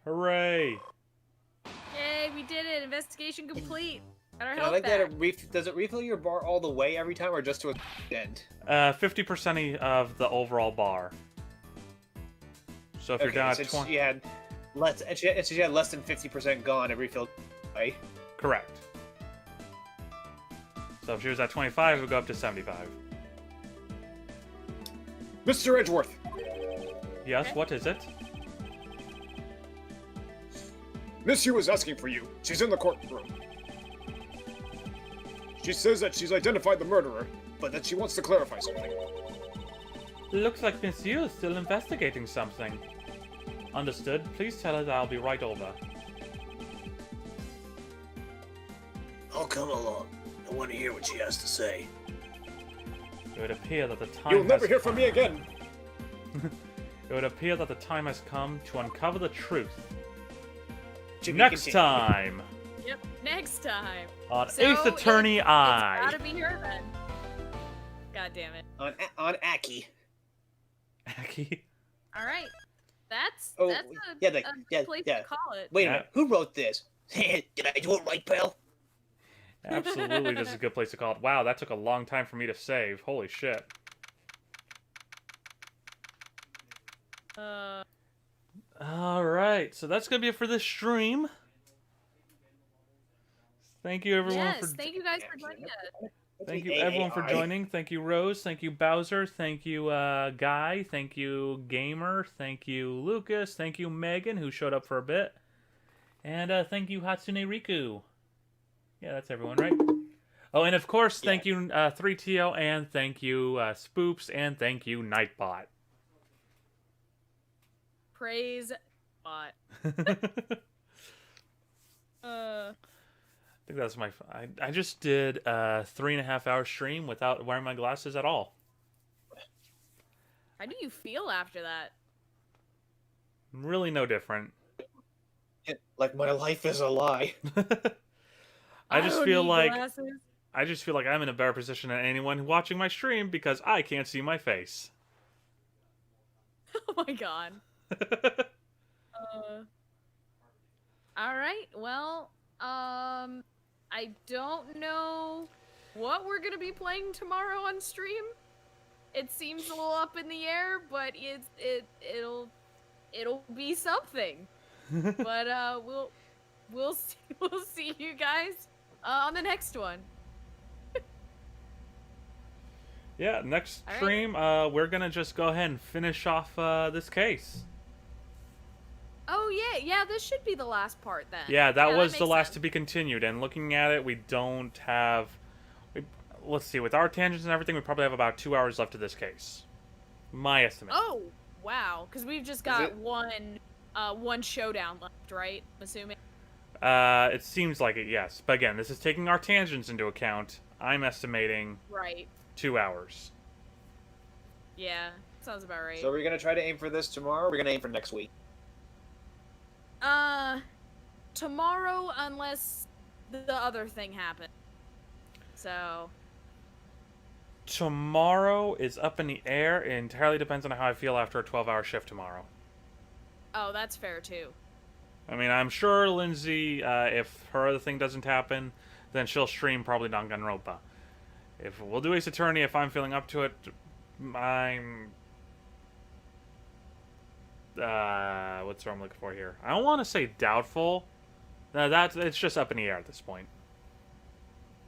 Speaker 3: Hooray!
Speaker 2: Yay, we did it! Investigation complete! Got our
Speaker 6: And I
Speaker 2: health
Speaker 6: like
Speaker 2: back.
Speaker 6: that does it refill your bar all the way every time, or just to the end?
Speaker 3: 50% of the overall bar. So if you're down at
Speaker 6: since
Speaker 3: 20...
Speaker 6: she had less, and she had less than 50% gone, it refilled. Right?
Speaker 3: Correct. So if she was at 25, it would go up to 75.
Speaker 8: Mr. Edgeworth,
Speaker 3: Yes, what is it?
Speaker 8: Miss Yu is asking for you. She's in the courtroom. She says that she's identified the murderer, but that she wants to clarify something.
Speaker 3: Looks like Miss Yu is still investigating something. Understood. Please tell her that I'll be right over.
Speaker 1: I'll come along. I want to hear what she has to say.
Speaker 3: It would appear that the time
Speaker 8: You'll never
Speaker 3: has
Speaker 8: hear from me again.
Speaker 3: It would appear that the time has come to uncover the truth.
Speaker 6: To be
Speaker 3: Next
Speaker 6: continued.
Speaker 3: time
Speaker 2: Yep, next time.
Speaker 3: on
Speaker 2: So
Speaker 3: Ace Attorney I.
Speaker 2: It's gotta be her then. God damn it.
Speaker 6: On Aki.
Speaker 3: Aki.
Speaker 2: All right. That's
Speaker 6: Oh,
Speaker 2: that's a,
Speaker 6: yeah,
Speaker 2: a good place to call it.
Speaker 6: Wait a
Speaker 3: Yeah.
Speaker 6: minute. Who wrote this? Did I do it right, pal?
Speaker 3: Absolutely, this is a good place to call it. Wow, that took a long time for me to save. Holy shit. Alright, so that's going to be it for this stream. Thank you, everyone,
Speaker 2: Yes,
Speaker 3: for
Speaker 2: thank you guys for joining us.
Speaker 3: Thank you, everyone, for joining. Thank you, Rose. Thank you, Bowser. Thank you, Guy. Thank you, Gamer. Thank you, Lucas. Thank you, Megan, who showed up for a bit. And thank you, Hatsune Riku. Yeah, that's everyone, right? Oh, and of course, thank you, 3TO, and thank you, Spoops, and thank you, Nightbot.
Speaker 2: Praise bot.
Speaker 3: I think that's my. I just did a 3.5-hour stream without wearing my glasses at all.
Speaker 2: How do you feel after that?
Speaker 3: Really, no different.
Speaker 6: Like my life is a lie.
Speaker 3: I just
Speaker 2: don't
Speaker 3: feel
Speaker 2: need
Speaker 3: like
Speaker 2: glasses.
Speaker 3: I just feel like I'm in a better position than anyone watching my stream because I can't see my face.
Speaker 2: Oh my god. All right. Well, I don't know what we're gonna be playing tomorrow on stream. It seems a little up in the air, but it'll be something. But we'll see you guys on the next one.
Speaker 3: Yeah, next
Speaker 2: All right.
Speaker 3: stream, we're gonna just go ahead and finish off this case.
Speaker 2: Oh yeah, this should be the last part then.
Speaker 3: Yeah, that was the
Speaker 2: makes
Speaker 3: last
Speaker 2: sense.
Speaker 3: to be continued. And looking at it, we don't have. Let's see, with our tangents and everything, we probably have about 2 hours left of this case. My estimate.
Speaker 2: Oh wow, because we've just got
Speaker 6: it?
Speaker 2: one showdown left, right? I'm assuming.
Speaker 3: It seems like it, yes. But again, this is taking our tangents into account. I'm estimating
Speaker 2: Right.
Speaker 3: 2 hours.
Speaker 2: Yeah, sounds about right.
Speaker 6: So we're gonna try to aim for this tomorrow. Or we're gonna aim for next week.
Speaker 2: Tomorrow, unless the other thing happens. So.
Speaker 3: Tomorrow is up in the air. It entirely depends on how I feel after a 12-hour shift tomorrow.
Speaker 2: Oh, that's fair too.
Speaker 3: I mean, I'm sure Lindsay, if her other thing doesn't happen, then she'll stream probably Danganronpa. If we'll do Ace Attorney, if I'm feeling up to it, I'm... what's what I'm looking for here? I don't want to say doubtful. No, it's just up in the air at this point.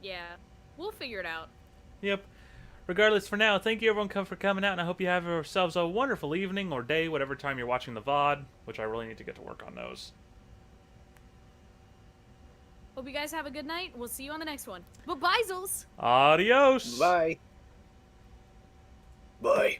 Speaker 2: Yeah, we'll figure it out.
Speaker 3: Yep. Regardless, for now, thank you everyone for coming out, and I hope you have yourselves a wonderful evening or day, whatever time you're watching the VOD, which I really need to get to work on those.
Speaker 2: Hope you guys have a good night. We'll see you on the next one. Bye-bye, Zels.
Speaker 3: Adios!
Speaker 6: Bye. Bye.